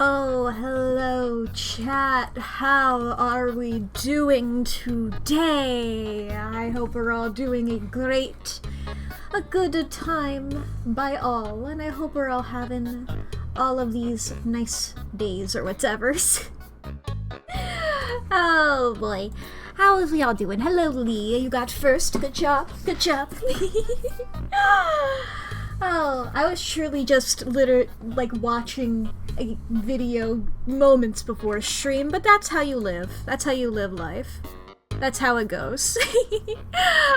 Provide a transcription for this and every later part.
Oh, hello, chat. How are we doing today? I hope we're all doing a good time by all, and I hope we're all having all of these nice days or whatever. Oh boy. How is we all doing? Hello, Lee. You got first. Good job. Good job. Oh, I was surely just watching a video moments before stream, but that's how you live. That's how you live life. That's how it goes.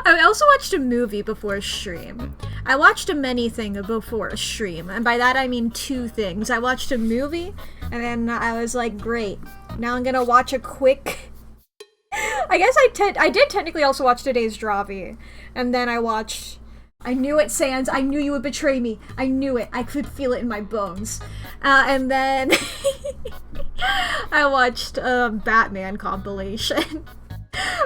I also watched a movie before stream. I watched a many thing before a stream, and by that I mean two things. I watched a movie, and then I was like, great. Now I'm gonna watch a quick... I guess I did technically also watch today's Dravi, and then I watched... I knew it, Sans. I knew you would betray me. I knew it. I could feel it in my bones. And then I watched a Batman compilation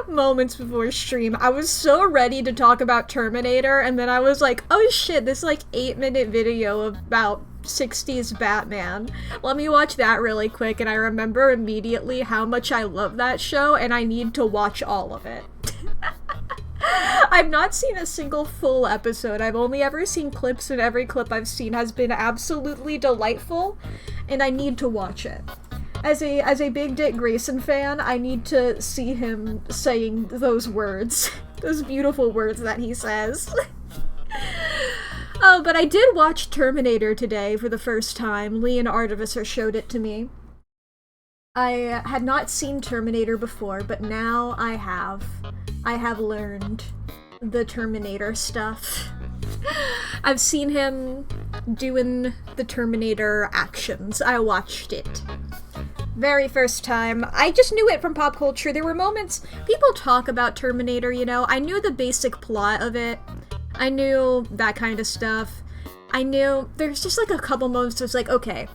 moments before stream. I was so ready to talk about Terminator, and then I was like, oh shit, this 8-minute video about 60s Batman. Let me watch that really quick, and I remember immediately how much I love that show, and I need to watch all of it. I've not seen a single full episode. I've only ever seen clips, and every clip I've seen has been absolutely delightful, and I need to watch it. As a Big Dick Grayson fan, I need to see him saying those words. Those beautiful words that he says. Oh, but I did watch Terminator today for the first time. Lee and Artificer showed it to me. I had not seen Terminator before, but now I have. I have learned the Terminator stuff. I've seen him doing the Terminator actions. I watched it. Very first time. I just knew it from pop culture. There were moments, people talk about Terminator, you know. I knew the basic plot of it. I knew that kind of stuff. I knew, there's just a couple moments it's like, okay.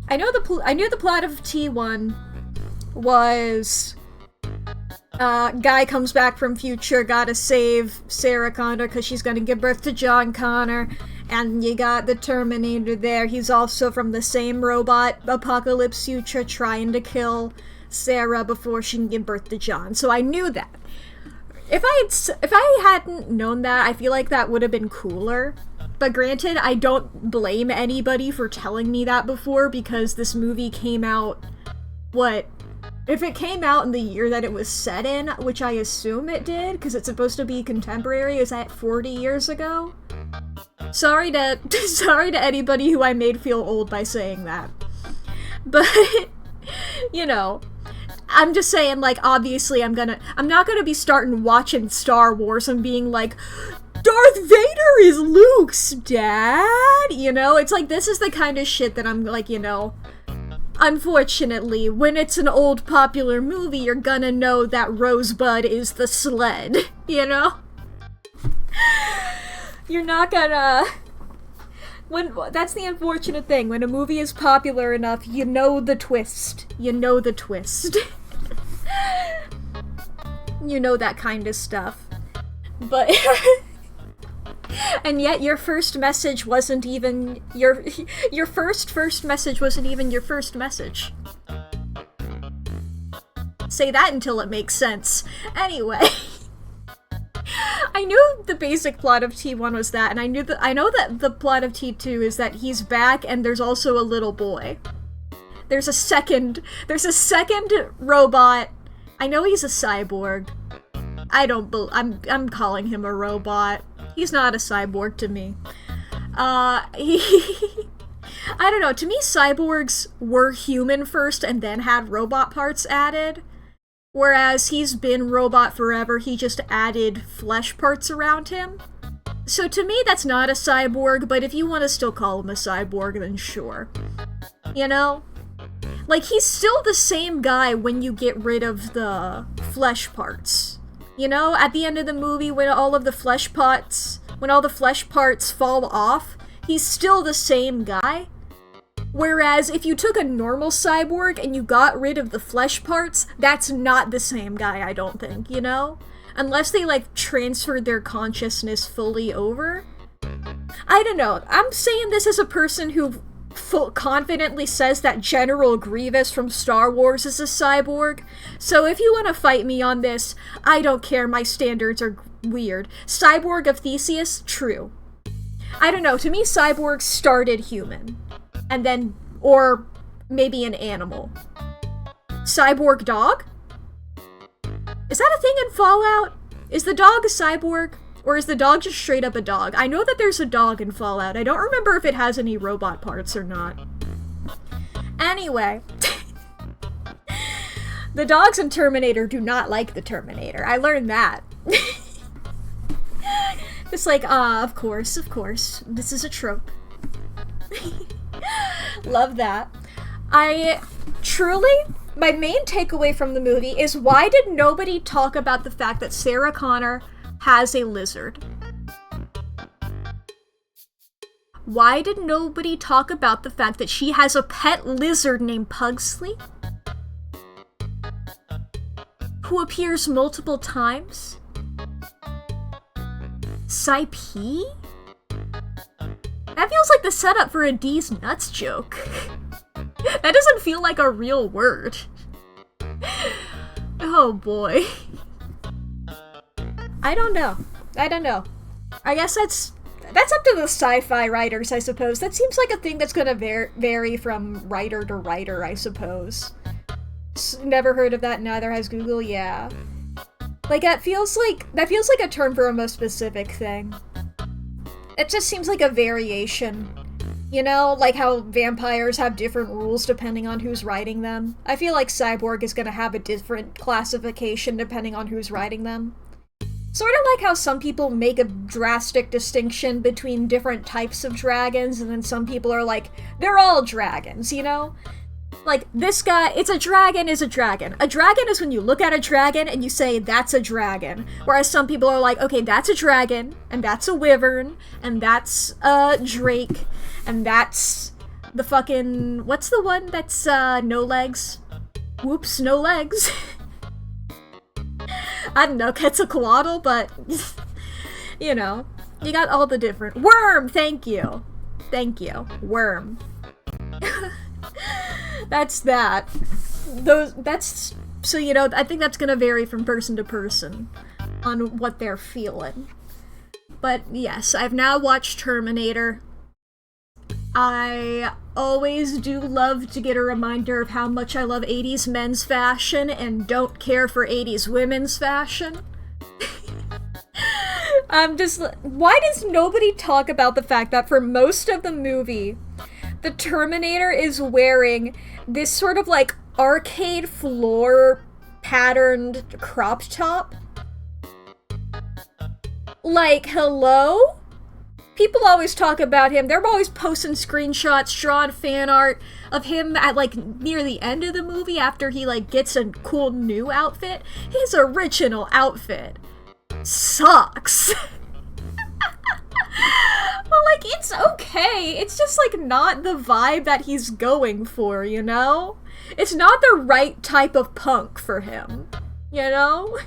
I knew the plot of T1 was... guy comes back from future, gotta save Sarah Connor because she's gonna give birth to John Connor, and you got the Terminator there. He's also from the same robot apocalypse future trying to kill Sarah before she can give birth to John. So I knew that. If I hadn't known that, I feel like that would have been cooler. But granted, I don't blame anybody for telling me that before, because this movie came out, if it came out in the year that it was set in, which I assume it did, because it's supposed to be contemporary, is that 40 years ago? Sorry to anybody who I made feel old by saying that. But, you know, I'm just saying, obviously I'm not gonna be starting watching Star Wars and being like, Darth Vader is Luke's dad! You know, it's this is the kind of shit that I'm you know, unfortunately, when it's an old popular movie, you're gonna know that Rosebud is the sled, you know? You're not gonna... That's the unfortunate thing. When a movie is popular enough, you know the twist. You know the twist. You know that kind of stuff. But... And yet your first message wasn't even your first message wasn't even your first message. Say that until it makes sense. Anyway, I knew the basic plot of T1 was that, and I know that the plot of T2 is that he's back and there's also a little boy. There's a second robot. I know he's a cyborg. I'm calling him a robot. He's not a cyborg to me. I don't know, to me cyborgs were human first and then had robot parts added. Whereas he's been robot forever, he just added flesh parts around him. So to me that's not a cyborg, but if you want to still call him a cyborg, then sure. You know? He's still the same guy when you get rid of the flesh parts. You know, at the end of the movie, when all the flesh parts fall off, he's still the same guy. Whereas if you took a normal cyborg and you got rid of the flesh parts, that's not the same guy, I don't think, you know? Unless they, transferred their consciousness fully over. I don't know. I'm saying this as a person who confidently says that General Grievous from Star Wars is a cyborg. So if you want to fight me on this, I don't care, my standards are weird. Cyborg of Theseus? True. I don't know, to me cyborg started human. And then, or maybe an animal. Cyborg dog? Is that a thing in Fallout? Is the dog a cyborg? Or is the dog just straight up a dog? I know that there's a dog in Fallout. I don't remember if it has any robot parts or not. Anyway. The dogs in Terminator do not like the Terminator. I learned that. It's like, of course. This is a trope. Love that. My main takeaway from the movie is, why did nobody talk about the fact that Sarah Connor has a lizard? Why did nobody talk about the fact that she has a pet lizard named Pugsley? Who appears multiple times? Psy-P? That feels like the setup for a D's nuts joke. That doesn't feel like a real word. Oh boy. I don't know. I guess that's up to the sci-fi writers, I suppose. That seems like a thing that's gonna vary from writer to writer, I suppose. Never heard of that, neither has Google, yeah. Like, that feels like a term for a most specific thing. It just seems like a variation. You know, like how vampires have different rules depending on who's writing them. I feel like Cyborg is gonna have a different classification depending on who's writing them. Sort of like how some people make a drastic distinction between different types of dragons, and then some people are like, they're all dragons, you know? Like, this guy, it's a dragon is a dragon. A dragon is when you look at a dragon and you say, that's a dragon. Whereas some people are like, okay, that's a dragon, and that's a wyvern, and that's a drake, and that's the fucking, what's the one that's, no legs? Whoops, no legs. I don't know, Quetzalcoatl, but, you know, you got all the different, worm, thank you, worm. That's that. So, you know, I think that's gonna vary from person to person on what they're feeling. But yes, I've now watched Terminator. I always do love to get a reminder of how much I love 80s men's fashion and don't care for 80s women's fashion. I'm just, why does nobody talk about the fact that for most of the movie, the Terminator is wearing this sort of like arcade floor patterned crop top? Like, hello? People always talk about him. They're always posting screenshots, drawing fan art of him at like near the end of the movie after he like gets a cool new outfit. His original outfit sucks. Well, like, it's okay. It's just, like, not the vibe that he's going for, you know? It's not the right type of punk for him, you know?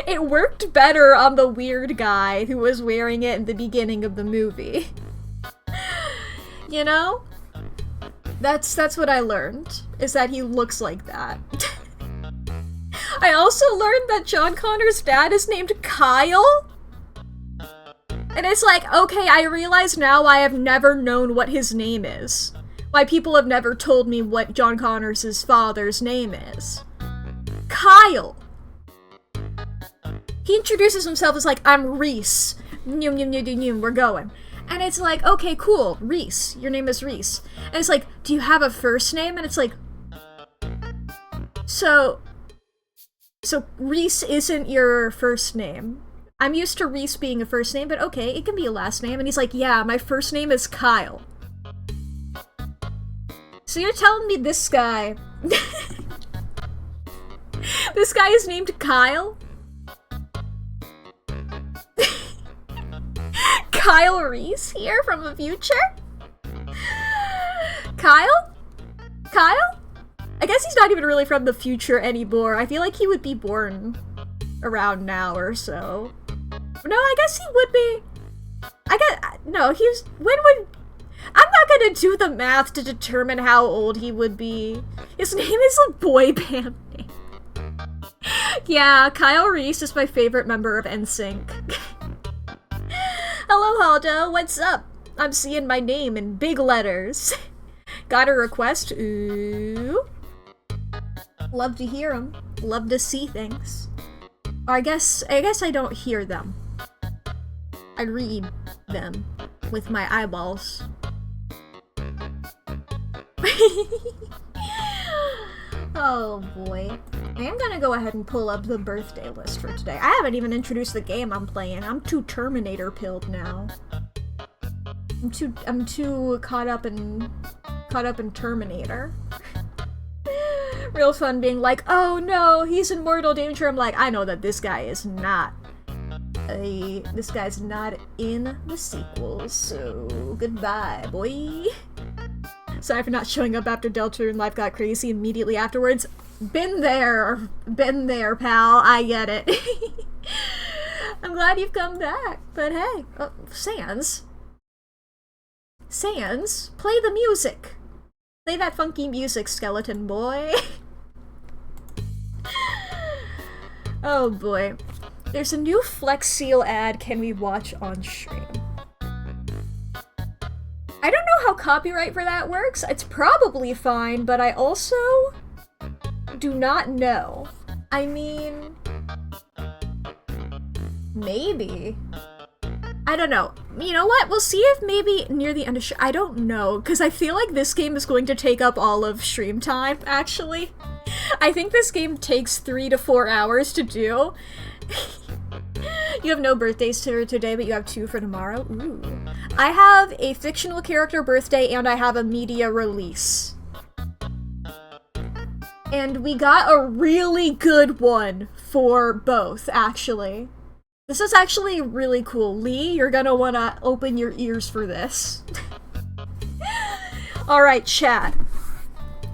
It worked better on the weird guy who was wearing it in the beginning of the movie. You know? That's what I learned, is that he looks like that. I also learned that John Connor's dad is named Kyle. And it's like, okay, I realize now I have never known what his name is. Why people have never told me what John Connor's father's name is. Kyle! He introduces himself as like, I'm Reese. We're going. And it's like, okay, cool, Reese. Your name is Reese. And it's like, do you have a first name? And it's like, so Reese isn't your first name. I'm used to Reese being a first name, but okay, it can be a last name. And he's like, yeah, my first name is Kyle. So you're telling me this guy... this guy is named Kyle? Kyle Reese here from the future? Kyle? I guess he's not even really from the future anymore. I feel like he would be born around now or so. No, I guess he would be. I'm not gonna do the math to determine how old he would be. His name is a boy band name. Yeah, Kyle Reese is my favorite member of NSYNC. Hello, Haldo. What's up? I'm seeing my name in big letters. Got a request? Ooh. Love to hear them. Love to see things. Or I guess I don't hear them. I read them with my eyeballs. Oh boy. I am gonna go ahead and pull up the birthday list for today. I haven't even introduced the game I'm playing. I'm too Terminator pilled now. I'm too caught up in Terminator. Real fun being like, oh no, he's in mortal danger. I'm like, I know that this guy is not this guy's not in the sequels, so goodbye, boy. Sorry for not showing up after Delta and life got crazy immediately afterwards. Been there, pal. I get it. I'm glad you've come back, but hey, Sans, play the music. Play that funky music, skeleton boy. Oh boy. There's a new Flex Seal ad can we watch on stream? I don't know how copyright for that works. It's probably fine, but I also do not know. I mean, maybe. I don't know. You know what? We'll see if maybe near the end of I don't know, because I feel like this game is going to take up all of stream time, actually. I think this game takes 3 to 4 hours to do. You have no birthdays today, but you have 2 for tomorrow? Ooh. I have a fictional character birthday, and I have a media release. And we got a really good one for both, actually. This is actually really cool. Lee, you're gonna wanna open your ears for this. Alright, chat.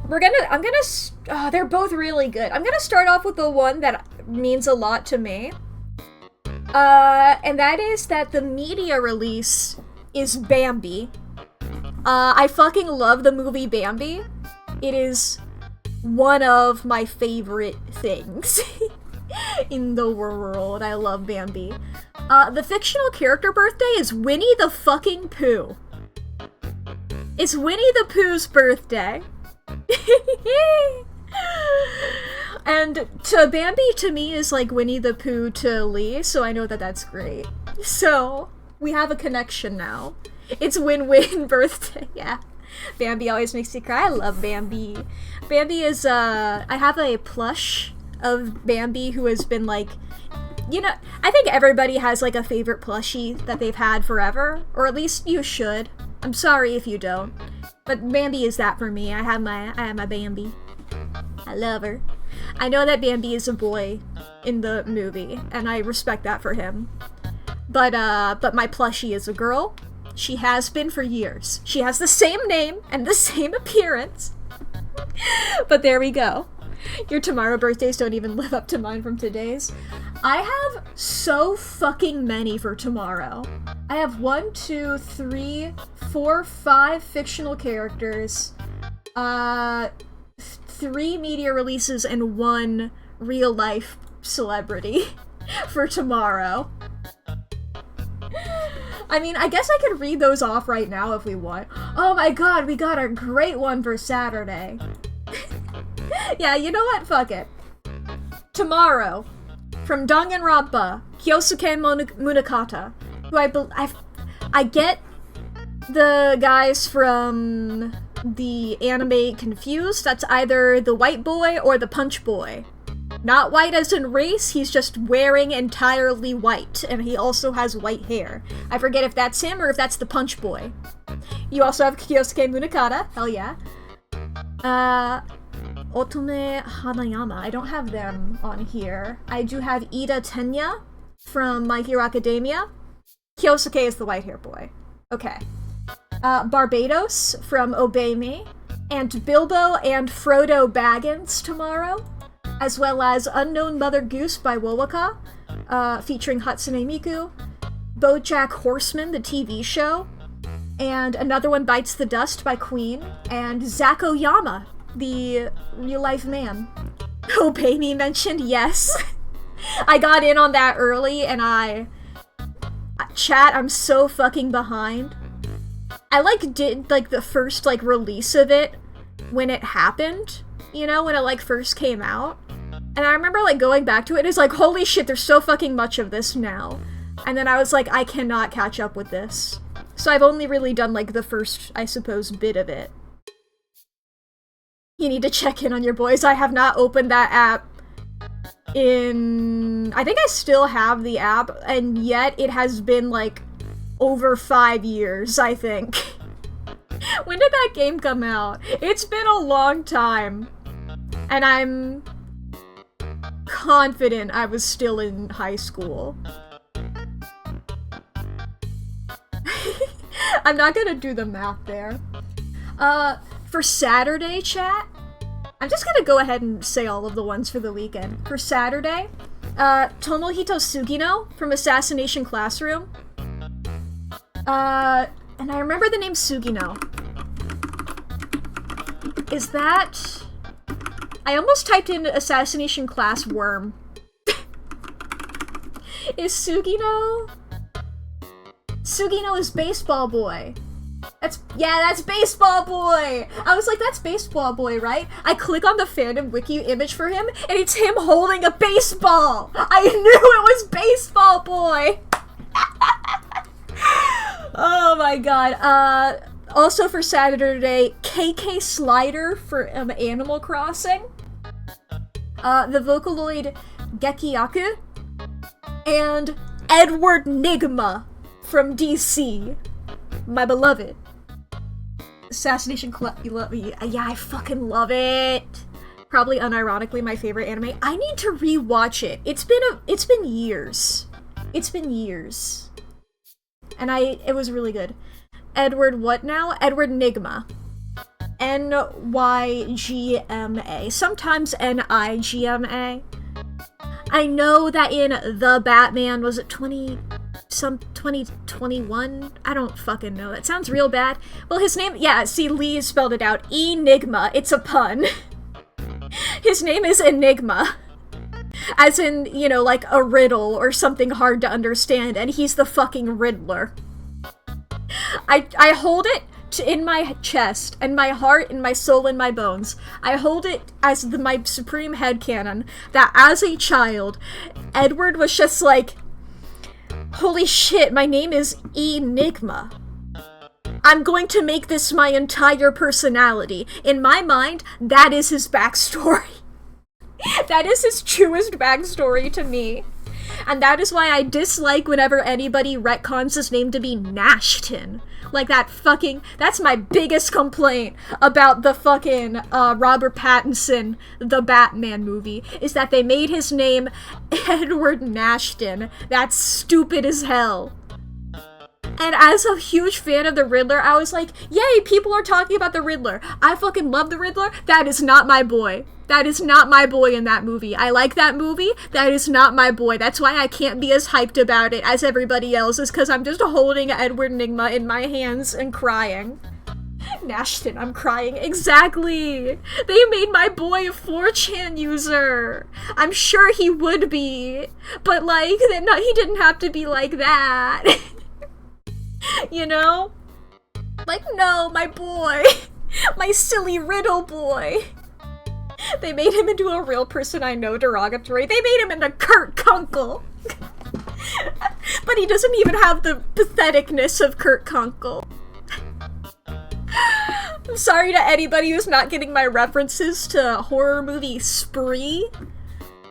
They're both really good. I'm gonna start off with the one that means a lot to me. And that is that the media release is Bambi. I fucking love the movie Bambi. It is one of my favorite things in the world. I love Bambi. The fictional character birthday is Winnie the fucking Pooh. It's Winnie the Pooh's birthday. And to Bambi to me is like Winnie the Pooh to Lee, so I know that that's great. So, we have a connection now. It's win-win birthday, yeah. Bambi always makes me cry. I love Bambi. Bambi is, I have a plush of Bambi who has been like, you know, I think everybody has like a favorite plushie that they've had forever, or at least you should. I'm sorry if you don't. But Bambi is that for me. I have my Bambi. I love her. I know that Bambi is a boy in the movie, and I respect that for him. But my plushie is a girl. She has been for years. She has the same name and the same appearance. But there we go. Your tomorrow birthdays don't even live up to mine from today's. I have so fucking many for tomorrow. I have 1, 2, 3, 4, 5 fictional characters, 3 media releases, and 1 real life celebrity for tomorrow. I mean, I guess I could read those off right now if we want. Oh my god, we got a great one for Saturday. Yeah, you know what? Fuck it. Tomorrow, from Danganronpa, Kyosuke Munakata, who I get the guys from the anime confused. That's either the white boy or the punch boy. Not white as in race, he's just wearing entirely white, and he also has white hair. I forget if that's him or if that's the punch boy. You also have Kyosuke Munakata, hell yeah. Otome Hanayama, I don't have them on here. I do have Ida Tenya from My Hero Academia. Kyosuke is the white hair boy. Okay. Barbados from Obey Me, and Bilbo and Frodo Baggins tomorrow, as well as Unknown Mother Goose by Wowaka, featuring Hatsune Miku, BoJack Horseman, the TV show, and another one, Bites the Dust by Queen, and Zach Oyama, the real-life man. Obey Me mentioned, yes. I got in on that early, and chat, I'm so fucking behind. I, did, the first, release of it when it happened, you know, when it, first came out. And I remember, going back to it, it's like, holy shit, there's so fucking much of this now. And then I was like, I cannot catch up with this. So I've only really done, the first, I suppose, bit of it. You need to check in on your boys. I have not opened that app I think I still have the app, and yet it has been, over 5 years, I think. When did that game come out? It's been a long time. And I'm confident I was still in high school. I'm not gonna do the math there. For Saturday, chat, I'm just gonna go ahead and say all of the ones for the weekend. For Saturday, Tomohito Sugino from Assassination Classroom. And I remember the name Sugino. Is that... I almost typed in Assassination Class Worm. Is Sugino... Sugino is Baseball Boy. That's Baseball Boy! I was like, that's Baseball Boy, right? I click on the fandom wiki image for him, and it's him holding a baseball! I knew it was Baseball Boy! Oh my god. Also for Saturday, KK Slider for Animal Crossing. The Vocaloid Gekyaku. And Edward Nigma from DC. My beloved. Assassination Club, you love me. Yeah, I fucking love it. Probably unironically my favorite anime. I need to rewatch it. It's been years. It's been years. And it was really good. Edward what now? Edward Nigma. N-Y-G-M-A. Sometimes N-I-G-M-A. I know that in The Batman, was it 2021? I don't fucking know. That sounds real bad. Well, his name, yeah, see, Lee spelled it out. Enigma. It's a pun. His name is Enigma. As in, you know, like a riddle or something hard to understand, and he's the fucking Riddler. I hold it in my chest, and my heart, and my soul, and my bones. I hold it as my supreme headcanon that as a child, Edward was just like, holy shit, my name is Enigma. I'm going to make this my entire personality. In my mind, that is his backstory. That is his truest backstory to me. And that is why I dislike whenever anybody retcons his name to be Nashton. Like that's my biggest complaint about the fucking Robert Pattinson The Batman movie, is that they made his name Edward Nashton. That's stupid as hell. And as a huge fan of the Riddler, I was like, yay, people are talking about the Riddler. I fucking love the Riddler. That is not my boy. That is not my boy in that movie. I like that movie. That is not my boy. That's why I can't be as hyped about it as everybody else, is because I'm just holding Edward Nigma in my hands and crying. Nashton, I'm crying. Exactly. They made my boy a 4chan user. I'm sure he would be. But, like, no, he didn't have to be like that. You know? Like, no, my boy. My silly riddle boy. They made him into a real person I know derogatory. They made him into Kurt Kunkel. But he doesn't even have the patheticness of Kurt Kunkel. I'm sorry to anybody who's not getting my references to horror movie Spree.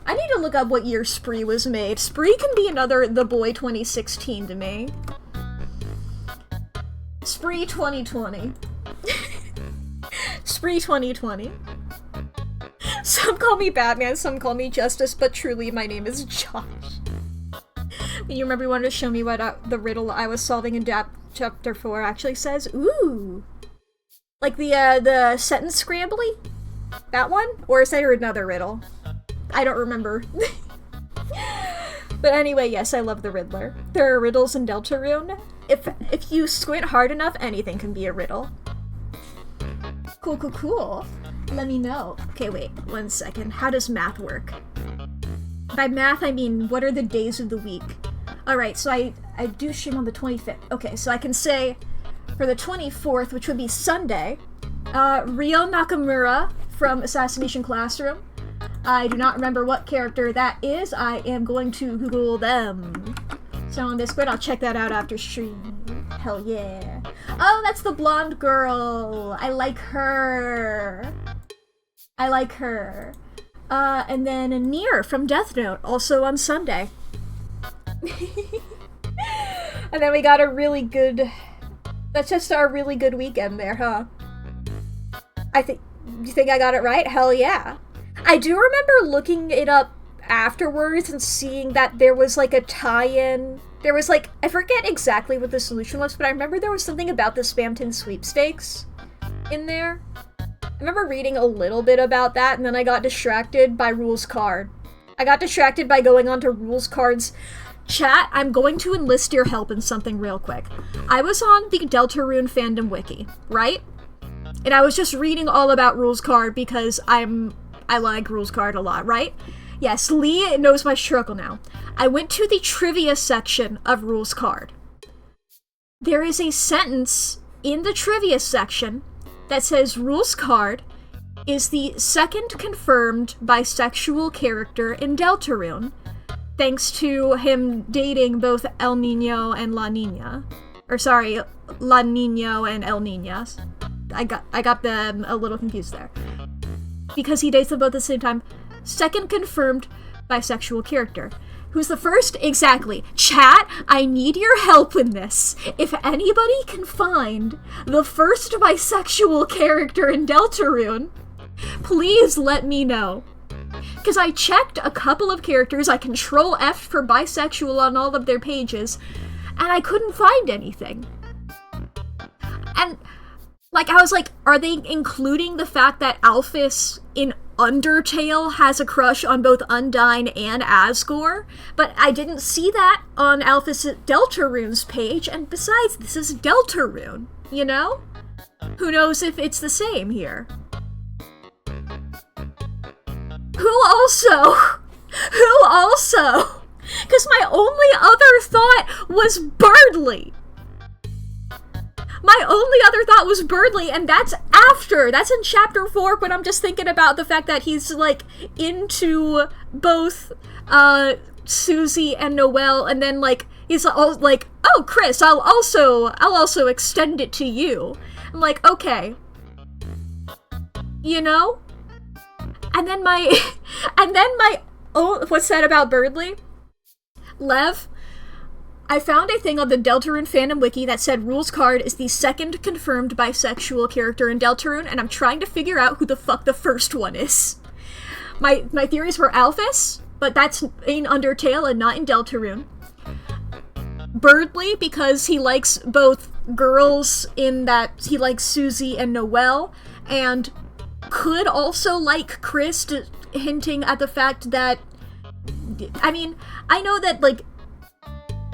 I need to look up what year Spree was made. Spree can be another The Boy 2016 to me. Spree 2020. Spree 2020. Some call me Batman, some call me Justice, but truly my name is Josh. You remember you wanted to show me what the riddle I was solving in chapter 4 actually says? Ooh! Like the sentence scrambly? That one? Or is there another riddle? I don't remember. But anyway, yes, I love the Riddler. There are riddles in Deltarune. If you squint hard enough, anything can be a riddle. Cool. Let me know. Okay, wait, 1 second. How does math work? By math, I mean, what are the days of the week? Alright, so I do stream on the 25th. Okay, so I can say, for the 24th, which would be Sunday, Ryo Nakamura from Assassination Classroom. I do not remember what character that is. I am going to Google them. So on Discord, I'll check that out after stream. Hell yeah. Oh, that's the blonde girl. I like her. And then Nier from Death Note, also on Sunday. And then we got a really good... That's just our really good weekend there, huh? You think I got it right? Hell yeah. I do remember looking it up afterwards and seeing that there was like a tie-in. There was like, I forget exactly what the solution was, but I remember there was something about the Spamton sweepstakes in there. I remember reading a little bit about that, and then I got distracted by Rules Card. I got distracted by going onto Rules Card's chat. I'm going to enlist your help in something real quick. I was on the Deltarune fandom wiki, right? And I was just reading all about Rules Card because I like Rules Card a lot, right? Yes, Lee knows my struggle now. I went to the trivia section of Rules Card. There is a sentence in the trivia section that says Rules Card is the second confirmed bisexual character in Deltarune, thanks to him dating both El Nino and La Nina. Or sorry, La Nino and El Niñas. I got them a little confused there. Because he dates them both at the same time. Second confirmed bisexual character. Who's the first? Exactly. Chat, I need your help in this. If anybody can find the first bisexual character in Deltarune, please let me know. Because I checked a couple of characters, I Control F for bisexual on all of their pages, and I couldn't find anything. And like, I was like, are they including the fact that Alphys in Undertale has a crush on both Undyne and Asgore? But I didn't see that on Alphys Deltarune's page, and besides, this is Deltarune, you know? Who knows if it's the same here? Who also? Because my only other thought was Birdly. And that's in chapter 4, when I'm just thinking about the fact that he's, like, into both, Susie and Noelle, and then, like, he's all like, oh, Chris, I'll also extend it to you. I'm like, okay. You know? And then what's that about Birdly? Lev, I found a thing on the Deltarune fandom wiki that said Rules Card is the second confirmed bisexual character in Deltarune, and I'm trying to figure out who the fuck the first one is. My theories were Alphys, but that's in Undertale and not in Deltarune. Birdly, because he likes both girls in that he likes Susie and Noelle, and could also like Chris, hinting at the fact that, I mean, I know that, like,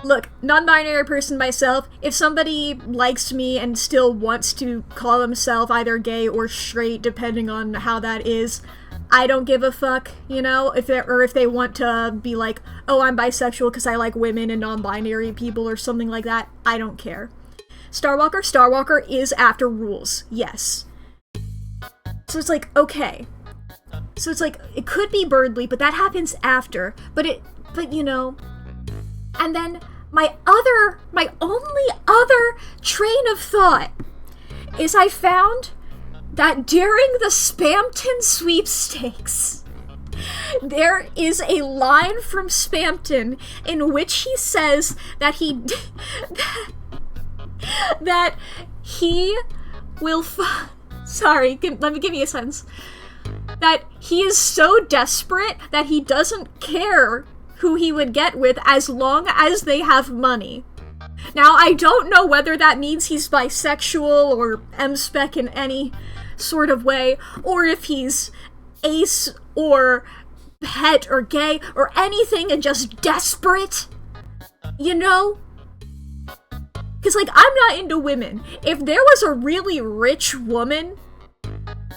look, non-binary person myself, if somebody likes me and still wants to call himself either gay or straight, depending on how that is, I don't give a fuck, you know? If they want to be like, oh, I'm bisexual because I like women and non-binary people or something like that, I don't care. Starwalker is after Rules, yes. So it's like, okay. So it's like, it could be Birdly, but that happens after. But you know. And then my only other train of thought is I found that during the Spamton sweepstakes, there is a line from Spamton in which he says that that he will sorry, let me give you a sentence. That he is so desperate that he doesn't care who he would get with as long as they have money. Now, I don't know whether that means he's bisexual or M-spec in any sort of way, or if he's ace or het or gay or anything and just desperate, you know? Because, like, I'm not into women. If there was a really rich woman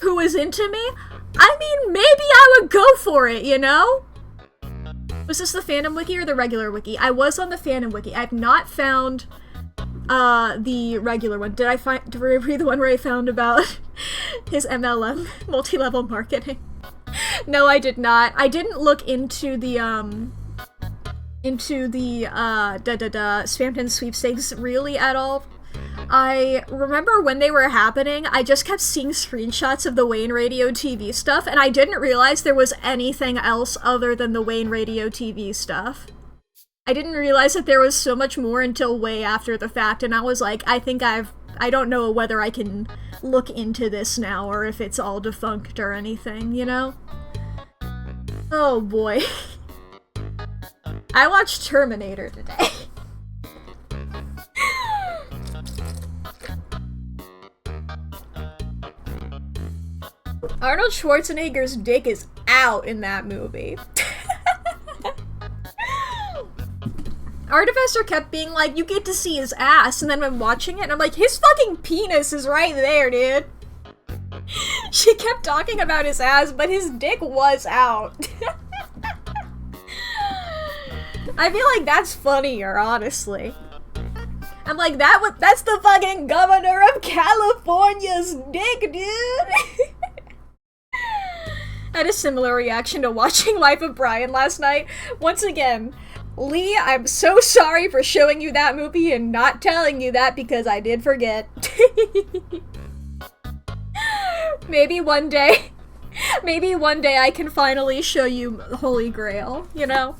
who was into me, I mean, maybe I would go for it, you know? Was this the fandom wiki or the regular wiki? I was on the fandom wiki. I've not found the regular one. Did I read the one where I found about his MLM, multi-level marketing? No, I did not. I didn't look into the Spamton sweepstakes really at all. I remember when they were happening, I just kept seeing screenshots of the Wayne Radio TV stuff, and I didn't realize there was anything else other than the Wayne Radio TV stuff. I didn't realize that there was so much more until way after the fact, and I was like, I don't know whether I can look into this now, or if it's all defunct or anything, you know? Oh boy. I watched Terminator today. Arnold Schwarzenegger's dick is out in that movie. Artificer kept being like, you get to see his ass, and then I'm watching it, and I'm like, his fucking penis is right there, dude. She kept talking about his ass, but his dick was out. I feel like that's funnier, honestly. I'm like, that's the fucking governor of California's dick, dude! I had a similar reaction to watching Life of Brian last night. Once again, Lee, I'm so sorry for showing you that movie and not telling you that because I did forget. Maybe one day I can finally show you Holy Grail, you know?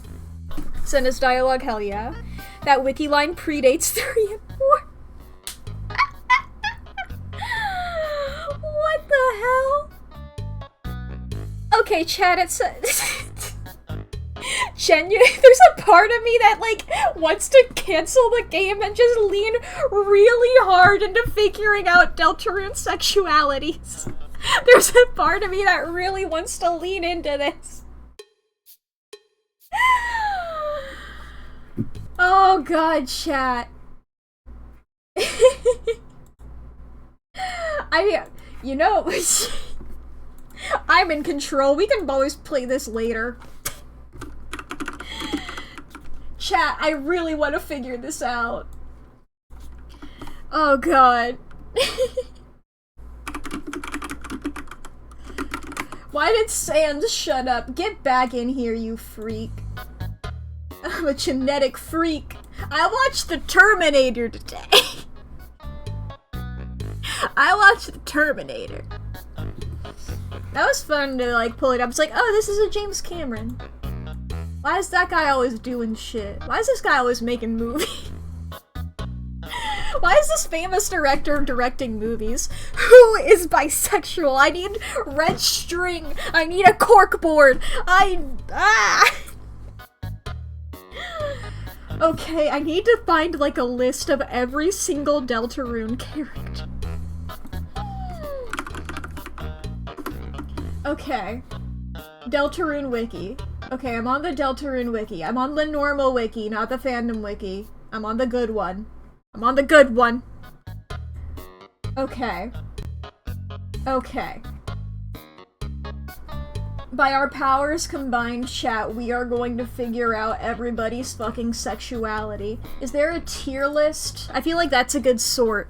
Send us dialogue, hell yeah. That wiki line predates 3 and 4. What the hell? Okay, chat, it's there's a part of me that, like, wants to cancel the game and just lean really hard into figuring out Deltarune sexualities. There's a part of me that really wants to lean into this. Oh god, chat. You know, I'm in control. We can always play this later. Chat, I really want to figure this out. Oh god. Why did Sans shut up? Get back in here, you freak. I'm a genetic freak. I watched the Terminator today. I watched the Terminator. That was fun to, like, pull it up. It's like, oh, this is a James Cameron. Why is that guy always doing shit? Why is this guy always making movies? Why is this famous director directing movies? Who is bisexual? I need red string. I need a corkboard. Okay, I need to find, like, a list of every single Deltarune character. Okay. Deltarune wiki. Okay, I'm on the Deltarune wiki. I'm on the normal wiki, not the fandom wiki. I'm on the good one. I'm on the good one. Okay. Okay. By our powers combined, chat, we are going to figure out everybody's fucking sexuality. Is there a tier list? I feel like that's a good sort.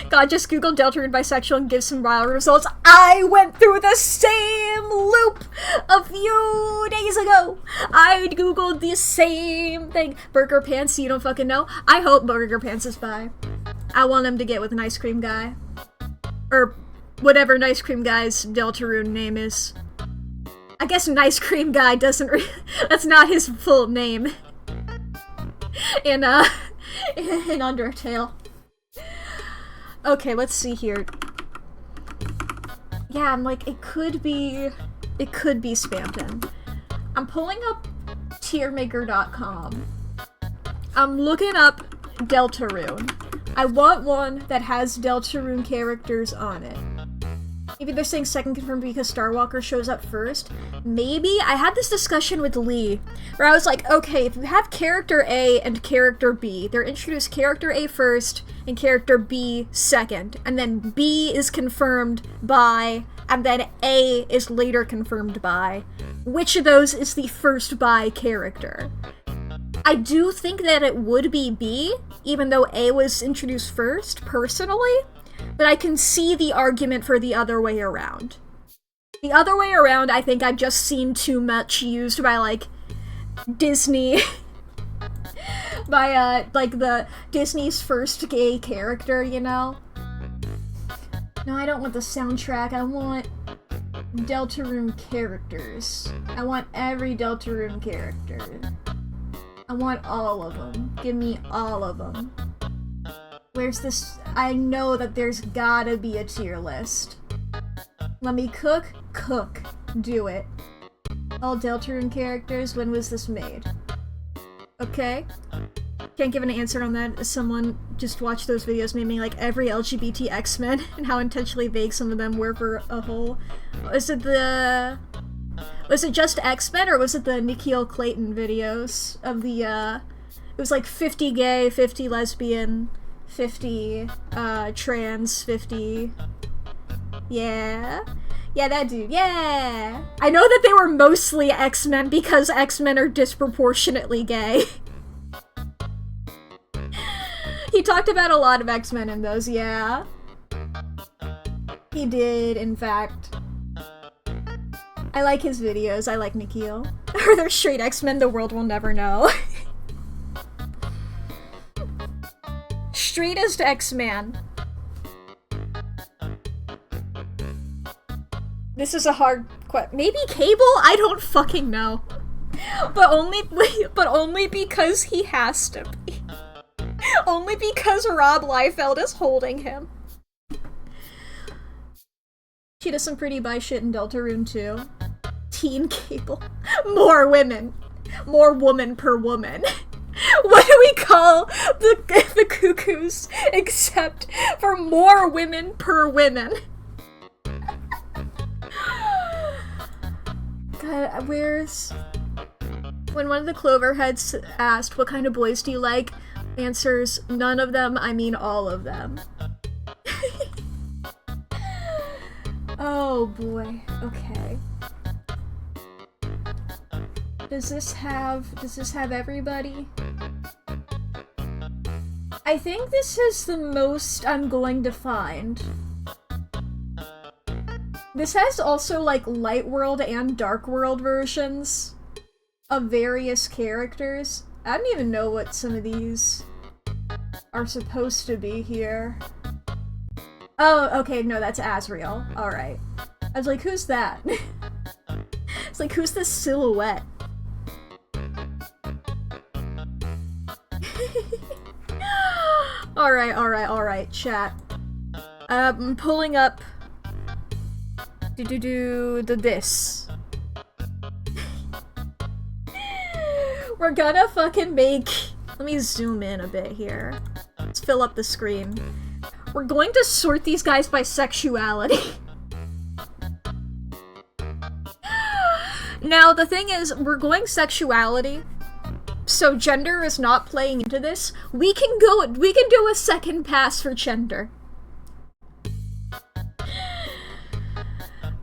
God, just Google Deltarune bisexual and give some wild results. I went through the same loop a few days ago. I googled the same thing. Burger Pants, you don't fucking know? I hope Burger Pants is bi. I want him to get with an ice cream guy. Or whatever Nice Cream Guy's Deltarune name is. I guess Nice Cream Guy doesn't that's not his full name. In Undertale. Okay, let's see here. Yeah, I'm like, it could be Spamton. I'm pulling up tiermaker.com. I'm looking up Deltarune. I want one that has Deltarune characters on it. Maybe they're saying second confirmed because Starwalker shows up first. Maybe. I had this discussion with Lee, where I was like, okay, if you have character A and character B, they're introduced character A first and character B second, and then B is confirmed by, and then A is later confirmed by. Which of those is the first by character? I do think that it would be B, even though A was introduced first, personally. But I can see the argument for the other way around. The other way around, I think I've just seen too much used by, like, Disney. By, like, the Disney's first gay character, you know? No, I don't want the soundtrack. I want Deltarune characters. I want every Deltarune character. I want all of them. Give me all of them. Where's this? I know that there's gotta be a tier list. Let me cook? Cook. Do it. All Deltarune characters, when was this made? Okay. Can't give an answer on that. Someone just watched those videos naming like every LGBT X-Men and how intentionally vague some of them were for a whole... Was it just X-Men or was it the Nikhil Clayton videos of the, it was like 50 gay, 50 lesbian... 50, trans, 50... Yeah? Yeah, that dude, yeah! I know that they were mostly X-Men because X-Men are disproportionately gay. He talked about a lot of X-Men in those, yeah. He did, in fact. I like his videos, I like Nikhil. Are there straight X-Men? The world will never know. Straightest X-Man. This is a hard question. Maybe Cable? I don't fucking know. But only because he has to be. Only because Rob Liefeld is holding him. She does some pretty bi shit in Deltarune too. Teen Cable. More women. More woman per woman. What do we call the cuckoos except for more women per women? God, where's... When one of the Cloverheads asked, what kind of boys do you like? Answers, none of them, I mean all of them. Oh boy, okay. Does this have everybody? I think this is the most I'm going to find. This has also, like, Light World and Dark World versions of various characters. I don't even know what some of these are supposed to be here. Oh, okay, no, that's Asriel. Alright. I was like, who's that? It's like, who's this silhouette? Alright, chat. I'm pulling up this. We're gonna fucking make... Let me zoom in a bit here. Let's fill up the screen. We're going to sort these guys by sexuality. Now, the thing is, we're going sexuality, so gender is not playing into this. We can do a second pass for gender.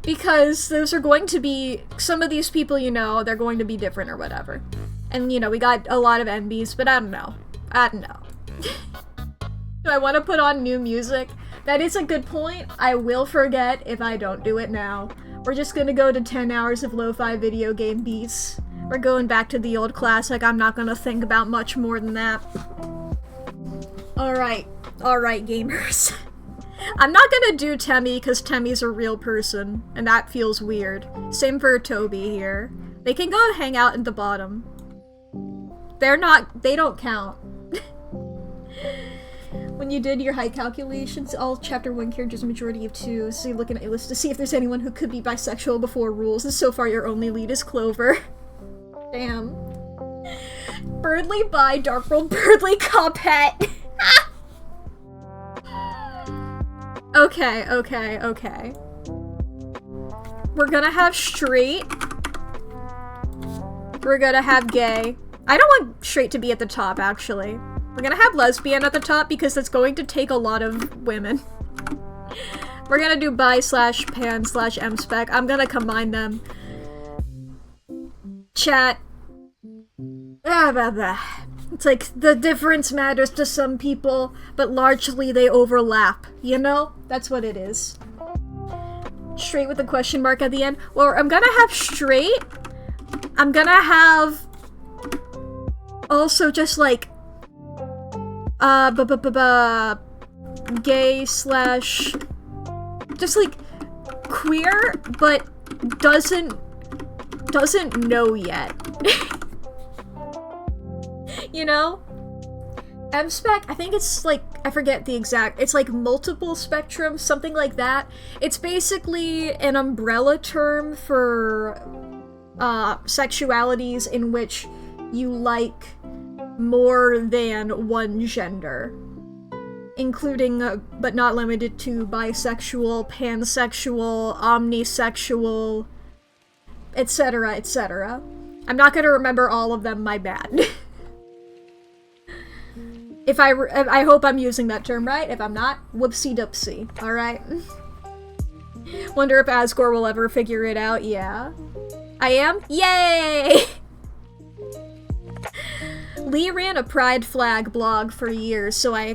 Because those are going to be, some of these people, you know, they're going to be different or whatever. And, you know, we got a lot of NBs, but I don't know. Do I want to put on new music? That is a good point. I will forget if I don't do it now. We're just gonna go to 10 hours of lo-fi video game beats. We're going back to the old classic. I'm not gonna think about much more than that. Alright, gamers. I'm not gonna do Temmie because Temmie's a real person, and that feels weird. Same for Toby here. They can go hang out at the bottom. They don't count. When you did your height calculations, all chapter 1 characters, majority of 2, so you're looking at your list to see if there's anyone who could be bisexual before rules, and so far your only lead is Clover. Damn. Birdly bi, Dark World, Birdly Copette. Okay. We're gonna have straight. We're gonna have gay. I don't want straight to be at the top, actually. We're gonna have lesbian at the top because that's going to take a lot of women. We're gonna do bi slash pan slash mspec. I'm gonna combine them. Chat. It's like the difference matters to some people, but largely they overlap. You know? That's what it is. Straight with a question mark at the end. Well, I'm gonna have straight. I'm gonna have also just like gay slash just like queer, but doesn't know yet. You know? M-spec, I think it's like, I forget the exact, it's like multiple spectrum, something like that. It's basically an umbrella term for sexualities in which you like more than one gender. Including, but not limited to, bisexual, pansexual, omnisexual, etc., etc. I'm not gonna remember all of them, my bad. I hope I'm using that term right. If I'm not, whoopsie-doopsie, alright? Wonder if Asgore will ever figure it out. Yeah. I am? Yay! Lee ran a pride flag blog for years, so I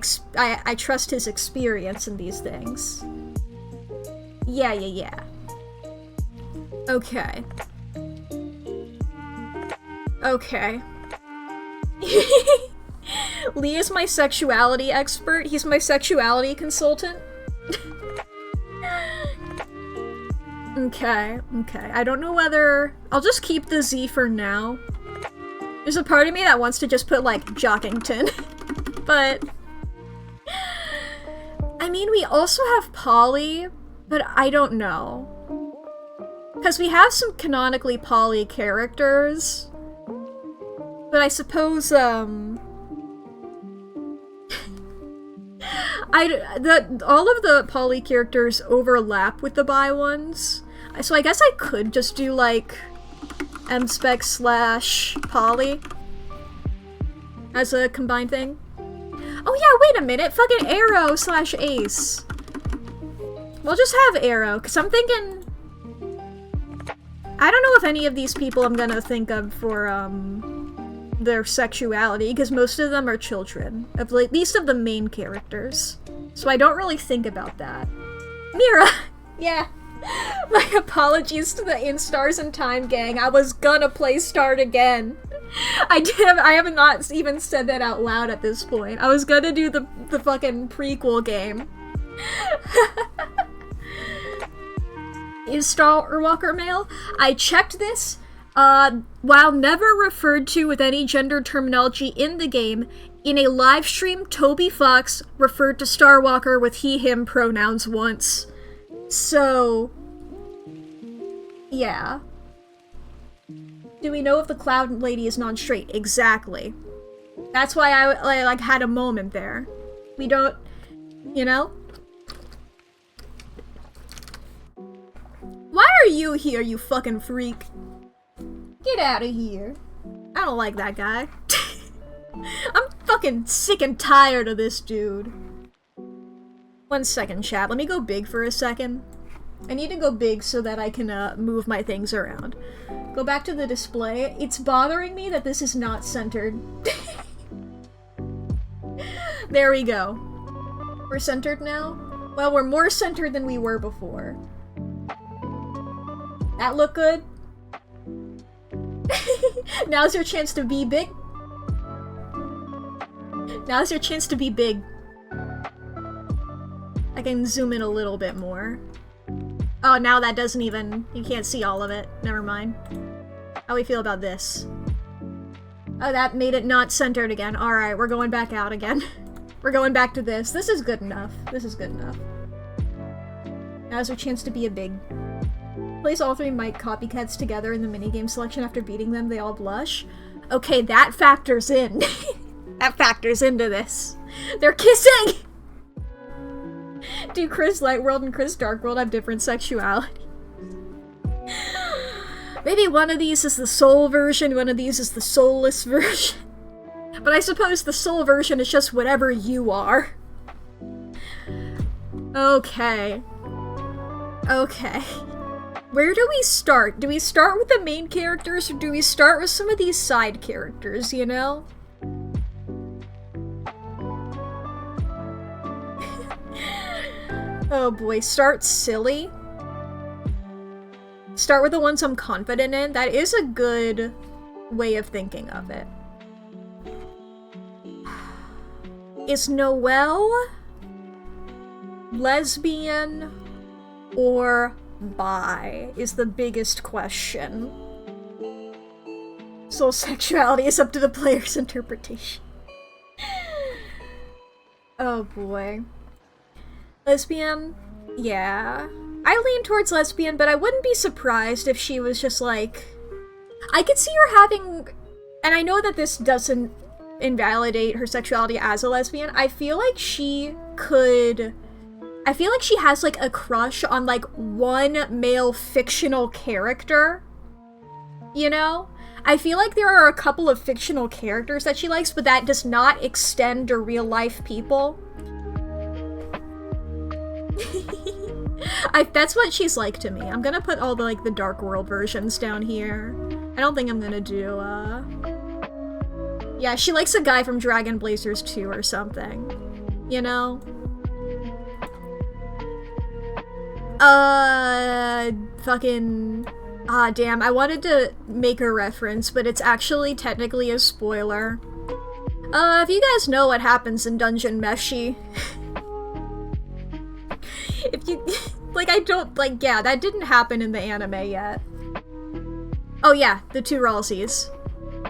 trust his experience in these things. Yeah. Okay. Lee is my sexuality expert. He's my sexuality consultant. Okay. I don't know whether... I'll just keep the Z for now. There's a part of me that wants to just put, like, Jockington. But... I mean, we also have Polly, but I don't know. Because we have some canonically Polly characters. But I suppose, all of the Polly characters overlap with the bi ones. So I guess I could just do, like, mspec slash Polly as a combined thing. Oh yeah, wait a minute, fucking Arrow slash Ace. We'll just have Arrow, because I'm thinking... I don't know if any of these people I'm gonna think of for, their sexuality, because most of them are children, of at least of the main characters. So I don't really think about that. Mira! Yeah. My apologies to the Instars and Time gang. I was gonna play Start again. I have not even said that out loud at this point. I was gonna do the fucking prequel game. Is Star Walker male? I checked this. While never referred to with any gender terminology in the game, in a live stream, Toby Fox referred to Starwalker with he/him pronouns once. So, yeah. Do we know if the Cloud Lady is non-straight? Exactly. That's why I like had a moment there. We don't, you know? Why are you here, you fucking freak? Get out of here. I don't like that guy. I'm fucking sick and tired of this dude. 1 second, chat. Let me go big for a second. I need to go big so that I can move my things around. Go back to the display. It's bothering me that this is not centered. There we go. We're centered now? Well, we're more centered than we were before. That look good? Now's your chance to be big. Now's your chance to be big. I can zoom in a little bit more. Oh, now that doesn't even... You can't see all of it. Never mind. How do we feel about this? Oh, that made it not centered again. Alright, we're going back out again. We're going back to this. This is good enough. This is good enough. Now's your chance to be a big. Place all 3 mic copycats together in the minigame selection after beating them, they all blush. Okay, that factors in. That factors into this. They're kissing! Do Chris Lightworld and Chris Darkworld have different sexuality? Maybe one of these is the soul version, one of these is the soulless version. But I suppose the soul version is just whatever you are. Okay. Okay. Where do we start? Do we start with the main characters, or do we start with some of these side characters, you know? Oh boy, start silly. Start with the ones I'm confident in. That is a good way of thinking of it. Is Noelle lesbian or bi is the biggest question. Soul sexuality is up to the player's interpretation. Oh boy. Lesbian? Yeah. I lean towards lesbian, but I wouldn't be surprised if she was just like... I could see her having... And I know that this doesn't invalidate her sexuality as a lesbian. I feel like she could... I feel like she has, like, a crush on, like, one male fictional character. You know? I feel like there are a couple of fictional characters that she likes, but that does not extend to real-life people. That's what she's like to me. I'm gonna put all the, like, the Dark World versions down here. I don't think I'm gonna do, Yeah, she likes a guy from Dragon Blazers 2 or something. You know? Fucking... Ah, damn, I wanted to make a reference, but it's actually technically a spoiler. If you guys know what happens in Dungeon Meshi... if you... like, I don't... like, yeah, that didn't happen in the anime yet. Oh yeah, the two Ralsies.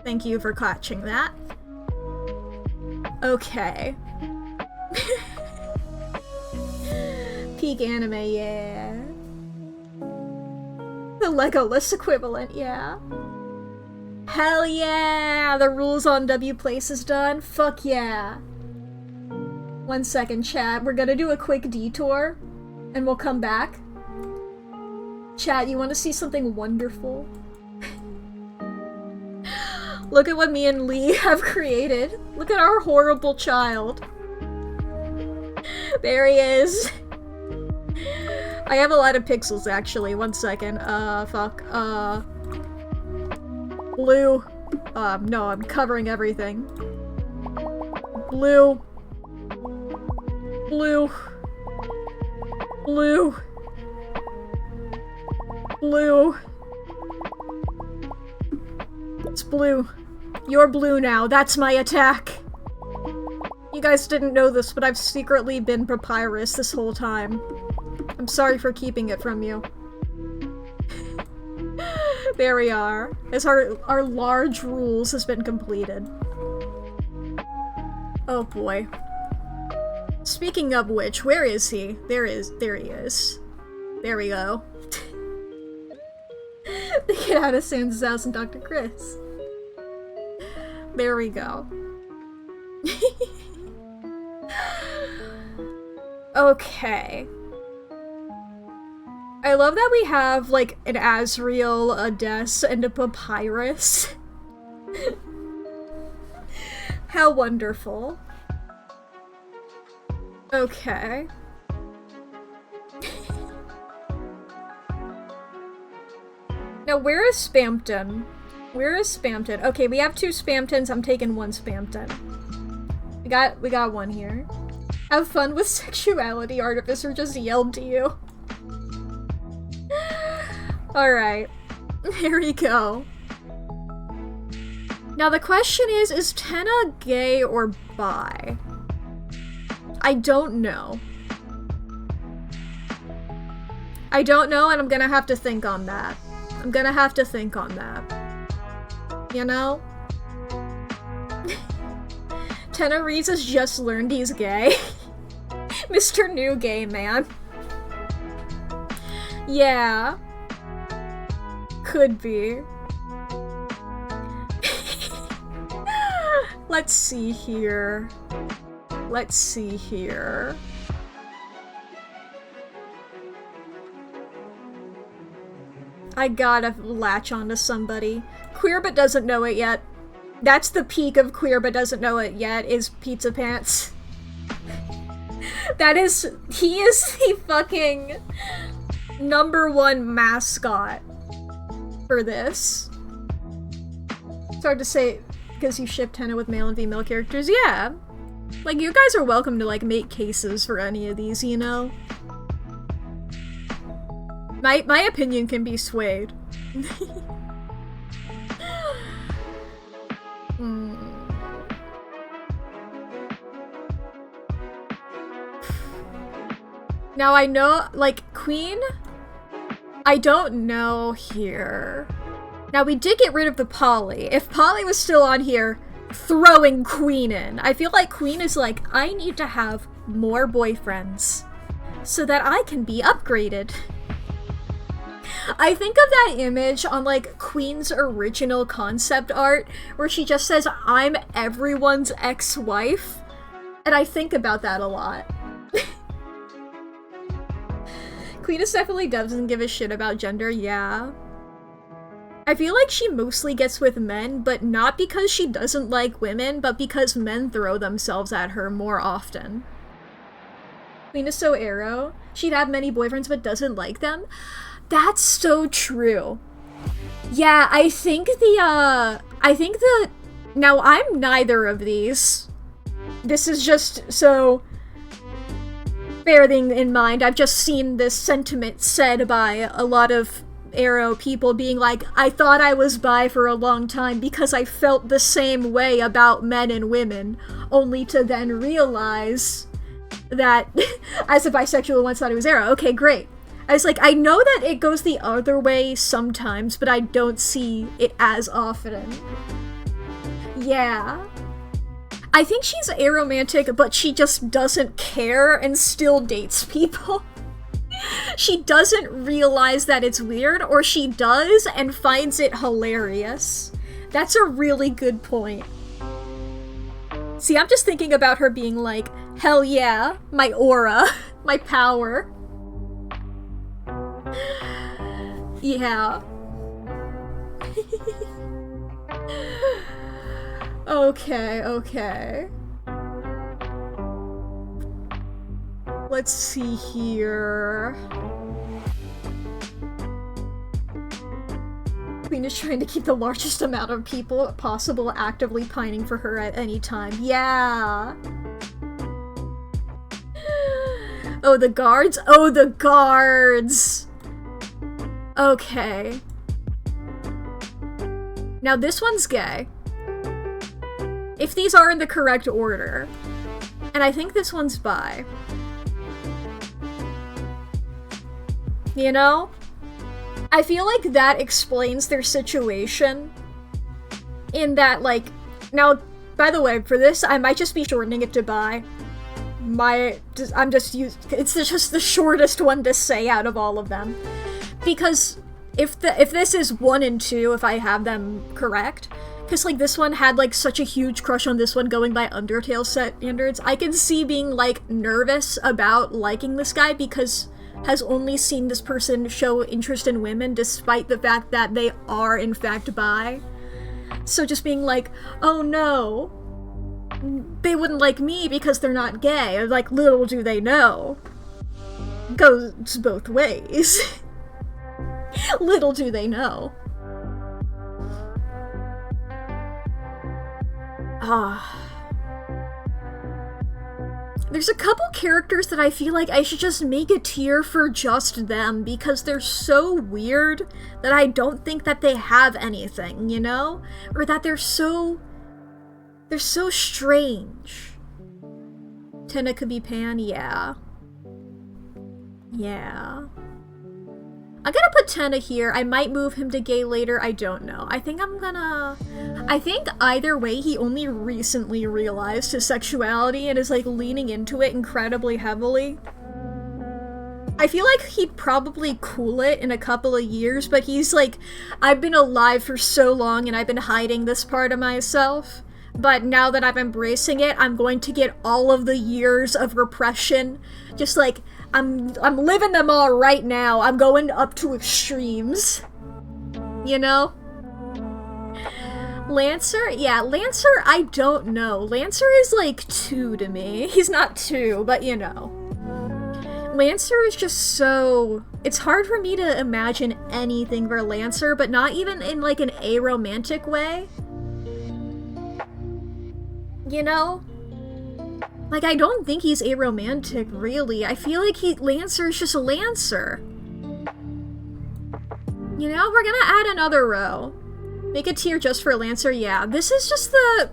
Thank you for catching that. Okay. Peak anime, yeah. The Legolas equivalent, yeah. Hell yeah! The rules on W Place is done. Fuck yeah. 1 second, chat. We're gonna do a quick detour, and we'll come back. Chat, you want to see something wonderful? Look at what me and Lee have created. Look at our horrible child. There he is. I have a lot of pixels, actually. 1 second. Fuck. Blue. No, I'm covering everything. Blue. Blue. Blue. Blue. It's blue. You're blue now. That's my attack. You guys didn't know this, but I've secretly been Papyrus this whole time. I'm sorry for keeping it from you. There we are. As our large rules has been completed. Oh boy. Speaking of which, where is he? There he is. There we go. They get out of Sans house and Dr. Chris. There we go. Okay. I love that we have, like, an Asriel, a Des, and a Papyrus. How wonderful. Okay. Now, where is Spampton? Where is Spampton? Okay, we have 2 Spamptons. I'm taking 1 Spampton. We got one here. Have fun with sexuality, Artificer just yelled to you. Alright. Here we go. Now the question is Tenna gay or bi? I don't know. I don't know, and I'm gonna have to think on that. I'm gonna have to think on that. You know? Tenna Reese has just learned he's gay. Mr. New Gay Man. Yeah. Could be. Let's see here. Let's see here. I gotta latch onto somebody. Queer but doesn't know it yet. That's the peak of queer but doesn't know it yet, is Pizza Pants. He is the fucking #1 mascot for this. It's hard to say because you ship Tenna with male and female characters. Yeah. Like, you guys are welcome to, like, make cases for any of these, you know? My opinion can be swayed. Now I know, like, Queen, I don't know here. Now we did get rid of the Polly. If Polly was still on here, throwing Queen in. I feel like Queen is like, I need to have more boyfriends so that I can be upgraded. I think of that image on, like, Queen's original concept art where she just says, I'm everyone's ex-wife, and I think about that a lot. Cletus definitely doesn't give a shit about gender, yeah. I feel like she mostly gets with men, but not because she doesn't like women, but because men throw themselves at her more often. Queen is so arrow. She'd have many boyfriends but doesn't like them. That's so true. Yeah, I think now I'm neither of these. This is just so... bearing in mind, I've just seen this sentiment said by a lot of arrow people being like, I thought I was bi for a long time because I felt the same way about men and women, only to then realize that as a bisexual once thought I was arrow. Okay, great. I was like, I know that it goes the other way sometimes, but I don't see it as often. Yeah. I think she's aromantic, but she just doesn't care and still dates people. She doesn't realize that it's weird, or she does and finds it hilarious. That's a really good point. See, I'm just thinking about her being like, hell yeah, my aura, my power. Yeah. Okay. Let's see here. Queen is trying to keep the largest amount of people possible actively pining for her at any time. Yeah. Oh, the guards? Oh, the guards! Okay. Now this one's gay. If these are in the correct order. And I think this one's bi. You know? I feel like that explains their situation. In that, like... Now, by the way, for this, I might just be shortening it to bi. I'm just it's just the shortest one to say out of all of them. Because if this is 1 and 2, if I have them correct, because, like, this one had, like, such a huge crush on this one going by Undertale standards, I can see being, like, nervous about liking this guy because has only seen this person show interest in women despite the fact that they are, in fact, bi. So just being like, oh no, they wouldn't like me because they're not gay. Like, little do they know. Goes both ways. Little do they know. There's a couple characters that I feel like I should just make a tier for just them because they're so weird that I don't think that they have anything, you know? Or that they're so strange. Tenna could be pan, yeah. Yeah. I'm gonna put Tenna here. I might move him to gay later. I don't know. I think either way, he only recently realized his sexuality and is, like, leaning into it incredibly heavily. I feel like he'd probably cool it in a couple of years, but he's like, I've been alive for so long and I've been hiding this part of myself. But now that I'm embracing it, I'm going to get all of the years of repression. Just like, I'm living them all right now. I'm going up to extremes. You know? Lancer? Yeah, Lancer, I don't know. Lancer is like 2 to me. He's not 2, but you know. Lancer is just so... It's hard for me to imagine anything for Lancer, but not even in like an aromantic way. You know? Like, I don't think he's aromantic, really. I feel like Lancer's just a Lancer. You know, we're gonna add another row. Make a tier just for Lancer, yeah. This is just the...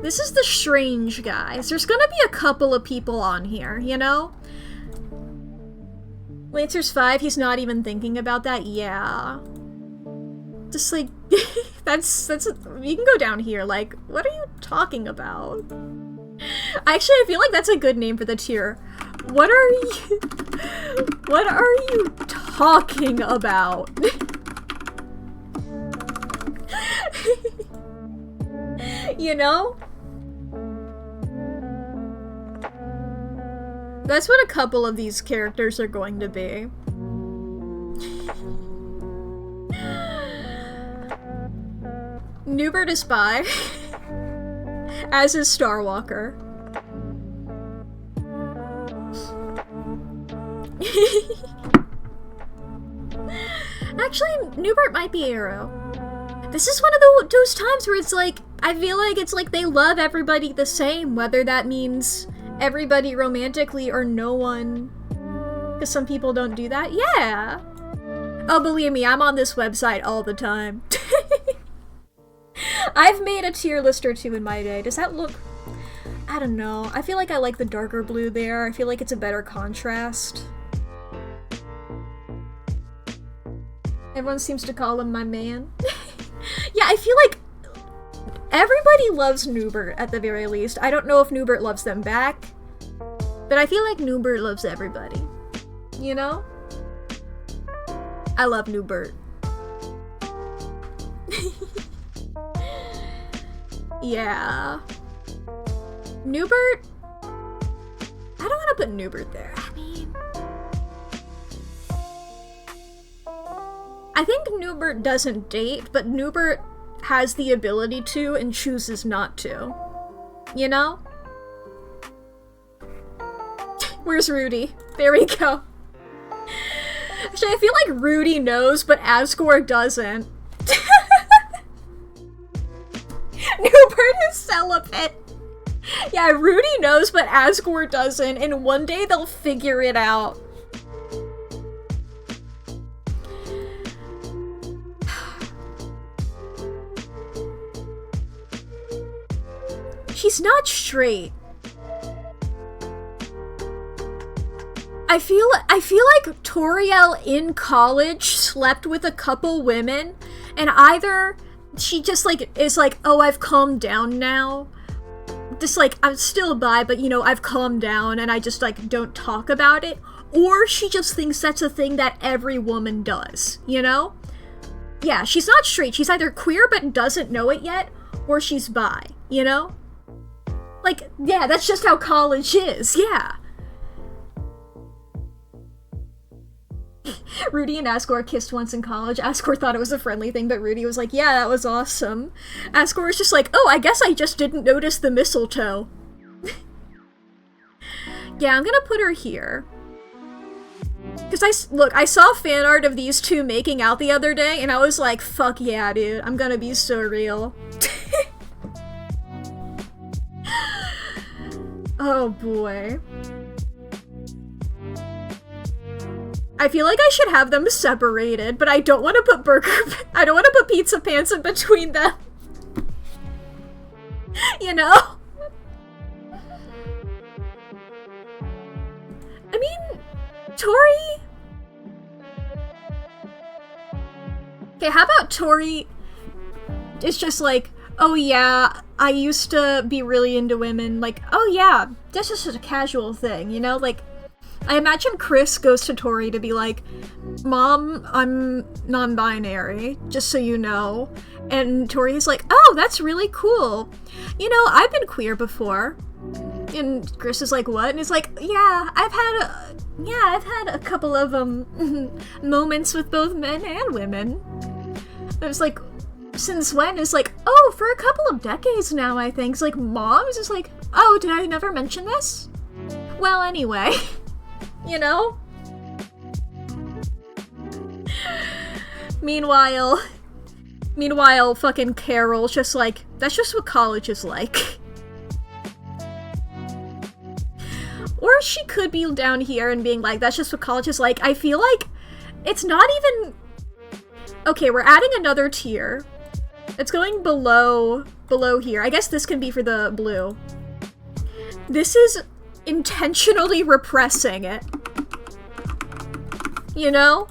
This is the strange guys. There's gonna be a couple of people on here, you know? Lancer's 5, he's not even thinking about that, yeah. Just like, that's, you can go down here, like, what are you talking about? Actually, I feel like that's a good name for the tier. What are you talking about? You know? That's what a couple of these characters are going to be. Newbert is bi, as is Starwalker. Actually, Newbert might be Arrow. This is one of those times where it's like, I feel like it's like they love everybody the same, whether that means everybody romantically or no one. Because some people don't do that. Yeah! Oh, believe me, I'm on this website all the time. I've made a tier list or 2 in my day. Does that look... I don't know. I feel like I like the darker blue there. I feel like it's a better contrast. Everyone seems to call him my man. Yeah, I feel like everybody loves Newbert at the very least. I don't know if Newbert loves them back, but I feel like Newbert loves everybody. You know? I love Newbert. Yeah. Newbert? I don't want to put Newbert there. I mean... I think Newbert doesn't date, but Newbert has the ability to and chooses not to. You know? Where's Rudy? There we go. Actually, I feel like Rudy knows, but Asgore doesn't. Newbert is celibate. Yeah, Rudy knows, but Asgore doesn't, and one day they'll figure it out. She's not straight. I feel like Toriel in college slept with a couple women, and either she just like is like, oh, I've calmed down now. Just like, I'm still bi, but you know, I've calmed down and I just like don't talk about it. Or she just thinks that's a thing that every woman does, you know? Yeah, she's not straight. She's either queer but doesn't know it yet, or she's bi, you know? Like, yeah, that's just how college is, yeah. Rudy and Asgore kissed once in college. Asgore thought it was a friendly thing, but Rudy was like, yeah, that was awesome. Asgore was just like, oh, I guess I just didn't notice the mistletoe. Yeah, I'm gonna put her here. Because I saw fan art of these two making out the other day, and I was like, fuck yeah, dude. I'm gonna be so real. Oh boy. I feel like I should have them separated, but I don't want to put I don't want to put Pizza Pants in between them. You know? I mean, Tori... Okay, how about Tori is just like, oh yeah, I used to be really into women. Like, oh yeah, that's just a casual thing, you know? Like, I imagine Chris goes to Tori to be like, Mom, I'm non-binary, just so you know. And Tori's like, oh, that's really cool. You know, I've been queer before. And Chris is like, what? And he's like, yeah, I've had a couple of, moments with both men and women. I was like, since when? It's like, oh, for a couple of decades now, I think. It's like, Mom's is like, oh, did I never mention this? Well, anyway, you know? Meanwhile, fucking Carol's just like, that's just what college is like. Or she could be down here and being like, that's just what college is like. I feel like it's not even... Okay, we're adding another tier. It's going below here. I guess this can be for the blue. This is intentionally repressing it. You know?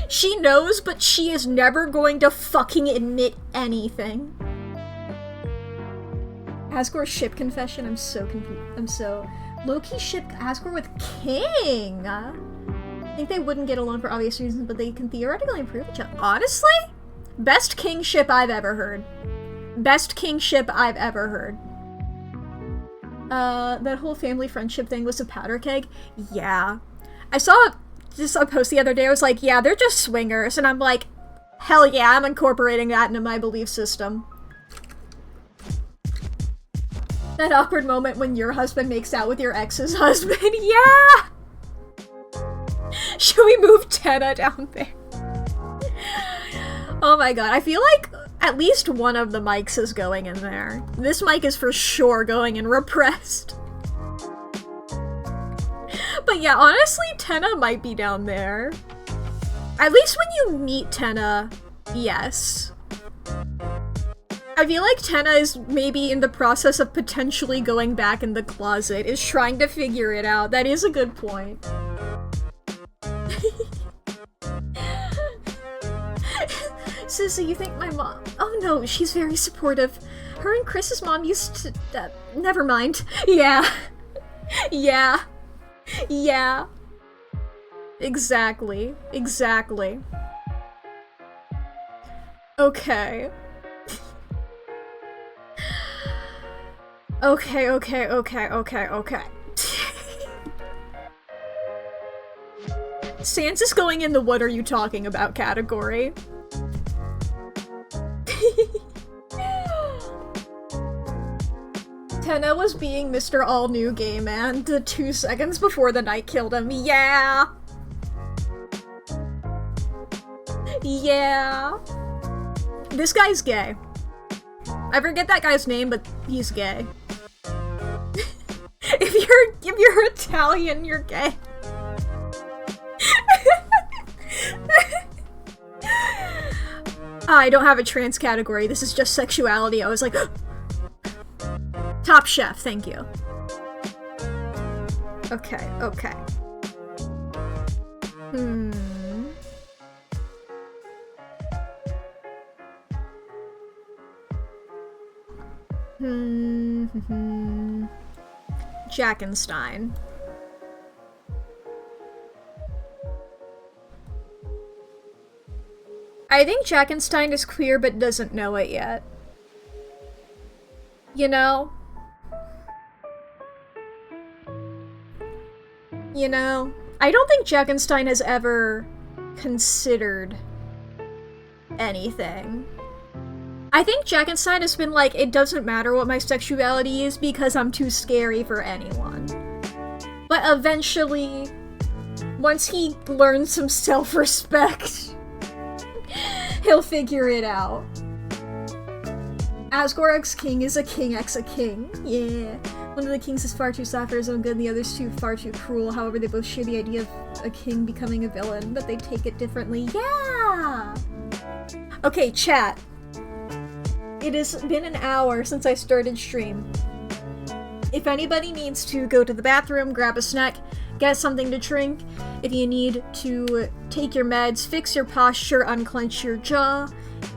She knows, but she is never going to fucking admit anything. Asgore's ship confession? I'm so confused. I'm so... Low-key ship Asgore with King! I think they wouldn't get along for obvious reasons, but they can theoretically improve each other. Honestly? Best kingship I've ever heard. Best kingship I've ever heard. That whole family friendship thing was a powder keg? Yeah. I saw just a post the other day, I was like, yeah, they're just swingers, and I'm like, hell yeah, I'm incorporating that into my belief system. That awkward moment when your husband makes out with your ex's husband, yeah! Should we move Tenna down there? Oh my god, I feel like at least one of the mics is going in there. This mic is for sure going in repressed. But yeah, honestly, Tenna might be down there. At least when you meet Tenna, yes. I feel like Tenna is maybe in the process of potentially going back in the closet, is trying to figure it out. That is a good point. Sissy, you think my mom... Oh no, she's very supportive. Her and Chris's mom used to... never mind. Yeah. Yeah. Yeah. Exactly. Exactly. Okay. Okay. Sans is going in the what are you talking about category. Tenna was being Mr. All-New Gay Man the 2 seconds before the night killed him. Yeah! Yeah! This guy's gay. I forget that guy's name, but he's gay. If you're Italian, you're gay. I don't have a trans category, this is just sexuality. I was like, Top Chef, thank you. Okay. Jackenstein. I think Jackenstein is queer but doesn't know it yet. You know? I don't think Jackenstein has ever considered anything. I think Jackenstein has been like, it doesn't matter what my sexuality is because I'm too scary for anyone. But eventually, once he learns some self-respect, he'll figure it out. Asgore X King is a king X a king. Yeah. One of the kings is far too soft for his own good and the other's far too cruel. However, they both share the idea of a king becoming a villain, but they take it differently. Yeah! Okay, chat. It has been an hour since I started stream. If anybody needs to go to the bathroom, grab a snack, get something to drink, if you need to take your meds, fix your posture, unclench your jaw,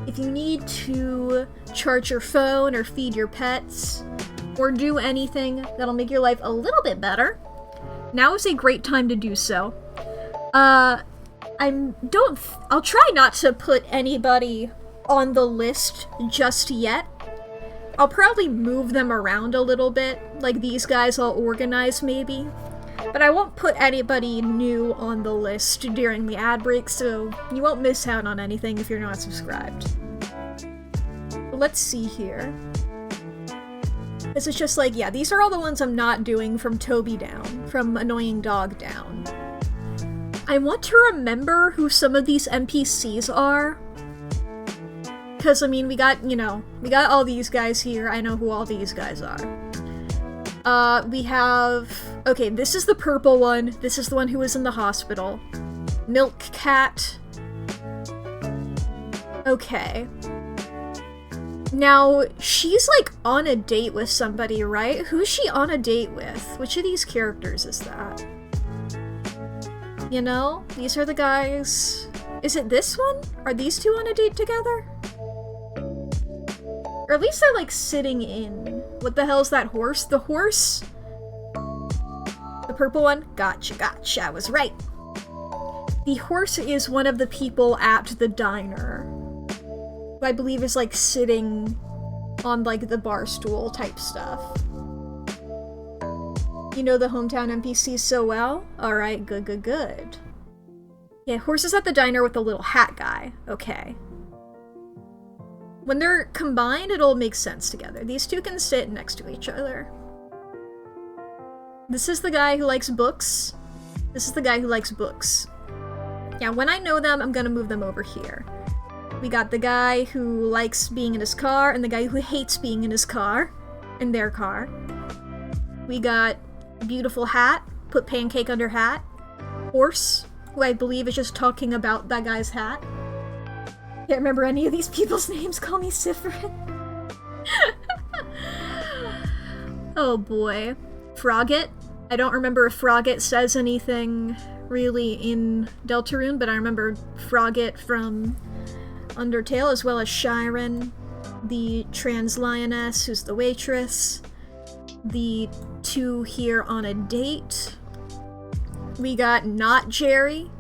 if you need to charge your phone or feed your pets, or do anything that'll make your life a little bit better, now is a great time to do so. I'll try not to put anybody on the list just yet, I'll probably move them around a little bit. Like these guys I'll organize maybe. But I won't put anybody new on the list during the ad break, so you won't miss out on anything if you're not subscribed. Let's see here. This is just like, yeah, these are all the ones I'm not doing from Toby down, from Annoying Dog down. I want to remember who some of these NPCs are. Because, I mean, we got, you know, we got all these guys here. I know who all these guys are. We have... Okay, this is the purple one. This is the one who was in the hospital. Milk Cat. Okay. Now, she's, like, on a date with somebody, right? Who's she on a date with? Which of these characters is that? You know? These are the guys... Is it this one? Are these two on a date together? Or at least they're, like, sitting in. What the hell's that horse? The horse? The purple one? Gotcha, gotcha, I was right. The horse is one of the people at the diner. Who I believe is, like, sitting on, like, the bar stool type stuff. You know the hometown NPCs so well? Alright, good, good, good. Yeah, horses at the diner with the little hat guy. Okay. When they're combined, it'll make sense together. These two can sit next to each other. This is the guy who likes books. This is the guy who likes books. Yeah, when I know them, I'm gonna move them over here. We got the guy who likes being in his car, and the guy who hates being in his car. In their car. We got beautiful hat. Put pancake under hat. Horse, who I believe is just talking about that guy's hat. Can't remember any of these people's names. Call me Sifrin. Oh boy. Frogget. I don't remember if Frogget says anything really in Deltarune, but I remember Frogget from Undertale, as well as Shiren, the trans lioness who's the waitress, the two here on a date. We got not Jerry.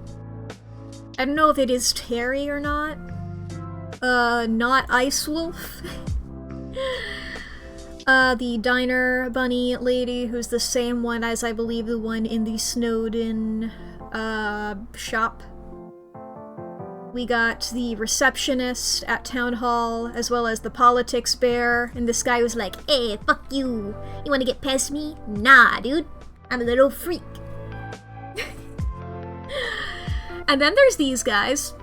I don't know if it is Terry or not. Not Ice Wolf. The diner bunny lady, who's the same one as I believe the one in the Snowden, shop. We got the receptionist at Town Hall, as well as the politics bear, and this guy was like, "Hey, fuck you! You wanna get past me? Nah, dude. I'm a little freak." And then there's these guys.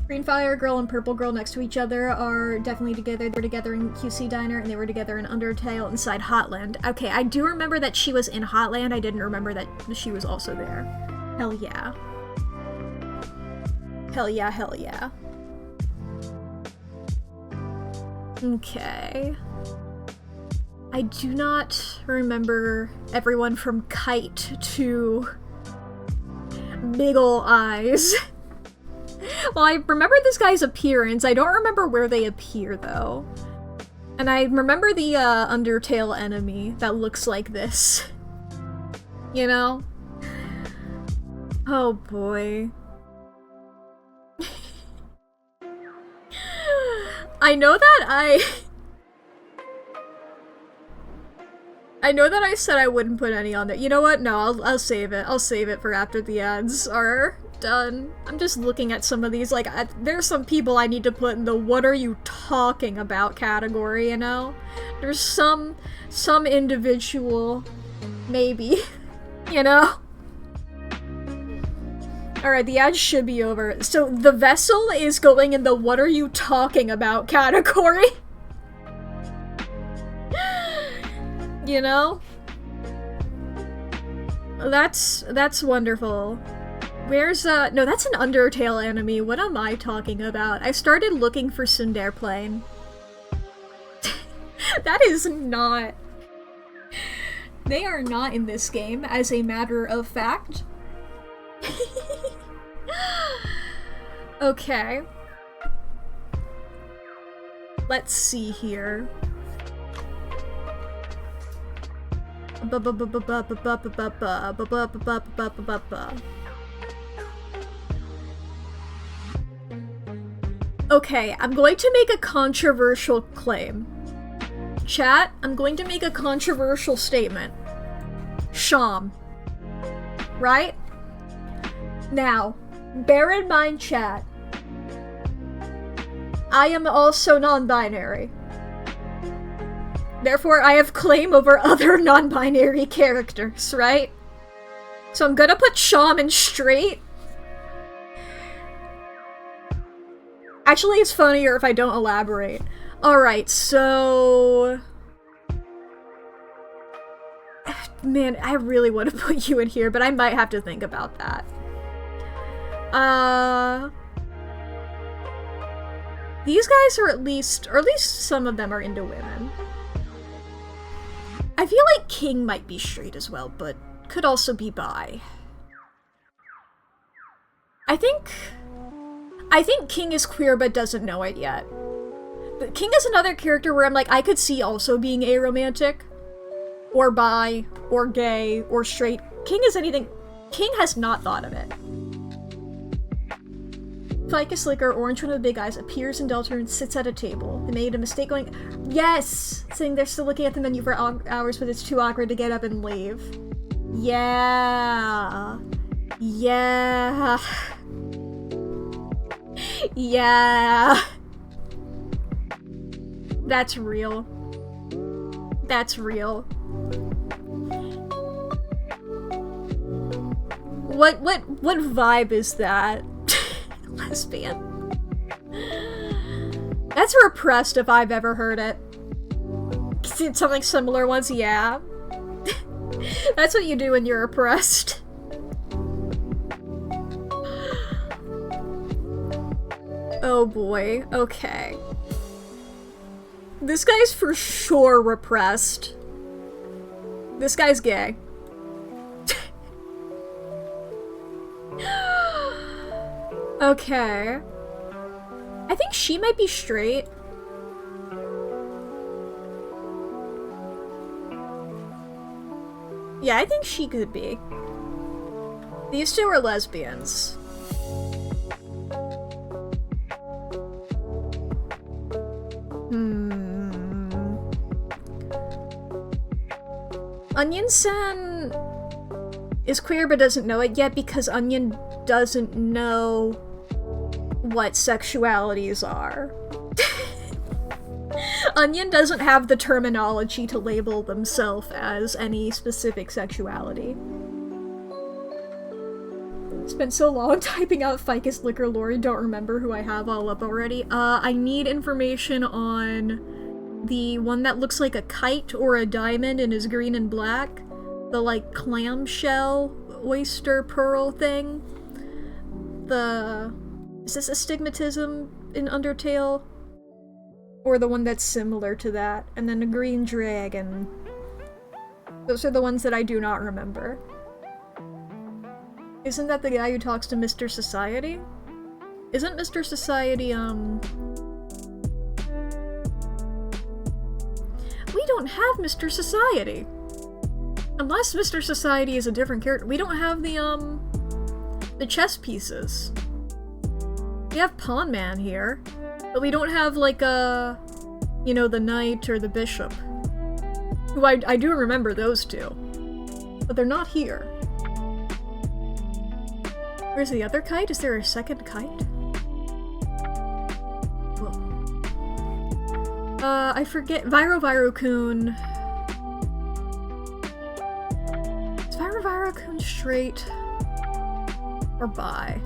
Green Fire Girl and Purple Girl next to each other are definitely together. They were together in QC Diner, and they were together in Undertale inside Hotland. Okay, I do remember that she was in Hotland. I didn't remember that she was also there. Hell yeah. Hell yeah, hell yeah. Okay. I do not remember everyone from Kite to Big Ol' Eyes. Well, I remember this guy's appearance. I don't remember where they appear, though. And I remember the Undertale enemy that looks like this. You know? Oh boy. I know that I know that I said I wouldn't put any on there. You know what? No, I'll save it. I'll save it for after the ads are done. I'm just looking at some of these, like, there's some people I need to put in the "what are you talking about" category, you know? There's some individual, maybe, you know? Alright, the ad should be over. So the vessel is going in the "what are you talking about" category. You know? That's wonderful. Where's, no, that's an Undertale enemy. What am I talking about? I started looking for Sundar Plane. That is not... They are not in this game, as a matter of fact. Okay. Let's see here. Okay, I'm going to make a controversial claim. Chat, I'm going to make a controversial statement. Sham. Right? Now, bear in mind, chat, I am also non-binary. Therefore, I have claim over other non-binary characters, right? So I'm gonna put Shaman straight. Actually, it's funnier if I don't elaborate. Alright, so... Man, I really want to put you in here, but I might have to think about that. These guys are at least some of them are into women. I feel like King might be straight as well, but could also be bi. I think King is queer but doesn't know it yet. But King is another character where I'm like, I could see also being aromantic, or bi, or gay, or straight. King is anything. King has not thought of it. Ficus Liquor, orange one with big eyes, appears in Delta and sits at a table. They made a mistake going, yes! Saying they're still looking at the menu for hours, but it's too awkward to get up and leave. Yeah. Yeah. Yeah. That's real. That's real. What vibe is that? Lesbian. That's repressed if I've ever heard it. Did something similar once? Yeah. That's what you do when you're oppressed. Oh boy, okay. This guy's for sure repressed. This guy's gay. Okay. I think she might be straight. Yeah, I think she could be. These two are lesbians. Onion-san is queer but doesn't know it yet because Onion doesn't know what sexualities are. Onion doesn't have the terminology to label themselves as any specific sexuality. Spent so long typing out Ficus Liquor lore, don't remember who I have all up already. I need information on the one that looks like a kite or a diamond and is green and black. The, like, clamshell oyster pearl thing. Is this astigmatism in Undertale? Or the one that's similar to that? And then a green dragon. Those are the ones that I do not remember. Isn't that the guy who talks to Mr. Society? Isn't Mr. Society, We don't have Mr. Society! Unless Mr. Society is a different character. We don't have the chess pieces. We have Pawn Man here, but we don't have, like, you know, the knight or the bishop. Who I do remember those two. But they're not here. Where's the other kite? Is there a second kite? Whoa. I forget. Viro-Kun. Is Viro-Kun straight? Or bi?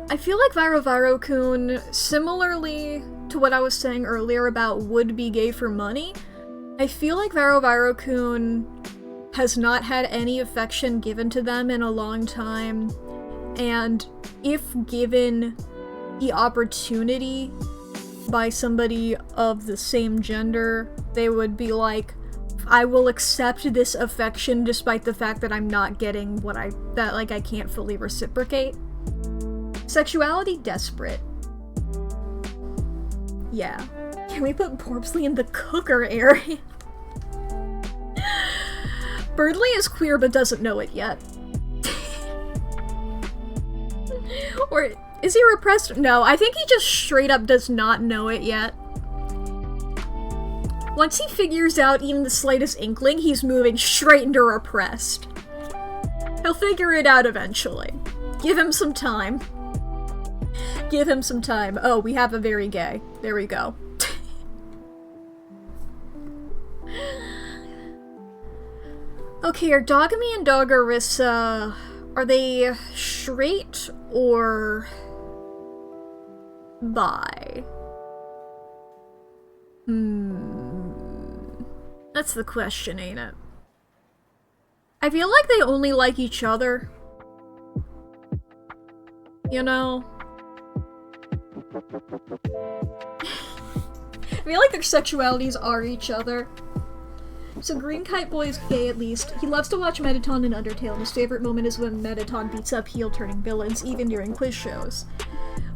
I feel like Viro-Kun, similarly to what I was saying earlier about would be gay for money, I feel like Viro-Kun has not had any affection given to them in a long time, and if given the opportunity by somebody of the same gender, they would be like, I will accept this affection despite the fact that I'm not getting what I can't fully reciprocate. Sexuality desperate. Yeah. Can we put Porpsley in the cooker area? Birdley is queer but doesn't know it yet. Or is he repressed? No, I think he just straight up does not know it yet. Once he figures out even the slightest inkling, he's moving straight into repressed. He'll figure it out eventually. Give him some time. Give him some time. Oh, we have a very gay. There we go. Okay, are Dogami and Doggerissa... are they straight or... bi? That's the question, ain't it? I feel like they only like each other. You know? I feel like their sexualities are each other. So Green Kite Boy is gay at least. He loves to watch Mettaton and Undertale, and his favorite moment is when Mettaton beats up heel-turning villains, even during quiz shows.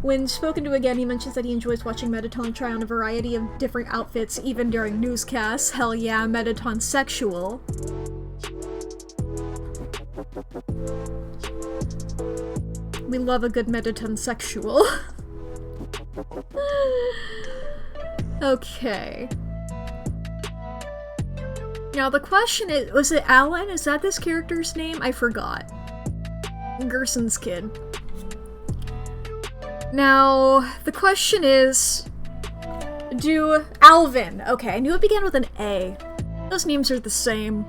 When spoken to again, he mentions that he enjoys watching Mettaton try on a variety of different outfits, even during newscasts. Hell yeah, Mettaton's sexual. We love a good Mettaton sexual. Okay. Now the question is, was it Alan? Is that this character's name? I forgot. Gerson's kid. Now, the question is, do Alvin, okay, I knew it began with an A. Those names are the same.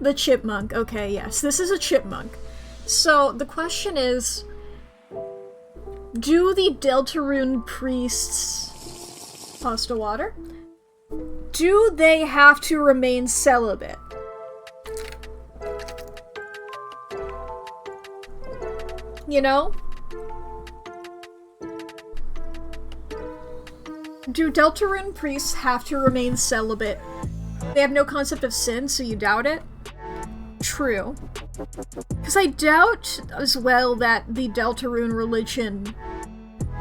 The chipmunk, okay, yes, this is a chipmunk. So, the question is, do the Deltarune priests, pasta water, do they have to remain celibate? You know? Do Deltarune priests have to remain celibate? They have no concept of sin, so you doubt it? True. Because I doubt as well that the Deltarune religion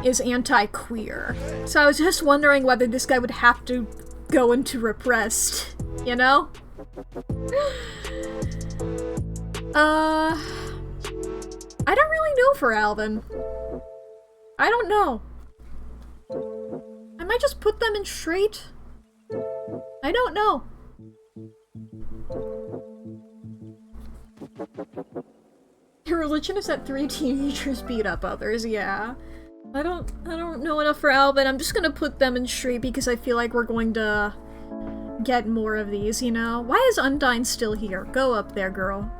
is anti-queer. So I was just wondering whether this guy would have to go into repressed, you know? I don't really know for Alvin. I don't know. I might just put them in straight. I don't know. Your religion is that 3 teenagers beat up others, yeah. I don't know enough for Alvin. I'm just gonna put them in straight because I feel like we're going to get more of these, you know? Why is Undyne still here? Go up there, girl.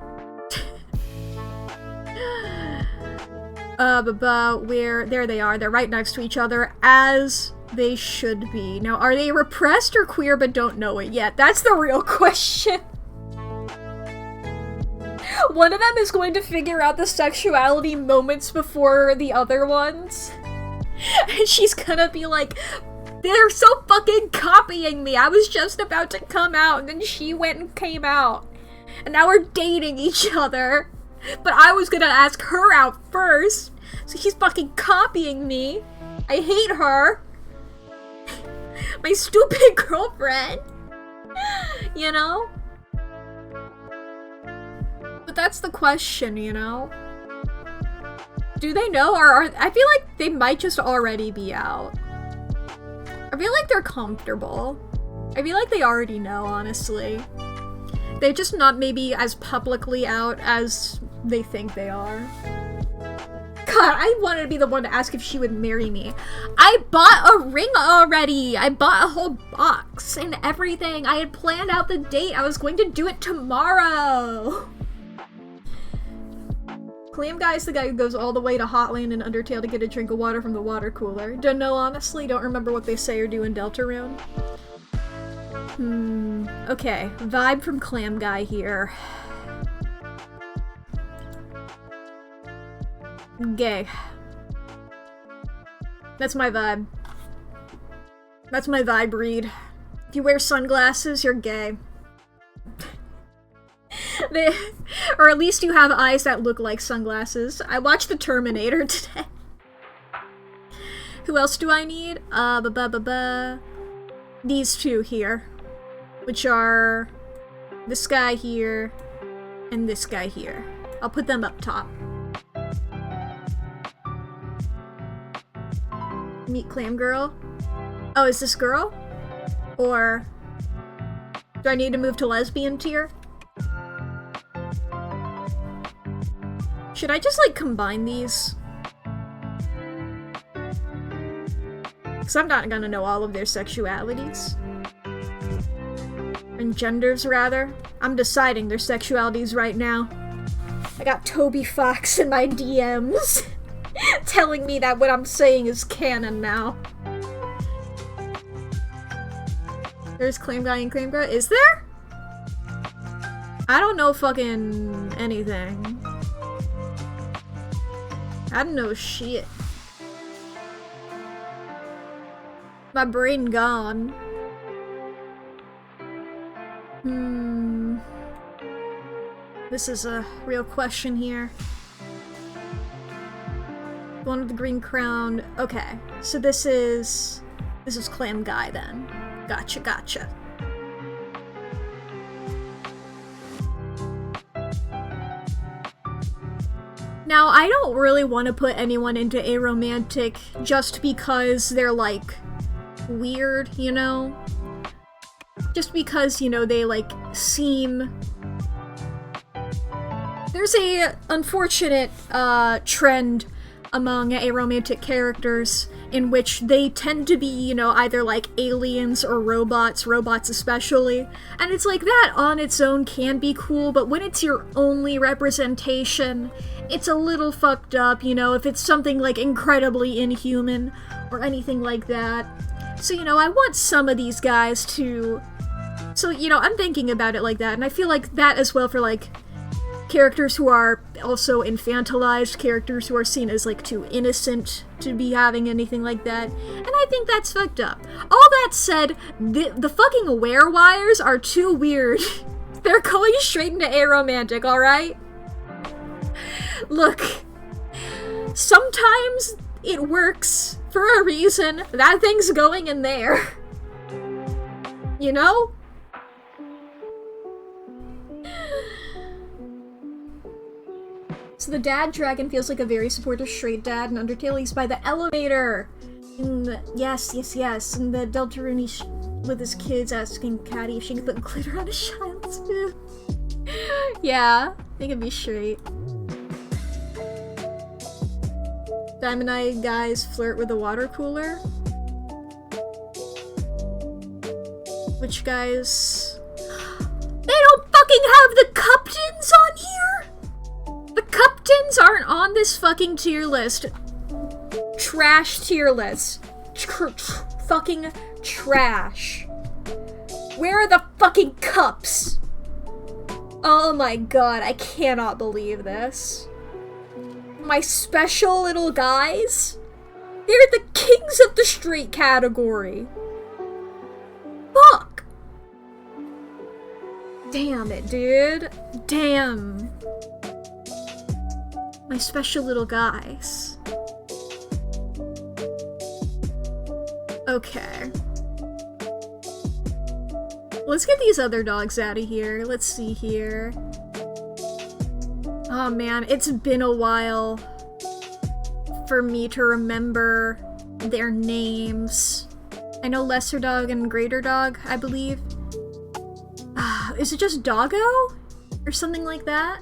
There they are. They're right next to each other, as they should be. Now, are they repressed or queer but don't know it yet? That's the real question. One of them is going to figure out the sexuality moments before the other ones. And she's gonna be like, they're so fucking copying me. I was just about to come out, and then she went and came out. And now we're dating each other. But I was gonna ask her out first. So she's fucking copying me. I hate her. My stupid girlfriend. You know? But that's the question, you know? Do they know? Or I feel like they might just already be out. I feel like they're comfortable. I feel like they already know, honestly. They're just not maybe as publicly out as they think they are. God, I wanted to be the one to ask if she would marry me. I bought a ring already! I bought a whole box and everything. I had planned out the date. I was going to do it tomorrow. Clam Guy's the guy who goes all the way to Hotland and Undertale to get a drink of water from the water cooler. Don't know, honestly. Don't remember what they say or do in Deltarune. Okay. Vibe from Clam Guy here. Gay. That's my vibe. That's my vibe read. If you wear sunglasses, you're gay. Or at least you have eyes that look like sunglasses. I watched the Terminator today. Who else do I need? These two here. Which are this guy here and this guy here. I'll put them up top. Meet clam girl. Oh, is this girl? Or do I need to move to lesbian tier? Should I just, like, combine these? Because I'm not gonna know all of their sexualities. And genders, rather. I'm deciding their sexualities right now. I got Toby Fox in my DMs telling me that what I'm saying is canon now. There's Claim Guy and Claim Girl. Is there? I don't know fucking anything. I don't know shit. My brain gone. This is a real question here. One with the green crown. Okay, so this is Clam Guy then. Gotcha, gotcha. Now, I don't really want to put anyone into aromantic just because they're, like, weird, you know? Just because, you know, they, like, seem... There's a unfortunate trend among aromantic characters in which they tend to be, you know, either like aliens or robots especially. And it's like that on its own can be cool, but when it's your only representation, it's a little fucked up, you know, if it's something like incredibly inhuman or anything like that. So, you know, I want some of these guys to... So, you know, I'm thinking about it like that, and I feel like that as well for, like, characters who are also infantilized, characters who are seen as, like, too innocent to be having anything like that, and I think that's fucked up. All that said, the fucking werewires are too weird. They're going straight into aromantic, alright? Look, sometimes it works for a reason. That thing's going in there. You know? So the dad dragon feels like a very supportive straight dad, and Undertale he's by the elevator! Yes. And the Deltarune with his kids asking Caddy if she can put glitter on his child's tooth. Yeah, they can be straight. Diamond Eye guys flirt with a water cooler. Which guys... They don't fucking have the Cuptons on here! The Cuptons aren't on this fucking tier list. Trash tier list. Fucking trash. Where are the fucking cups? Oh my god, I cannot believe this. My special little guys? They're the kings of the straight category. Fuck! Damn it, dude. Damn. My special little guys. Okay. Let's get these other dogs out of here. Let's see here. Oh man, it's been a while for me to remember their names. I know Lesser Dog and Greater Dog, I believe. Is it just Doggo? Or something like that?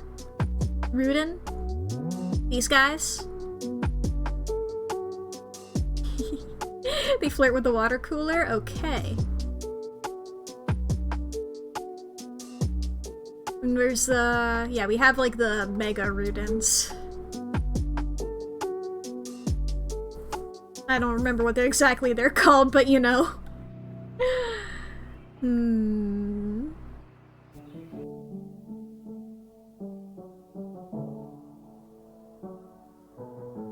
Rudin? These guys? They flirt with the water cooler? Okay. And there's the... Yeah, we have like the Mega Rudins. I don't remember what exactly they're called, but you know.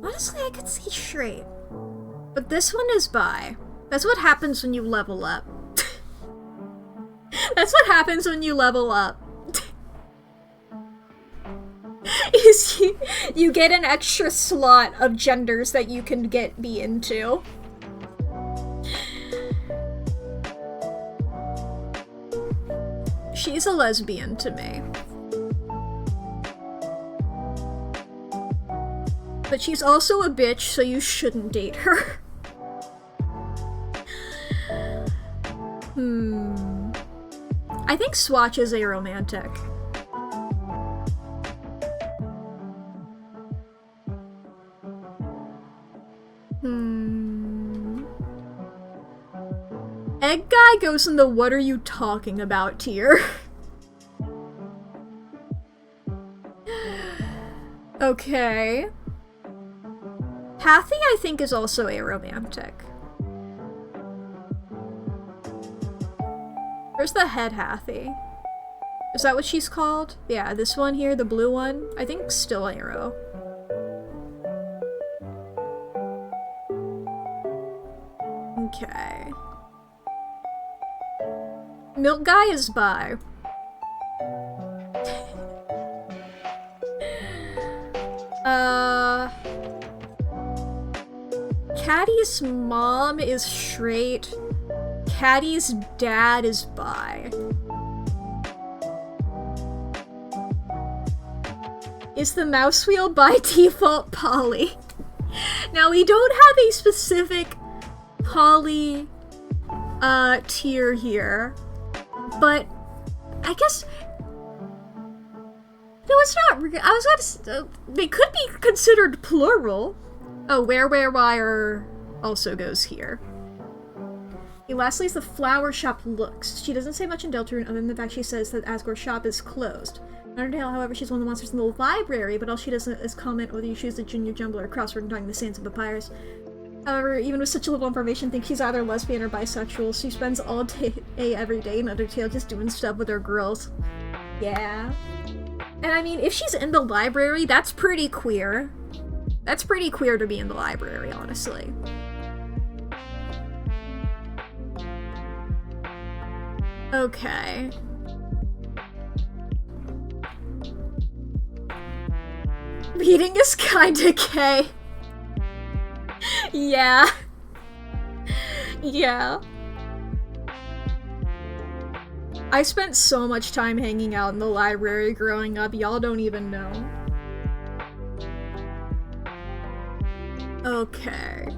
Honestly, I could see straight. But this one is bi. That's what happens when you level up. That's what happens when you level up. Is you get an extra slot of genders that you can be into. She's a lesbian to me. But she's also a bitch, so you shouldn't date her. I think Swatch is aromantic. Egg guy goes in the "what are you talking about" tier. Okay. Hathy, I think, is also aromantic. Where's the head Hathy? Is that what she's called? Yeah, this one here, the blue one, I think still arrow. Okay. Milk guy is bi. Caddy's mom is straight. Caddy's dad is bi. Is the mouse wheel by default poly? Now, we don't have a specific poly tier here, but I guess no, it's not. I was gonna. They could be considered plural. Oh, wire also goes here. Okay, lastly, is the flower shop looks. She doesn't say much in Deltarune other than the fact she says that Asgore's shop is closed. Undertale, however, she's one of the monsters in the library, but all she does is comment whether you choose the Junior Jumbler or crossword and talking the sands of papyrus. However, even with such a little information, I think she's either lesbian or bisexual. She spends all day, every day in Undertale just doing stuff with her girls. Yeah. And I mean, if she's in the library, that's pretty queer. That's pretty queer to be in the library, honestly. Okay. Reading is kinda gay. Yeah. Yeah. I spent so much time hanging out in the library growing up, y'all don't even know. Okay.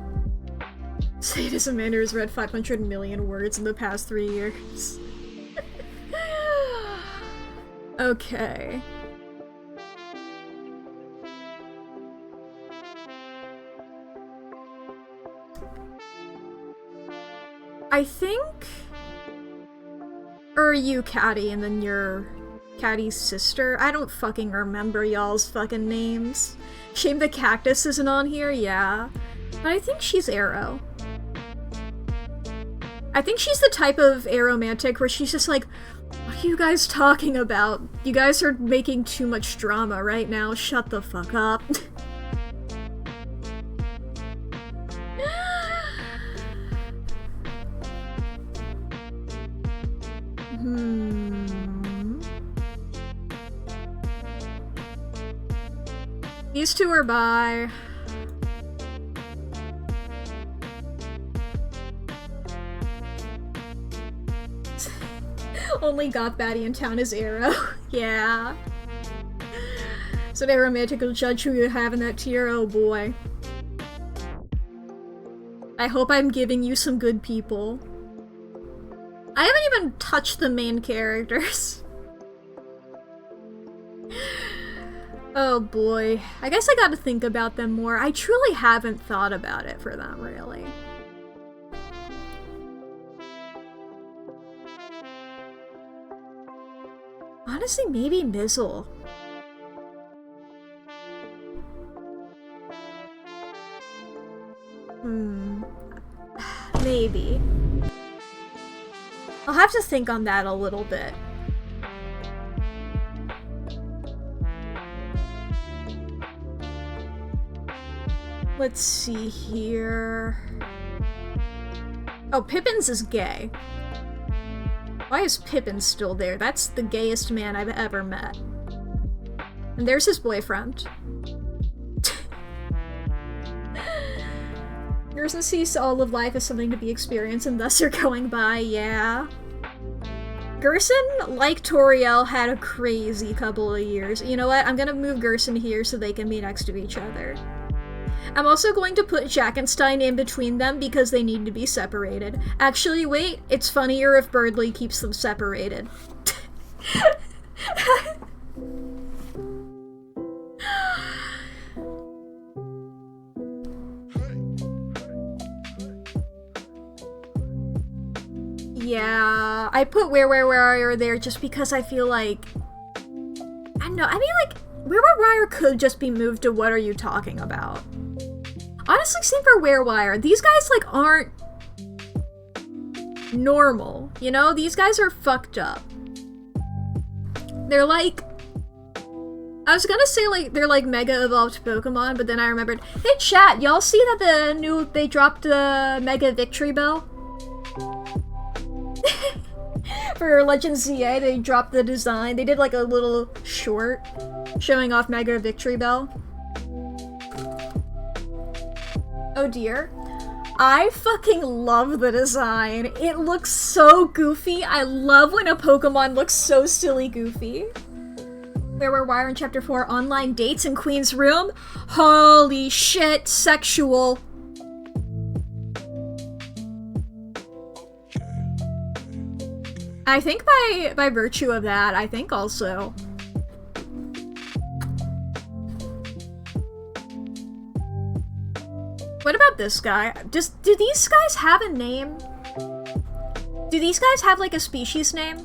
Sadism Mander has read 500 million words in the past 3 years. Okay. I think... Or you, Caddy, and then your Caddy's sister. I don't fucking remember y'all's fucking names. Shame the cactus isn't on here, yeah. But I think she's Arrow. I think she's the type of aromantic where she's just like, what are you guys talking about? You guys are making too much drama right now, shut the fuck up. These two are bi. Only goth baddie in town is Arrow. Yeah. So they romantic will judge who you have in that tier, oh boy. I hope I'm giving you some good people. I haven't even touched the main characters. Oh boy. I guess I gotta think about them more. I truly haven't thought about it for them, really. Honestly, maybe Mizzle. Maybe. I'll have to think on that a little bit. Let's see here. Oh, Pippins is gay. Why is Pippin still there? That's the gayest man I've ever met. And there's his boyfriend. Gerson sees all of life as something to be experienced and thus are going by, yeah. Gerson, like Toriel, had a crazy couple of years. You know what? I'm gonna move Gerson here so they can be next to each other. I'm also going to put Jackenstein in between them because they need to be separated. Actually, wait, it's funnier if Birdly keeps them separated. Yeah, I put Where there just because I feel like... I don't know, I mean, like, Where could just be moved to What Are You Talking About? Honestly, same for Where. These guys, like, aren't normal, you know? These guys are fucked up. They're like... I was gonna say, like, they're like Mega Evolved Pokemon, but then I remembered, hey chat, y'all see that they dropped the Mega Victory Bell? For Legend ZA, they dropped the design. They did like a little short showing off Mega Victory Bell. Oh dear. I fucking love the design. It looks so goofy. I love when a Pokemon looks so silly goofy. Where in Chapter 4, online dates in Queen's room? Holy shit, sexual. I think by virtue of that, I think also... What about this guy? Do these guys have a name? Do these guys have like a species name?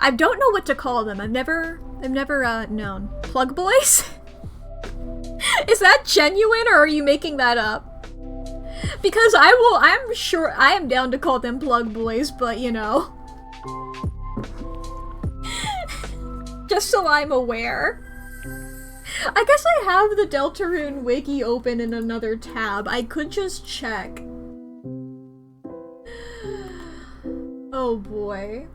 I don't know what to call them. I've never known. Plug boys? Is that genuine or are you making that up? Because I'm sure I am down to call them plug boys, but you know. Just so I'm aware. I guess I have the Deltarune wiki open in another tab. I could just check. Oh boy.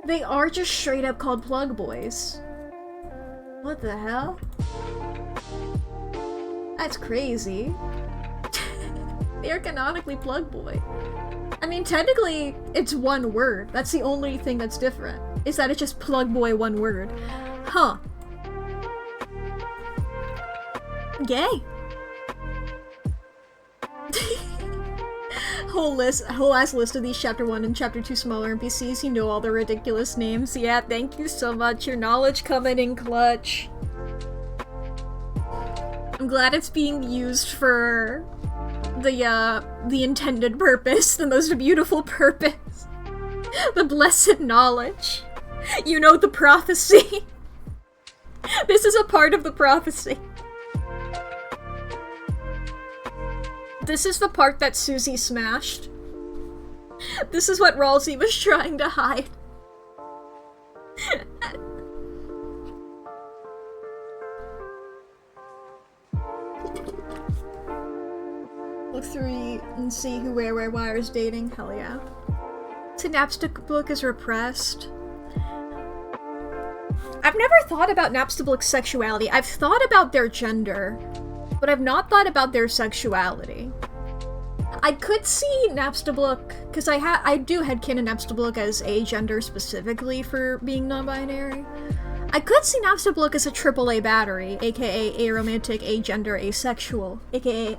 They are just straight up called plug boys. What the hell? That's crazy. They are canonically plug boy. I mean, technically, it's one word. That's the only thing that's different. Is that it's just plug boy one word. Huh. Gay. Whole ass list of these Chapter 1 and Chapter 2 smaller NPCs. You know all the ridiculous names. Yeah, thank you so much. Your knowledge coming in clutch. I'm glad it's being used for the intended purpose, the most beautiful purpose. The blessed knowledge. You know the prophecy. This is a part of the prophecy. This is the part that Susie smashed. This is what Ralsei was trying to hide. Look through and see who Where is dating. Hell yeah. Napstablook is repressed. I've never thought about Napstablook's sexuality. I've thought about their gender, but I've not thought about their sexuality. I could see Napstablook, because I do headcanon Napstablook as agender specifically for being non-binary. I could see Napstablook as a AAA battery, aka aromantic, agender, asexual, aka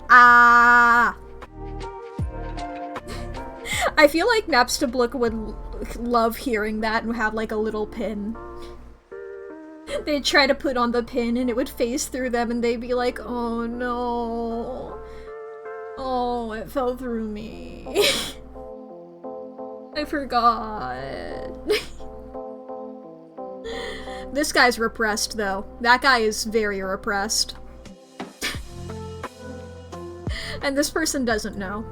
I feel like Napstablook would love hearing that and have like a little pin. They'd try to put on the pin and it would phase through them and they'd be like, oh no. Oh, it fell through me. I forgot. This guy's repressed though. That guy is very repressed. And this person doesn't know.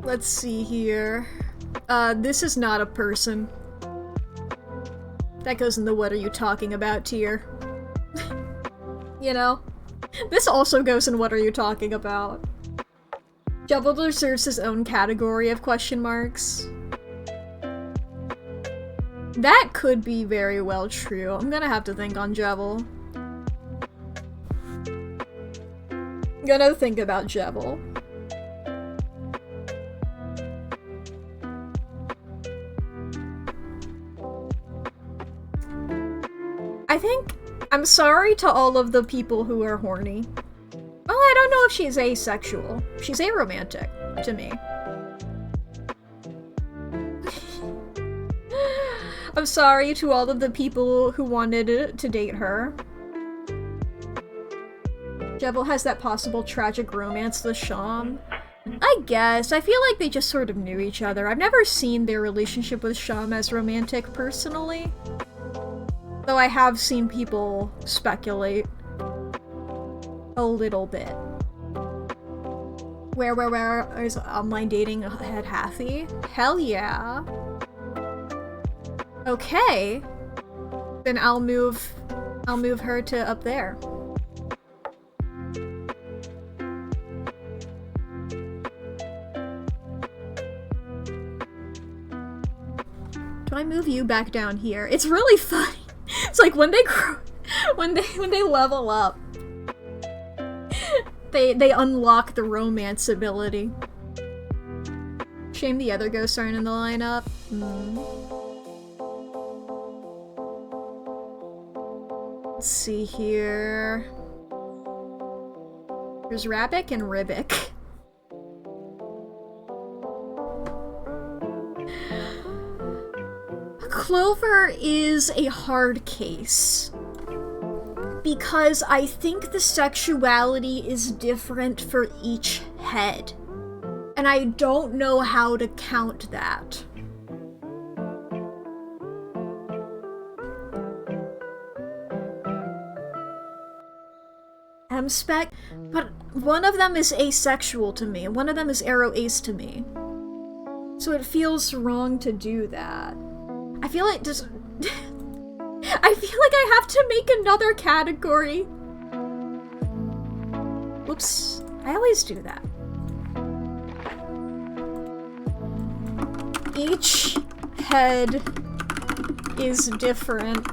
Let's see here. This is not a person. That goes in the what are you talking about tier. You know? This also goes in what are you talking about. Jubble deserves his own category of question marks. That could be very well true. I'm gonna have to think on Jubble. Gonna think about Jebel. I think I'm sorry to all of the people who are horny. Well, I don't know if she's asexual. She's aromantic to me. I'm sorry to all of the people who wanted to date her. Jebel has that possible tragic romance with Sham. I guess. I feel like they just sort of knew each other. I've never seen their relationship with Sham as romantic personally. Though I have seen people speculate a little bit. Where is online dating at Hathy? Hell yeah. Okay. Then I'll move her to up there. Do I move you back down here? It's really funny. It's like when they grow, when they level up, they unlock the romance ability. Shame the other ghosts aren't in the lineup. Let's see here. There's Rabbik and Ribbik. Clover is a hard case because I think the sexuality is different for each head, and I don't know how to count that. M-spec, but one of them is asexual to me, one of them is aro ace to me, so it feels wrong to do that. I feel like just I feel like I have to make another category. Whoops. I always do that. Each head is different.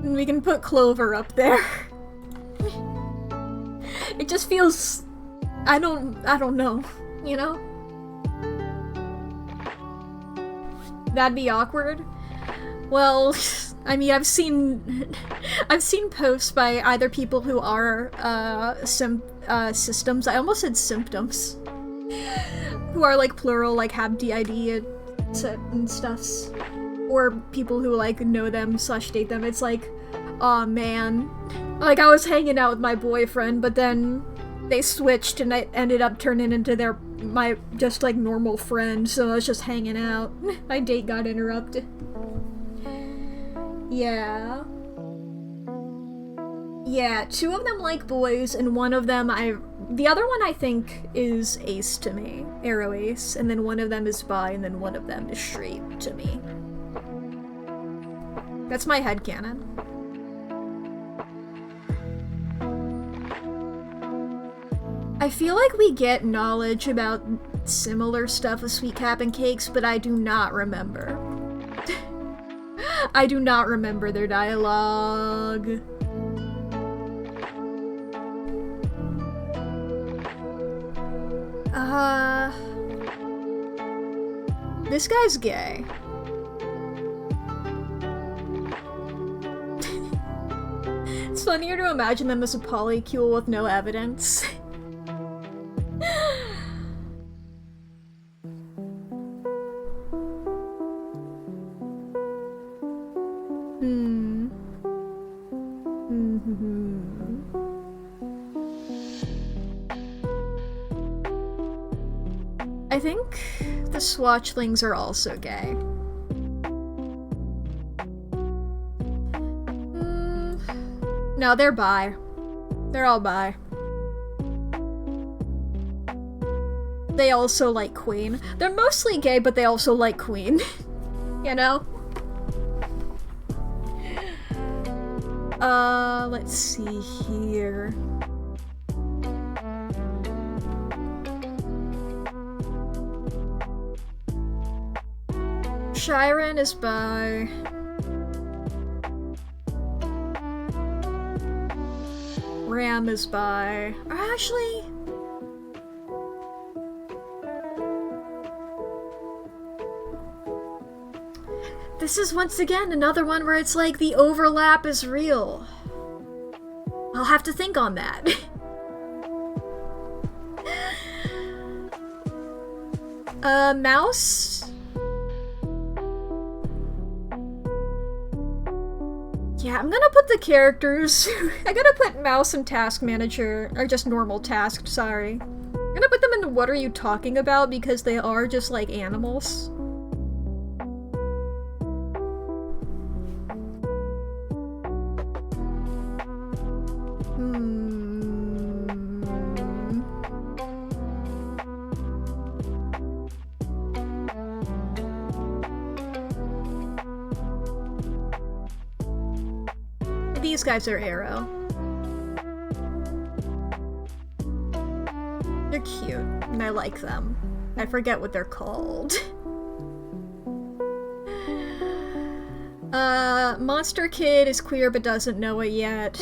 And we can put Clover up there. It just feels I don't know, you know? That'd be awkward. Well, I mean, I've seen posts by either people who are systems. I almost said symptoms. Who are like plural, like have DID and stuffs, or people who like know them / date them. It's like, aw man, like I was hanging out with my boyfriend, but then they switched and I ended up turning into my just like normal friend, so I was just hanging out. My date got interrupted. Yeah. Yeah, 2 of them like boys, and one of them the other one I think is ace to me, aro ace, and then one of them is bi, and then one of them is straight to me. That's my headcanon. I feel like we get knowledge about similar stuff with Sweet Cap and Cakes, but I do not remember. I do not remember their dialogue. This guy's gay. It's funnier to imagine them as a polycule with no evidence. I think the Swatchlings are also gay. No, they're bi. They're all bi. They also like Queen. They're mostly gay, but they also like Queen. You know? Let's see here. Shiren is bi. Ram is by. Actually. This is once again another one where it's like the overlap is real. I'll have to think on that. Mouse? Yeah, I'm gonna put the characters... I gotta put Mouse and Task Manager, or just normal Task, sorry. I'm gonna put them into What Are You Talking About because they are just like animals. These guys are Arrow. They're cute, and I like them. I forget what they're called. Monster Kid is queer but doesn't know it yet.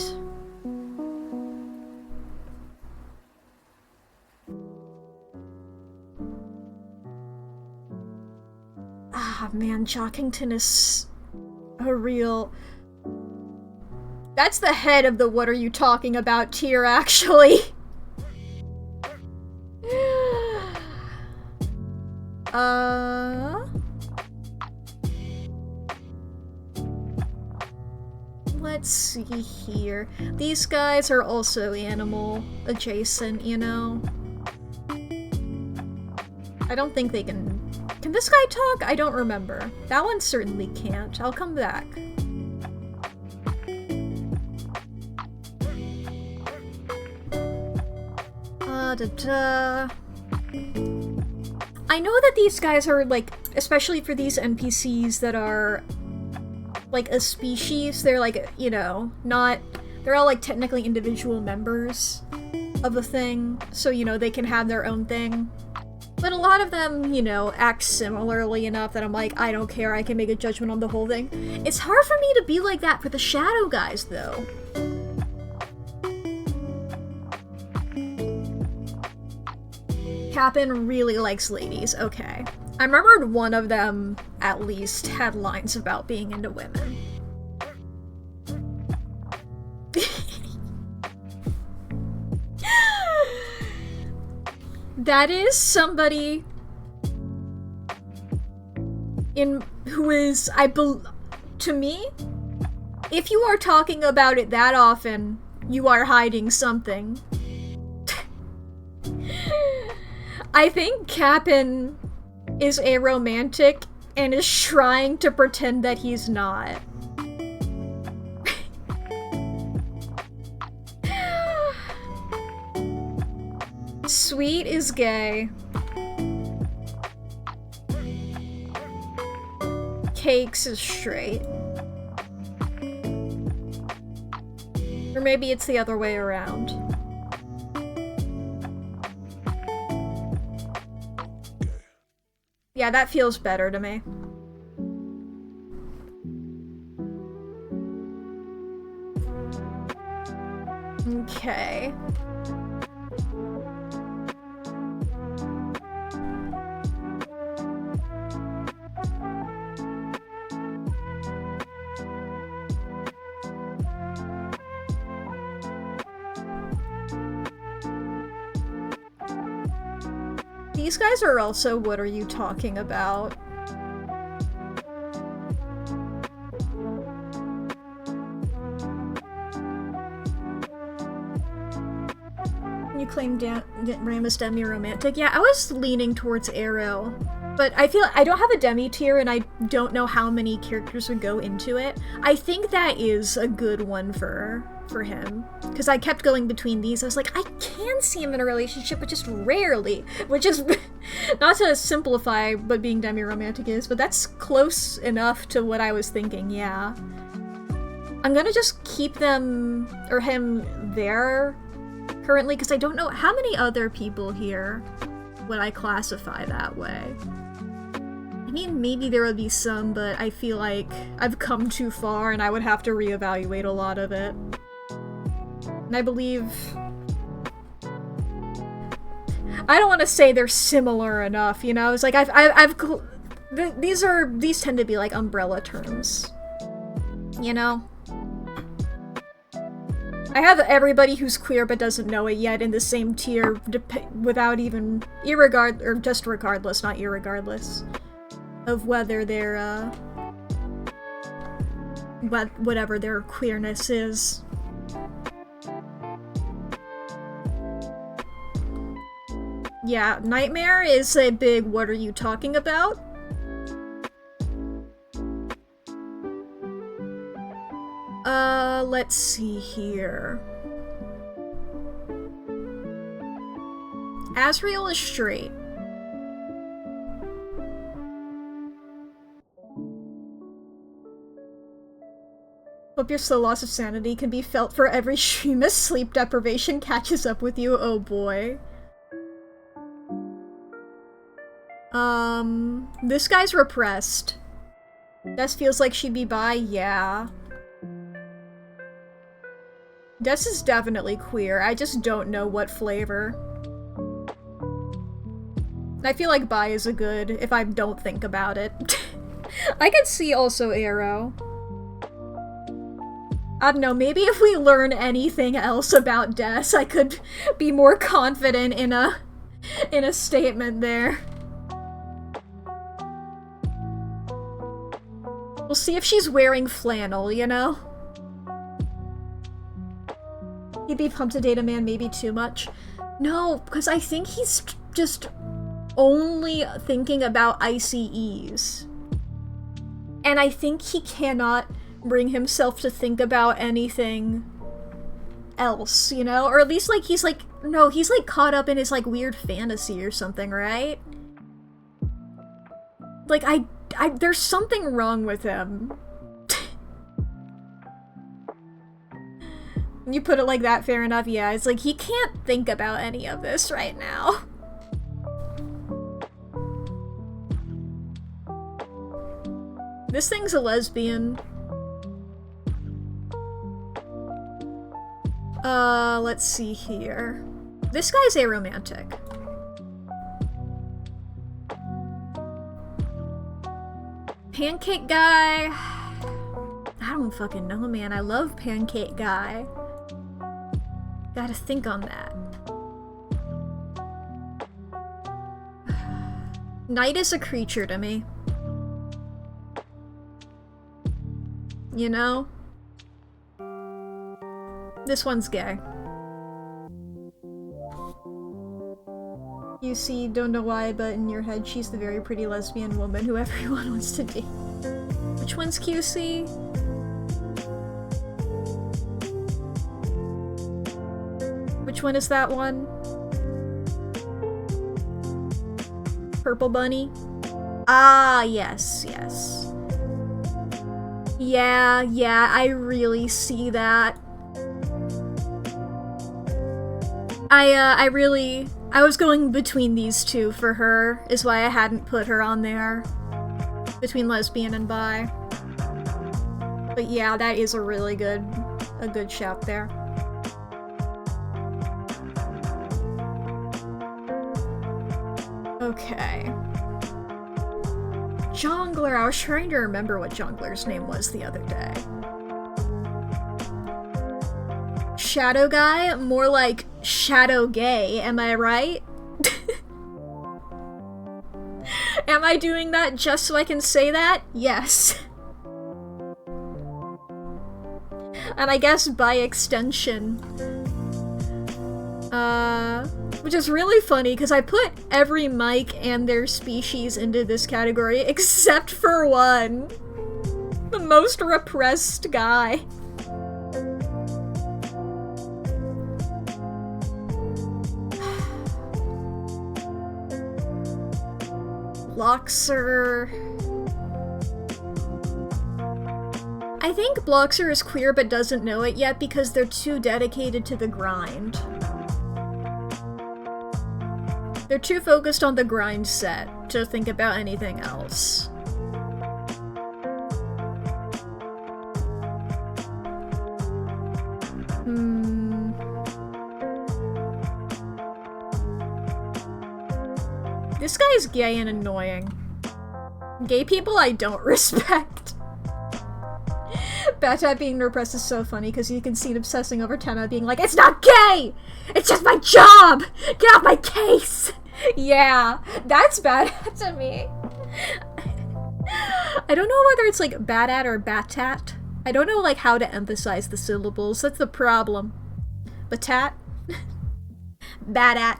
Ah, man, Jockington is a real... That's the head of the What Are You Talking About tier, actually. Let's see here. These guys are also animal adjacent, you know? I don't think they can... Can this guy talk? I don't remember. That one certainly can't. I'll come back. I know that these guys are, like, especially for these NPCs that are, like, a species, they're, like, you know, not... They're all, like, technically individual members of the thing, so, you know, they can have their own thing. But a lot of them, you know, act similarly enough that I'm like, I don't care, I can make a judgment on the whole thing. It's hard for me to be like that for the Shadow guys, though. Cap'n really likes ladies, okay. I remembered one of them, at least, had lines about being into women. That is somebody who is, to me, if you are talking about it that often, you are hiding something. I think Cap'n is aromantic and is trying to pretend that he's not. Sweet is gay. Cakes is straight. Or maybe it's the other way around. Yeah, that feels better to me. Okay. These guys are also What Are You Talking About? You claim Ram is demi-romantic? Yeah, I was leaning towards Arrow. But I feel I don't have a demi tier and I don't know how many characters would go into it. I think that is a good one for him. Because I kept going between these. I was like, I can see him in a relationship, but just rarely. Which is, not to simplify what being demi-romantic is, but that's close enough to what I was thinking, yeah. I'm gonna just keep them, or him, there currently, because I don't know how many other people here would I classify that way. I mean, maybe there would be some, but I feel like I've come too far and I would have to reevaluate a lot of it. And I believe... I don't want to say they're similar enough, you know? It's like, these tend to be like umbrella terms. You know? I have everybody who's queer but doesn't know it yet in the same tier, without even, just regardless, not irregardless, of whether they're, whatever their queerness is. Yeah, Nightmare is a big what are you talking about? Let's see here. Asriel is straight. Hope your slow loss of sanity can be felt for every stream as sleep deprivation catches up with you. Oh boy. This guy's repressed. Des feels like she'd be bi, yeah. Des is definitely queer, I just don't know what flavor. I feel like bi is a good, if I don't think about it. I could see also Arrow. I don't know, maybe if we learn anything else about Des, I could be more confident in a statement there. We'll see if she's wearing flannel, you know? He'd be pumped to date a man maybe too much. No, because I think he's just only thinking icy ease. And I think he cannot bring himself to think about anything else, you know? Or at least, like, he's like caught up in his, like, weird fantasy or something, right? Like, there's something wrong with him. You put it like that, fair enough, yeah. It's like, he can't think about any of this right now. This thing's a lesbian. Let's see here. This guy's aromantic. Pancake guy... I don't fucking know, man. I love Pancake guy. Gotta think on that. Night is a creature to me. You know? This one's gay. You see, don't know why, but in your head, she's the very pretty lesbian woman who everyone wants to date. Which one's QC? Which one is that one? Purple Bunny? Ah, yes, yes. Yeah, I really see that. I was going between these two for her, is why I hadn't put her on there. Between lesbian and bi. But yeah, that is a really good shout there. Okay. Jongler, I was trying to remember what Jongler's name was the other day. Shadow guy? More like shadow gay, am I right? Am I doing that just so I can say that? Yes. And I guess by extension. Which is really funny, because I put every mic and their species into this category, except for one. The most repressed guy. Bloxer... I think Bloxer is queer but doesn't know it yet because they're too dedicated to the grind. They're too focused on the grind set to think about anything else. This guy is gay and annoying. Gay people I don't respect. Batat being repressed is so funny because you can see it obsessing over Tenna being like, it's not gay! It's just my job! Get off my case! Yeah, that's Batat to me. I don't know whether it's like Batat or Batat. I don't know like how to emphasize the syllables. That's the problem. Batat. Batat.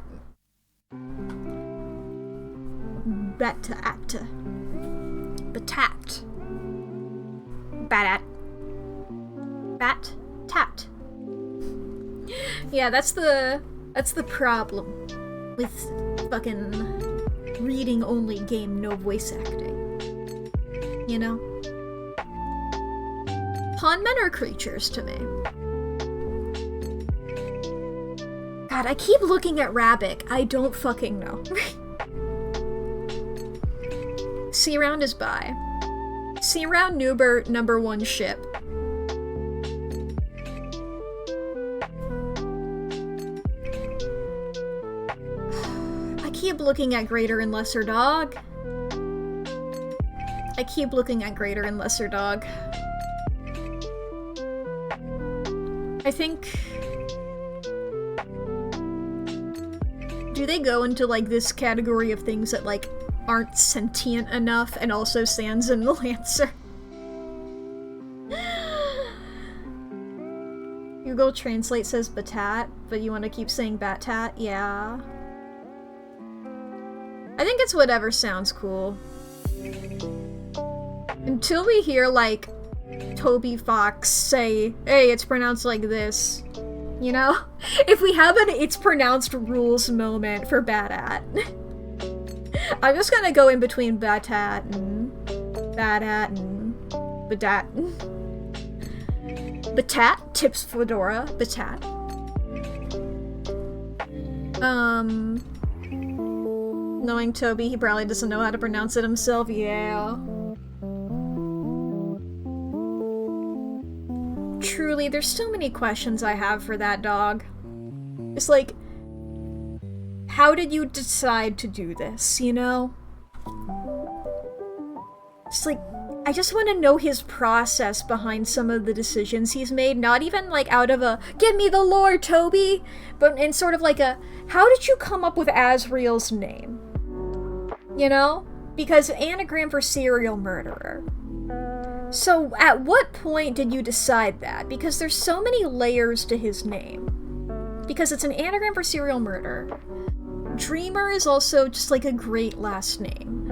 Batat. Batat. Batat. Bat. Tat. Yeah, that's the problem with fucking reading only game, no voice acting. You know? Pawn men are creatures to me. God, I keep looking at Rabbik. I don't fucking know. C-Round is by. C-Round Noober #1 ship. I keep looking at Greater and Lesser Dog. I keep looking at Greater and Lesser Dog. I think... Do they go into, like, this category of things that, like, aren't sentient enough and also Sans and the Lancer? Google Translate says Batat, but you want to keep saying Batat? Yeah. I think it's whatever sounds cool. Until we hear, like, Toby Fox say, hey, it's pronounced like this. You know? If we have an it's pronounced rules moment for Batat. I'm just gonna go in between Batat and Batat and Batat. Batat tips Fedora. Batat. Knowing Toby, he probably doesn't know how to pronounce it himself. Yeah. Truly, there's so many questions I have for that dog. It's like, how did you decide to do this, you know? It's like, I just want to know his process behind some of the decisions he's made, not even like out of a, give me the lore, Toby, but in sort of like a, how did you come up with Asriel's name? You know? Because anagram for serial murderer. So, at what point did you decide that? Because there's so many layers to his name. Because it's an anagram for serial murder. Dreamer is also just like a great last name.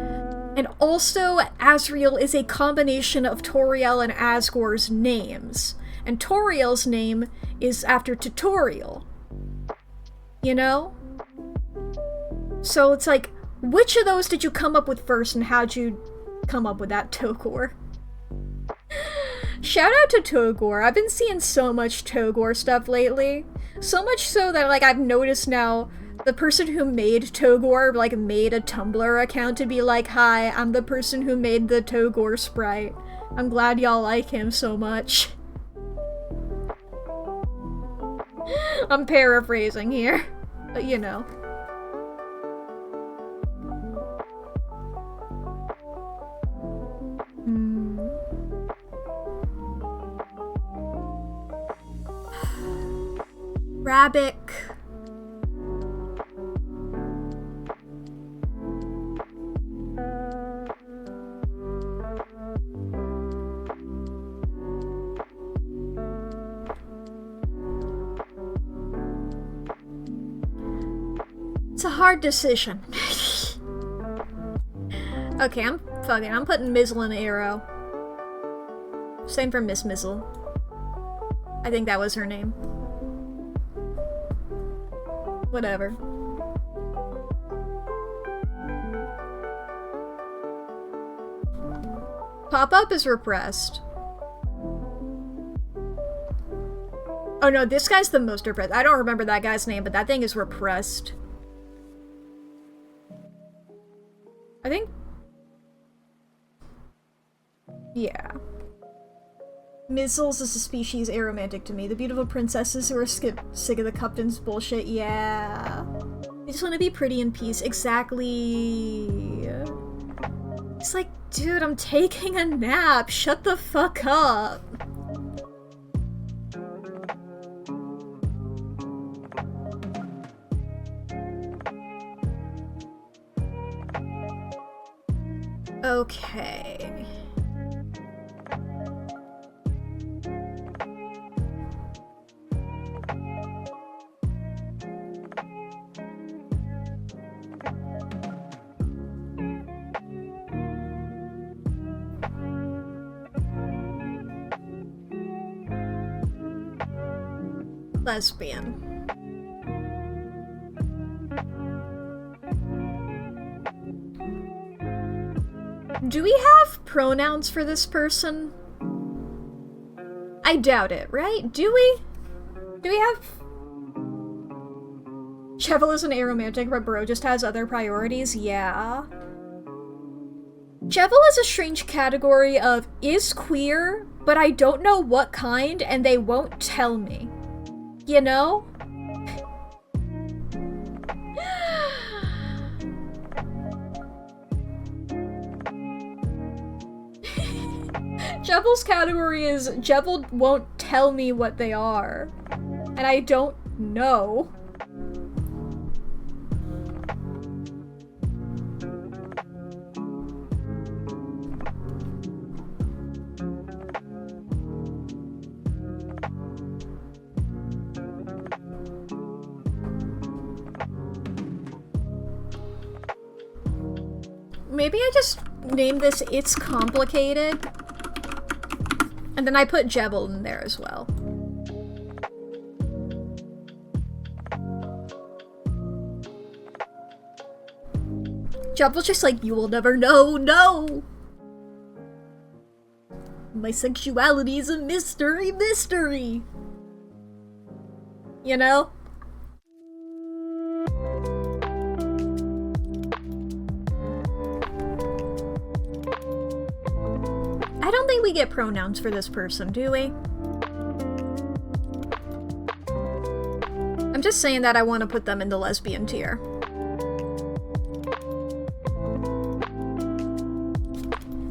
And also, Asriel is a combination of Toriel and Asgore's names. And Toriel's name is after tutorial. You know? So it's like, which of those did you come up with first, and how'd you come up with that Togor? Shout out to Togor. I've been seeing so much Togor stuff lately. So much so that, like, I've noticed now the person who made Togor, like, made a Tumblr account to be like, hi, I'm the person who made the Togor sprite. I'm glad y'all like him so much. I'm paraphrasing here, but you know. Rabbik. It's a hard decision. Okay, I'm putting Mizzle in Arrow. Same for Miss Mizzle. I think that was her name. Whatever. Pop-up is repressed. Oh no, this guy's the most repressed. I don't remember that guy's name, but that thing is repressed. I think... Yeah. Mizzles is a species aromantic to me. The beautiful princesses who are sick of the captain's bullshit, yeah. I just want to be pretty in peace. Exactly. It's like, dude, I'm taking a nap. Shut the fuck up. Okay. Lesbian. Do we have pronouns for this person? I doubt it, right? Do we? Do we have... Chevel is an aromantic, but bro just has other priorities? Yeah. Chevel is a strange category of is queer, but I don't know what kind, and they won't tell me. You know? Chevel's category is Chevel won't tell me what they are. And I don't know. Maybe I just name this It's Complicated. And then I put Jebel in there as well. Jebel's just like, you will never know, no! My sexuality is a mystery, mystery! You know? I don't think we get pronouns for this person, do we? I'm just saying that I want to put them in the lesbian tier.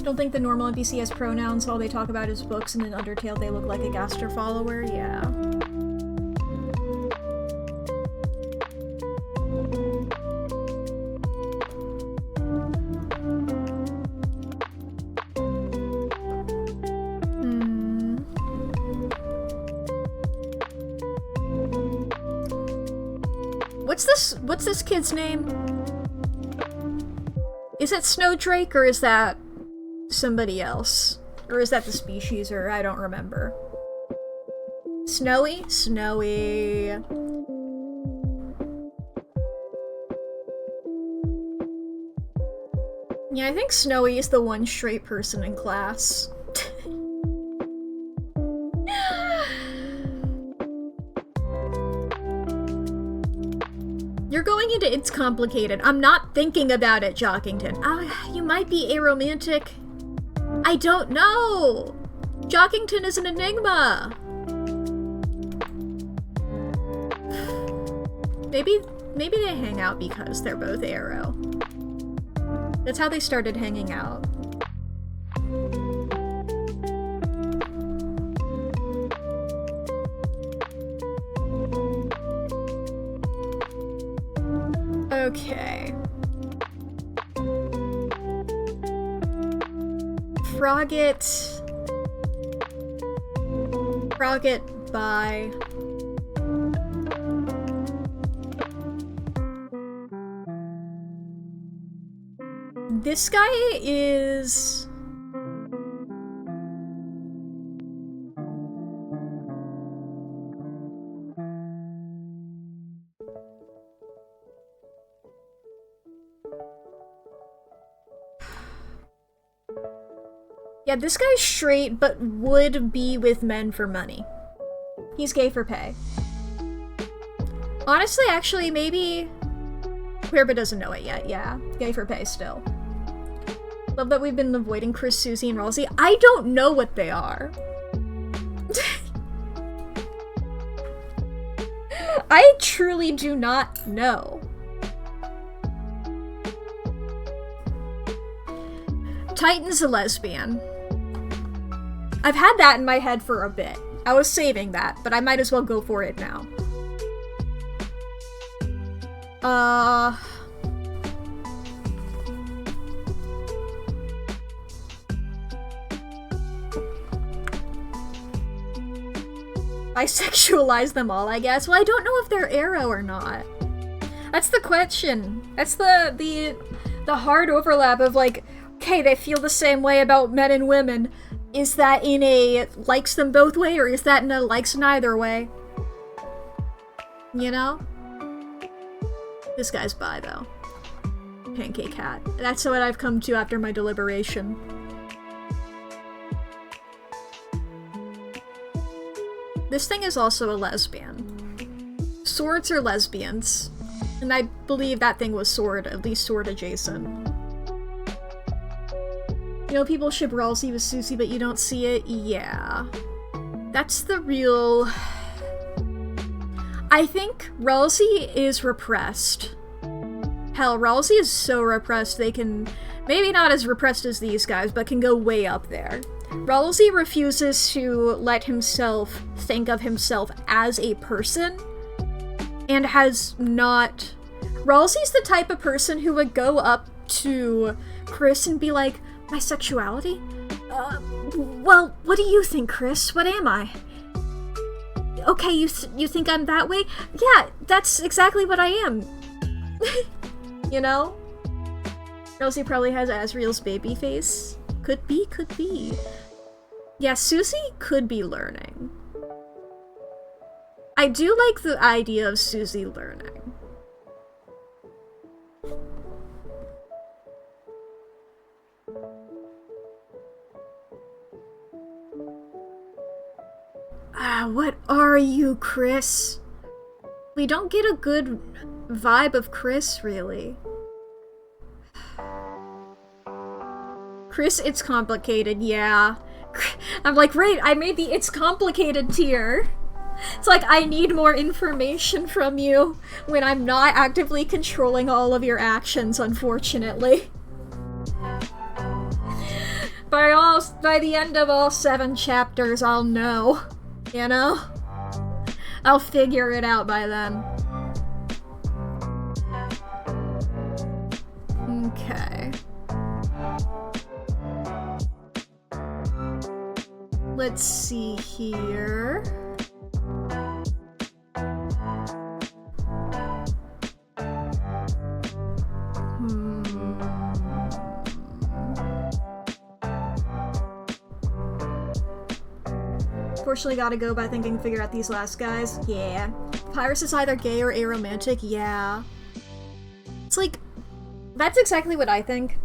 Don't think the normal NPC has pronouns. All they talk about is books, and in Undertale they look like a Gaster follower. Yeah. What's this kid's name? Is it Snowdrake, or is that somebody else? Or is that the species, or I don't remember. Snowy? Snowy. Yeah, I think Snowy is the one straight person in class. You're going into It's Complicated. I'm not thinking about it, Jockington. You might be aromantic. I don't know! Jockington is an enigma! Maybe they hang out because they're both arrow. That's how they started hanging out. Okay. Frogget, bye. This guy is... Yeah, this guy's straight, but would be with men for money. He's gay for pay. Honestly, actually, maybe... Queer but doesn't know it yet, yeah. Gay for pay still. Love that we've been avoiding Chris, Susie, and Rosie. I don't know what they are. I truly do not know. Titan's a lesbian. I've had that in my head for a bit. I was saving that, but I might as well go for it now. Bisexualize them all, I guess. Well, I don't know if they're aro or not. That's the question. That's the hard overlap of like, okay, they feel the same way about men and women. Is that in a likes them both way, or is that in a likes neither way? You know? This guy's bi, though. Pancake hat. That's what I've come to after my deliberation. This thing is also a lesbian. Swords are lesbians. And I believe that thing was sword, at least sword adjacent. You know, people ship Ralsei with Susie, but you don't see it? Yeah. That's the real... I think Ralsei is repressed. Hell, Ralsei is so repressed they can... Maybe not as repressed as these guys, but can go way up there. Ralsei refuses to let himself think of himself as a person, and has not... Ralsei's the type of person who would go up to Chris and be like, my sexuality? Well, what do you think, Chris? What am I? Okay, you think I'm that way? Yeah, that's exactly what I am. You know? Ralsei probably has Asriel's baby face. Could be, could be. Yeah, Susie could be learning. I do like the idea of Susie learning. What are you, Chris? We don't get a good vibe of Chris, really. Chris, it's complicated, yeah. I'm like, right, I made the it's complicated tier. It's like, I need more information from you when I'm not actively controlling all of your actions, unfortunately. By the end of all 7 chapters, I'll know. You know? I'll figure it out by then. Okay. Let's see here. Unfortunately gotta go by thinking figure out these last guys. Yeah. Papyrus is either gay or aromantic, yeah. It's like, that's exactly what I think.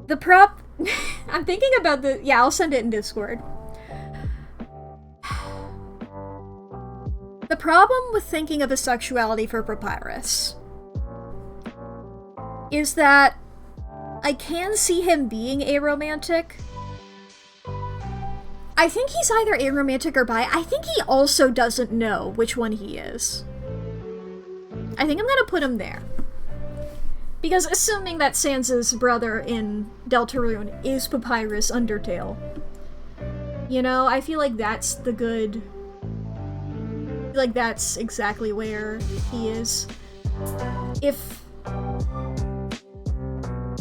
The prop... I'm thinking about the... Yeah, I'll send it in Discord. The problem with thinking of bisexuality for Papyrus is that I can see him being aromantic. I think he's either aromantic or bi. I think he also doesn't know which one he is. I think I'm gonna put him there. Because assuming that Sansa's brother in Deltarune is Papyrus Undertale, you know, I feel like that's the good... I feel like that's exactly where he is. If...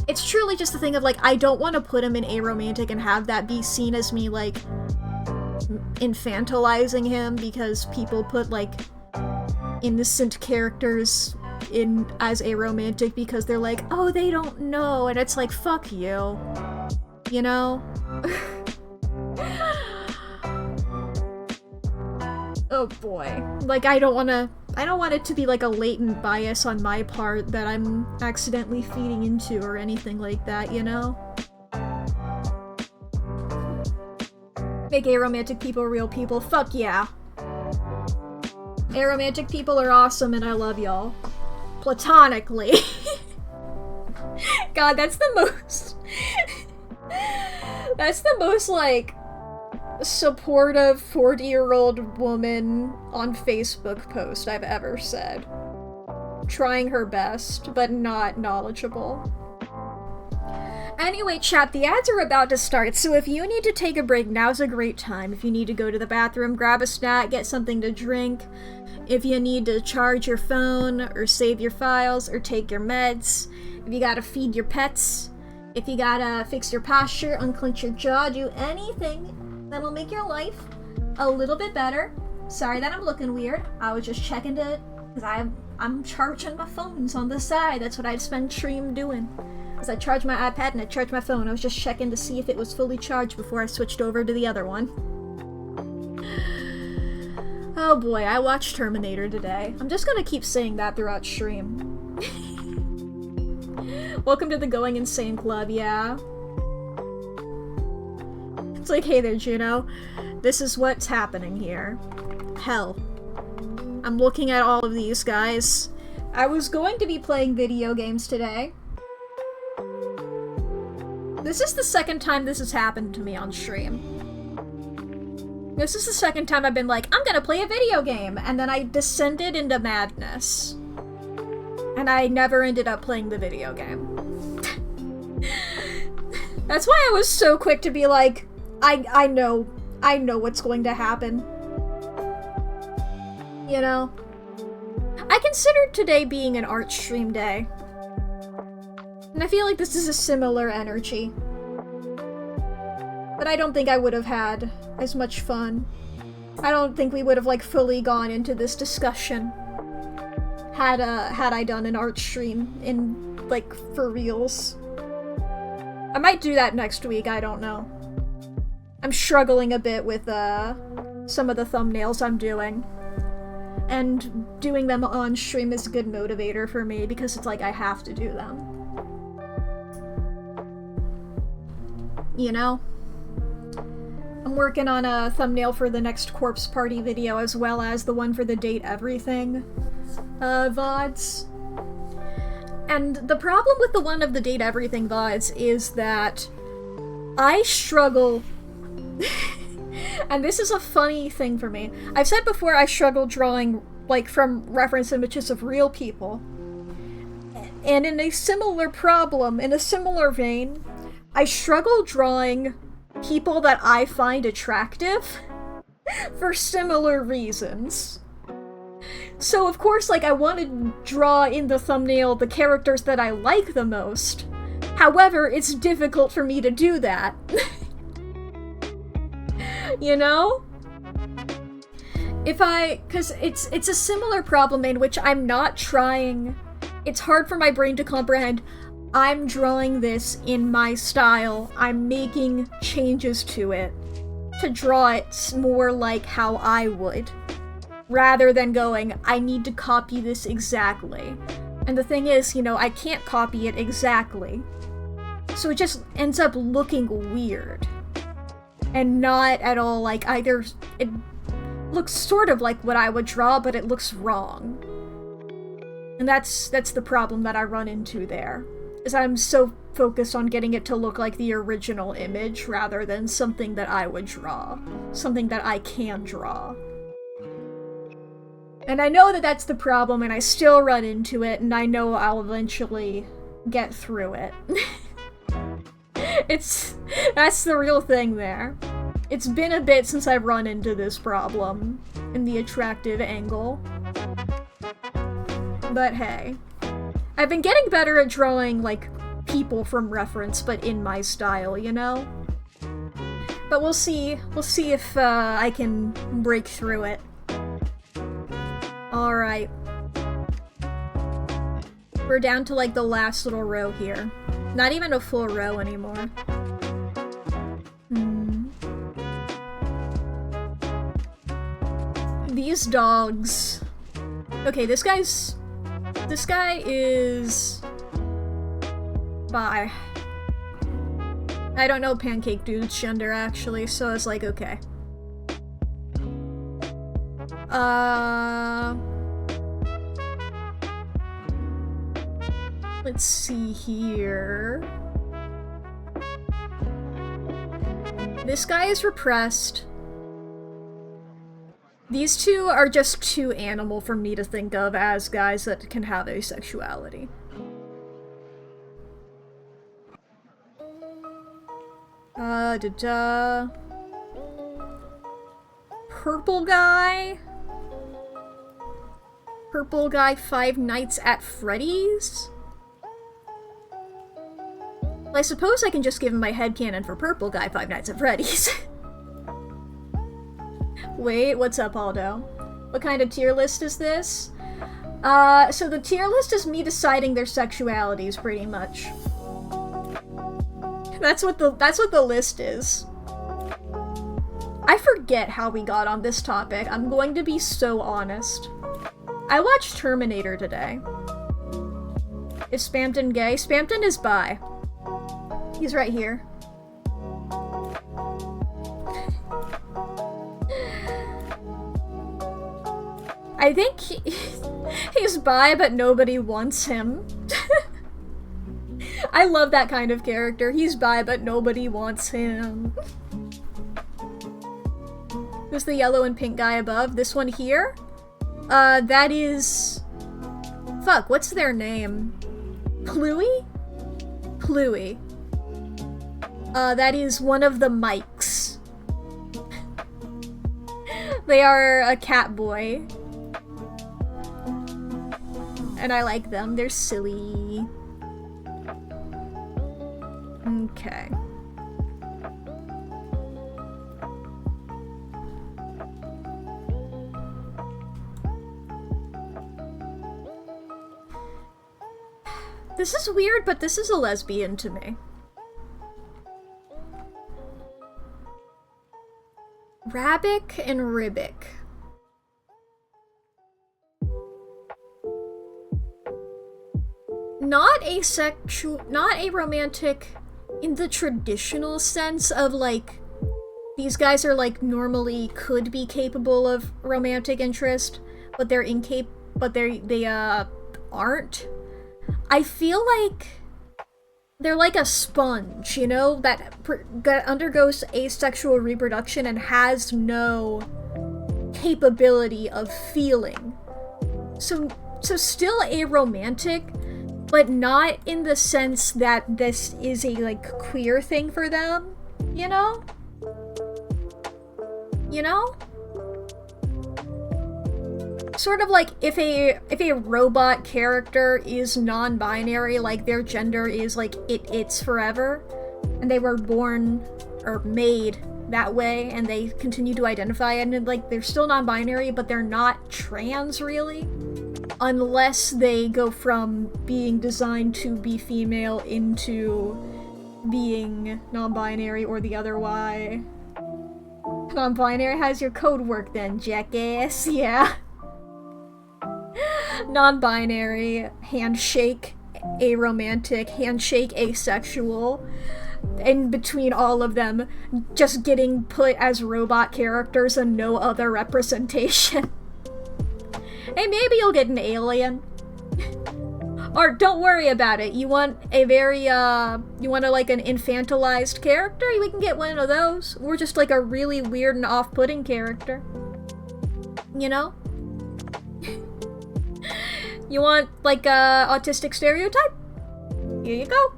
It's truly just a thing of, like, I don't want to put him in aromantic and have that be seen as me, like, infantilizing him because people put, like, innocent characters in as aromantic because they're like, oh, they don't know, and it's like, fuck you. You know? Oh boy. Like, I don't want it to be like a latent bias on my part that I'm accidentally feeding into or anything like that, you know? Make aromantic people real people. Fuck yeah. Aromantic people are awesome and I love y'all. Platonically. God, that's the most... that's the most, like, supportive 40-year-old woman on Facebook post I've ever said. Trying her best, but not knowledgeable. Anyway, chat, the ads are about to start, so if you need to take a break, now's a great time. If you need to go to the bathroom, grab a snack, get something to drink. If you need to charge your phone, or save your files, or take your meds. If you gotta feed your pets. If you gotta fix your posture, unclench your jaw, do anything that'll make your life a little bit better. Sorry that I'm looking weird. I was just checking because I'm charging my phones on the side. That's what I'd spend stream doing. As I charge my iPad and I charge my phone. I was just checking to see if it was fully charged before I switched over to the other one. Oh boy, I watched Terminator today. I'm just gonna keep saying that throughout stream. Welcome to the Going Insane Club, yeah. It's like, hey there, Juno. This is what's happening here. Hell. I'm looking at all of these guys. I was going to be playing video games today. This is the second time this has happened to me on stream. This is the second time I've been like, I'm gonna play a video game, and then I descended into madness. And I never ended up playing the video game. That's why I was so quick to be like, I know what's going to happen. You know? I considered today being an art stream day. And I feel like this is a similar energy. But I don't think I would have had as much fun. I don't think we would have, like, fully gone into this discussion had I done an art stream in, like, for reals. I might do that next week, I don't know. I'm struggling a bit with, some of the thumbnails I'm doing. And doing them on stream is a good motivator for me, because it's like I have to do them. You know? I'm working on a thumbnail for the next Corpse Party video, as well as the one for the Date Everything VODs. And the problem with the one of the Date Everything VODs is that I struggle... And this is a funny thing for me. I've said before I struggle drawing, like, from reference images of real people. And in a similar problem, in a similar vein, I struggle drawing people that I find attractive for similar reasons. So of course, like, I want to draw in the thumbnail the characters that I like the most. However, it's difficult for me to do that. You know? Cause it's a similar problem in which I'm not trying, it's hard for my brain to comprehend, I'm drawing this in my style, I'm making changes to it, to draw it more like how I would, rather than going, I need to copy this exactly. And the thing is, you know, I can't copy it exactly, so it just ends up looking weird. And not at all like either, it looks sort of like what I would draw, but it looks wrong. And that's the problem that I run into there, is I'm so focused on getting it to look like the original image rather than something that I would draw. Something that I can draw. And I know that that's the problem, and I still run into it, and I know I'll eventually get through it. That's the real thing there. It's been a bit since I've run into this problem in the attractive angle. But hey. I've been getting better at drawing, like, people from reference, but in my style, you know? But we'll see. We'll see if I can break through it. Alright. We're down to, like, the last little row here. Not even a full row anymore. These dogs... Okay, this guy is... bi. I don't know Pancake Dude's gender, actually, so I was like, okay. Let's see here. This guy is repressed. These two are just too animal for me to think of as guys that can have asexuality. Purple guy? Purple guy, Five Nights at Freddy's? Well, I suppose I can just give him my headcanon for Purple Guy, Five Nights at Freddy's. Wait, what's up, Aldo? What kind of tier list is this? So the tier list is me deciding their sexualities, pretty much. That's what the list is. I forget how we got on this topic. I'm going to be so honest. I watched Terminator today. Is Spampton gay? Spampton is bi. He's right here. I think he's bi, but nobody wants him. I love that kind of character. He's bi, but nobody wants him. Who's the yellow and pink guy above? This one here? That is... Fuck, what's their name? Pluie? Pluie. That is one of the Mikes. They are a cat boy. And I like them. They're silly. Okay. This is weird, but this is a lesbian to me. Rabic and Ribic. Not asexual, not aromantic in the traditional sense of, like, these guys are, like, normally could be capable of romantic interest, but they're they aren't. I feel like they're like a sponge, you know, that undergoes asexual reproduction and has no capability of feeling. So still aromantic, but not in the sense that this is a, like, queer thing for them, you know? You know? Sort of like if a robot character is non-binary, like their gender is like it's forever, and they were born or made that way and they continue to identify it, and like they're still non-binary but they're not trans really, unless they go from being designed to be female into being non-binary or the other way. Non-binary, how's your code work then, jackass? Yeah. Non-binary, handshake, aromantic, handshake, asexual. In between all of them, just getting put as robot characters and no other representation. Hey, maybe you'll get an alien. Or don't worry about it. You want a very, you want like an infantilized character? We can get one of those. Or just like a really weird and off-putting character. You know? You want, like, a autistic stereotype? Here you go.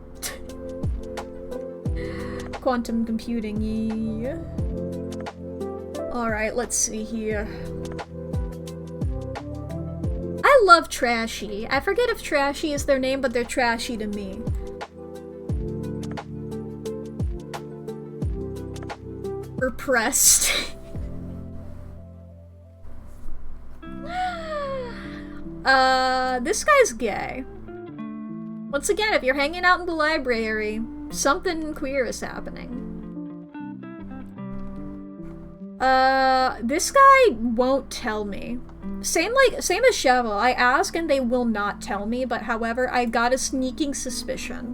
Quantum computing, yeah. Alright, let's see here. I love Trashy. I forget if Trashy is their name, but they're trashy to me. Repressed. This guy's gay. Once again, if you're hanging out in the library, something queer is happening. This guy won't tell me. Same as Shovel. I ask and they will not tell me, but however, I got a sneaking suspicion.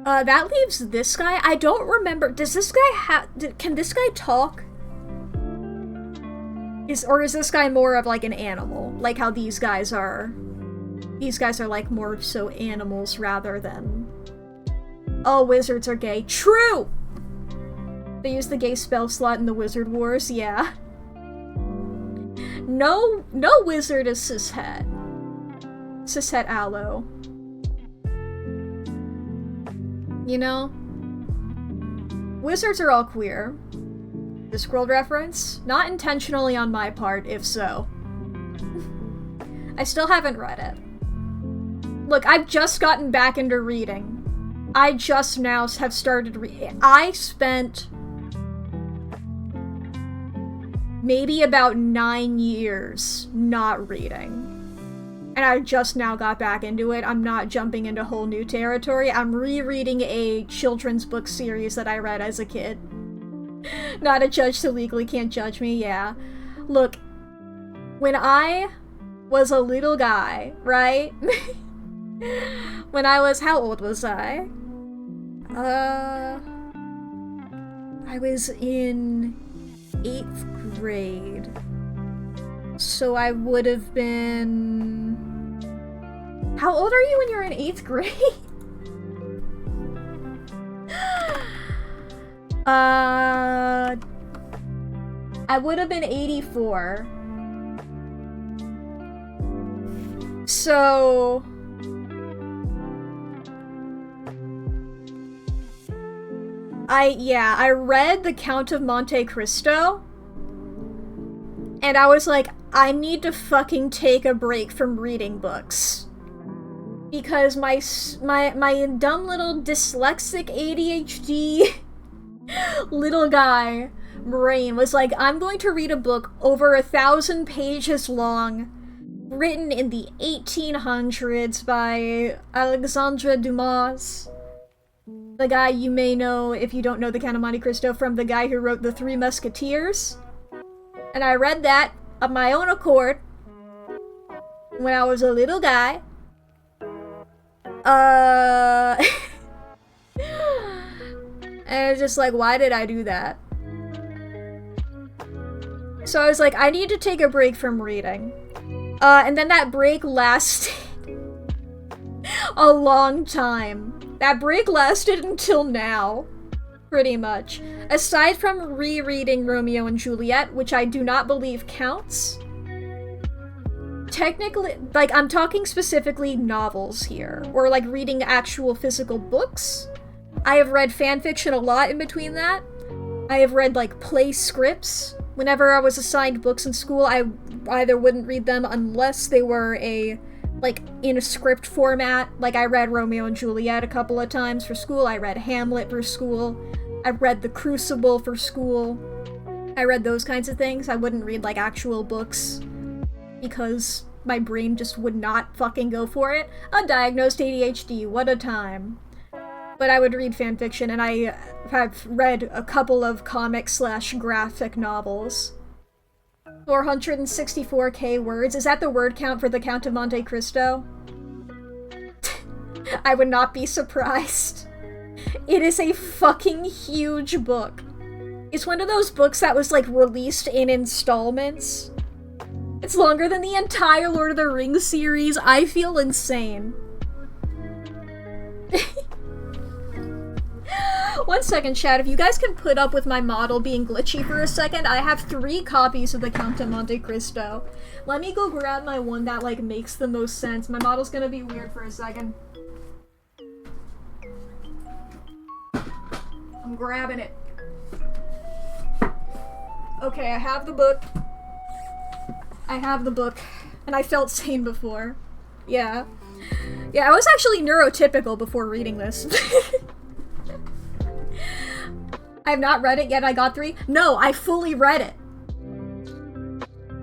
That leaves this guy. I don't remember. Does this guy can this guy talk? Or is this guy more of like an animal? Like how these guys are. These guys are like more so animals rather than... All wizards are gay. True! They use the gay spell slot in the Wizard Wars, yeah. No wizard is cishet. Cishet aloe. You know? Wizards are all queer. Discworld reference? Not intentionally on my part, if so. I still haven't read it. Look, I've just gotten back into reading. I just now have started reading. I spent maybe about 9 years not reading. And I just now got back into it. I'm not jumping into whole new territory. I'm rereading a children's book series that I read as a kid. Not a judge, so legally can't judge me, yeah. Look, when I was a little guy, right? When I was, how old was I? I was in 8th grade. So I would have been... How old are you when you're in 8th grade? I would have been 84. So... I read The Count of Monte Cristo, and I was like, I need to fucking take a break from reading books. Because my dumb little dyslexic ADHD little guy brain was like, I'm going to read a book over 1,000 pages long, written in the 1800s by Alexandre Dumas. The guy you may know, if you don't know The Count of Monte Cristo, from the guy who wrote The Three Musketeers. And I read that of my own accord when I was a little guy. And it's just like, why did I do that? So I was like, I need to take a break from reading. And then that break lasted a long time. That break lasted until now, pretty much. Aside from rereading Romeo and Juliet, which I do not believe counts. Technically, like, I'm talking specifically novels here, or like reading actual physical books. I have read fanfiction a lot in between that. I have read, like, play scripts. Whenever I was assigned books in school, I either wouldn't read them unless they were in a script format. Like, I read Romeo and Juliet a couple of times for school. I read Hamlet for school. I read The Crucible for school. I read those kinds of things. I wouldn't read, like, actual books because my brain just would not fucking go for it. Undiagnosed ADHD, what a time. But I would read fanfiction, and I have read a couple of comic/graphic novels. 464k words. Is that the word count for The Count of Monte Cristo? I would not be surprised. It is a fucking huge book. It's one of those books that was, like, released in installments. It's longer than the entire Lord of the Rings series. I feel insane. 1 second, chat. If you guys can put up with my model being glitchy for a second, I have 3 copies of The Count of Monte Cristo. Let me go grab my one that, like, makes the most sense. My model's gonna be weird for a second. I'm grabbing it. Okay, I have the book. And I felt sane before. Yeah. Yeah, I was actually neurotypical before reading this. I have not read it yet. I got 3. No, I fully read it.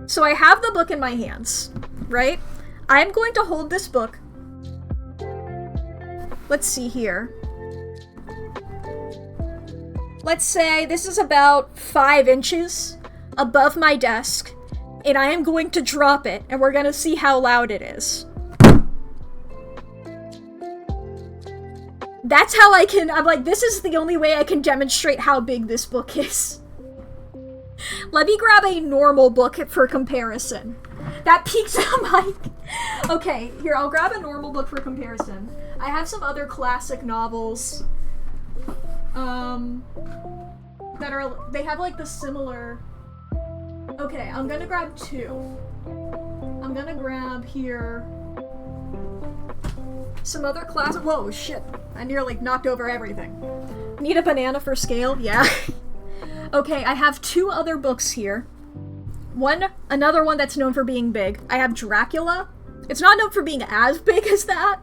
So I have the book in my hands, right? I'm going to hold this book. Let's see here. Let's say this is about 5 inches above my desk, and I am going to drop it, and we're going to see how loud it is. That's how I'm like, this is the only way I can demonstrate how big this book is. Let me grab a normal book for comparison. That peaked my... Okay, here, I'll grab a normal book for comparison. I have some other classic novels. That are... They have, like, the similar... Okay, I'm gonna grab 2. I'm gonna grab here... Some other classic... Whoa, shit. I nearly knocked over everything. Need a banana for scale? Yeah. Okay, I have 2 other books here. Another one that's known for being big. I have Dracula. It's not known for being as big as that.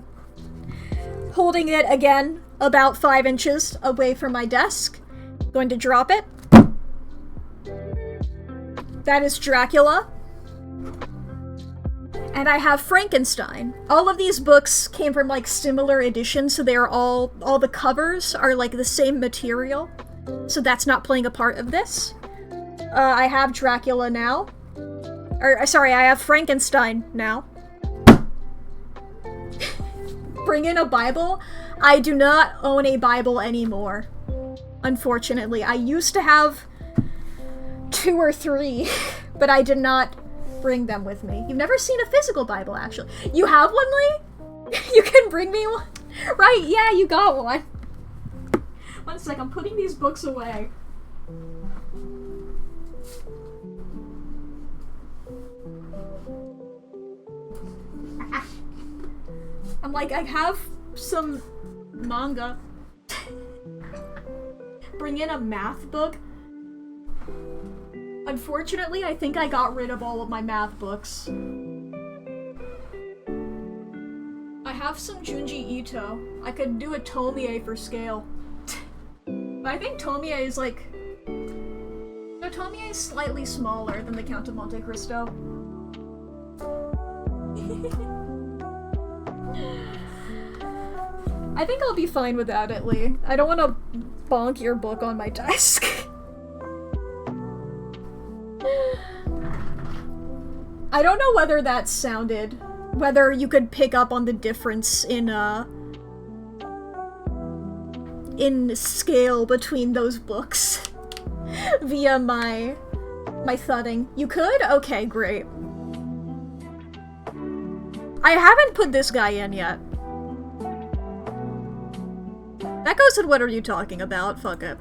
Holding it, again, about 5 inches away from my desk. Going to drop it. That is Dracula. And I have Frankenstein. All of these books came from, like, similar editions, so they are all the covers are, like, the same material. So that's not playing a part of this. I have Dracula now. Sorry, I have Frankenstein now. Bring in a Bible? I do not own a Bible anymore. Unfortunately. I used to have 2 or 3, but I did not bring them with me. You've never seen a physical Bible, actually. You have one, Lee? You can bring me one? Right, yeah, you got one. One sec, I'm putting these books away. I'm like, I have some manga. Bring in a math book? Unfortunately, I think I got rid of all of my math books. I have some Junji Ito. I could do a Tomie for scale. But I think Tomie is like... No, Tomie is slightly smaller than the Count of Monte Cristo. I think I'll be fine without it, Lee. I don't want to bonk your book on my desk. I don't know whether that sounded... Whether you could pick up on the difference in scale between those books via my thudding. You could? Okay, great. I haven't put this guy in yet. That goes with what are you talking about? Fuck it.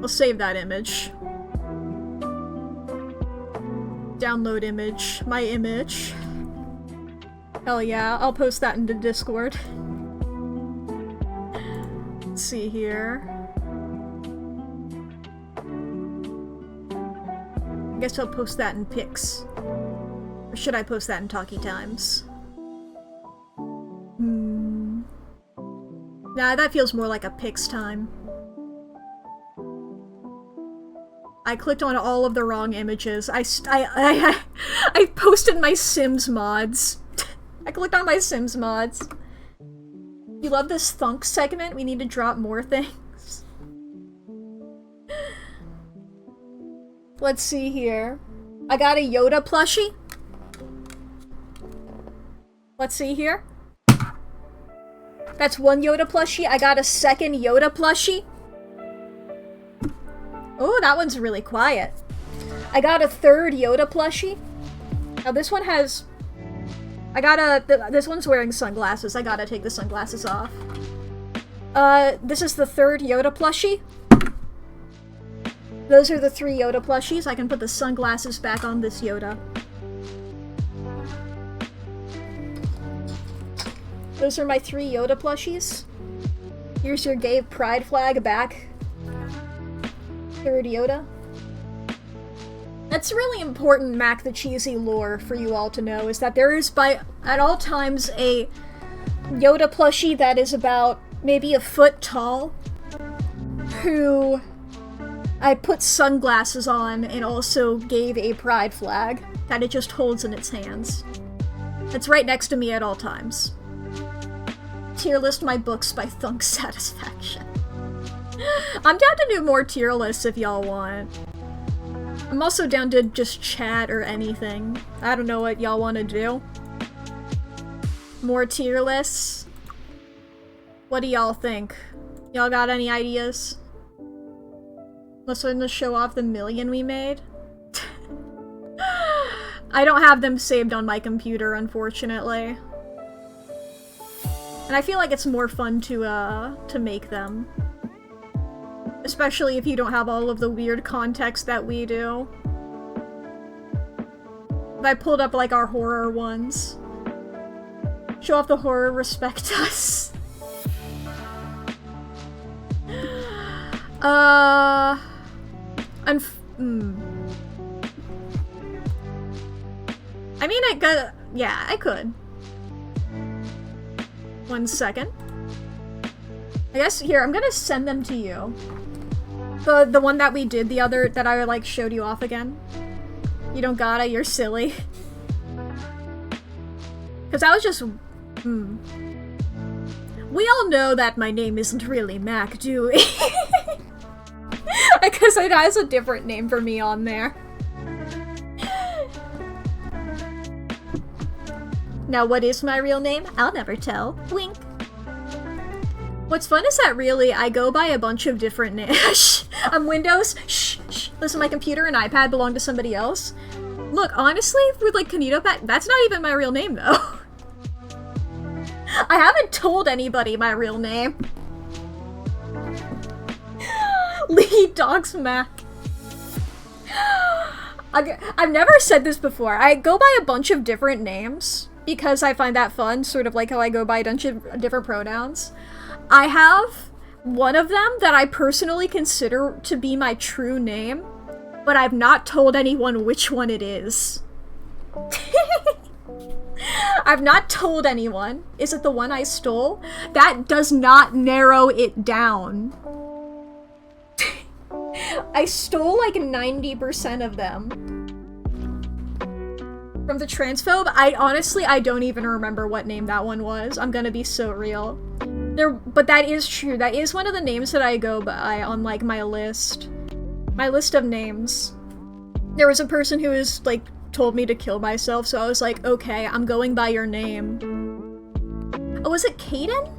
I'll save that image. Download image. My image. Hell yeah, I'll post that into Discord. Let's see here. I guess I'll post that in pics. Or should I post that in Talkie Times? Nah, that feels more like a pics time. I clicked on all of the wrong images. I posted my Sims mods. I clicked on my Sims mods. You love this thunk segment? We need to drop more things. Let's see here. I got a Yoda plushie. Let's see here. That's 1 Yoda plushie. I got a 2nd Yoda plushie. Oh, that one's really quiet. I got a 3rd Yoda plushie. Now this one has... this one's wearing sunglasses. I gotta take the sunglasses off. This is the 3rd Yoda plushie. Those are the 3 Yoda plushies. I can put the sunglasses back on this Yoda. Those are my 3 Yoda plushies. Here's your gay pride flag back. 3rd Yoda. That's really important Mac the Cheesy lore for you all to know, is that there is at all times a Yoda plushie that is about maybe a foot tall, who I put sunglasses on and also gave a pride flag that it just holds in its hands. It's right next to me at all times. Tier list my books by Thunk Satisfaction. I'm down to do more tier lists if y'all want. I'm also down to just chat or anything. I don't know what y'all want to do. More tier lists? What do y'all think? Y'all got any ideas? Let's just show off the 1,000,000 we made. I don't have them saved on my computer, unfortunately. And I feel like it's more fun to make them. Especially if you don't have all of the weird context that we do. If I pulled up, like, our horror ones. Show off the horror, respect us. I mean, yeah, I could. 1 second. I guess, here, I'm gonna send them to you. The one that we did, that I, like, showed you off again. You don't gotta, you're silly. Cause I was just, We all know that my name isn't really Mack, do we? Because it has a different name for me on there. Now, what is my real name? I'll never tell. Wink. What's fun is that really, I go by a bunch of different names. I'm Windows. Shh. Listen, my computer and iPad belong to somebody else. Look, honestly, with like KinetoPad, that's not even my real name, though. I haven't told anybody my real name. Lead dogs Mack. I've never said this before. I go by a bunch of different names because I find that fun, sort of like how I go by a bunch of different pronouns. I have one of them that I personally consider to be my true name, but I've not told anyone which one it is. I've not told anyone. Is it the one I stole? That does not narrow it down. I stole like 90% of them. From the transphobe, I don't even remember what name that one was. I'm gonna be so real. But that is true. That is one of the names that I go by on like my list. My list of names. There was a person who was like told me to kill myself, so I was like, okay, I'm going by your name. Oh, was it Caden?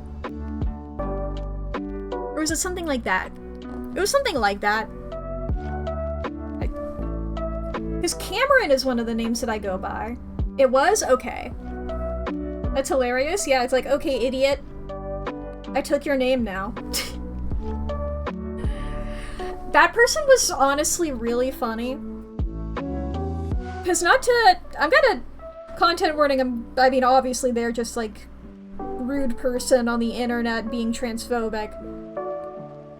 Or was it something like that? It was something like that. Because Cameron is one of the names that I go by. It was? Okay. That's hilarious. Yeah, it's like, okay, idiot. I took your name now. That person was honestly really funny. Because I'm gonna content warning, I mean, obviously they're just like rude person on the internet being transphobic.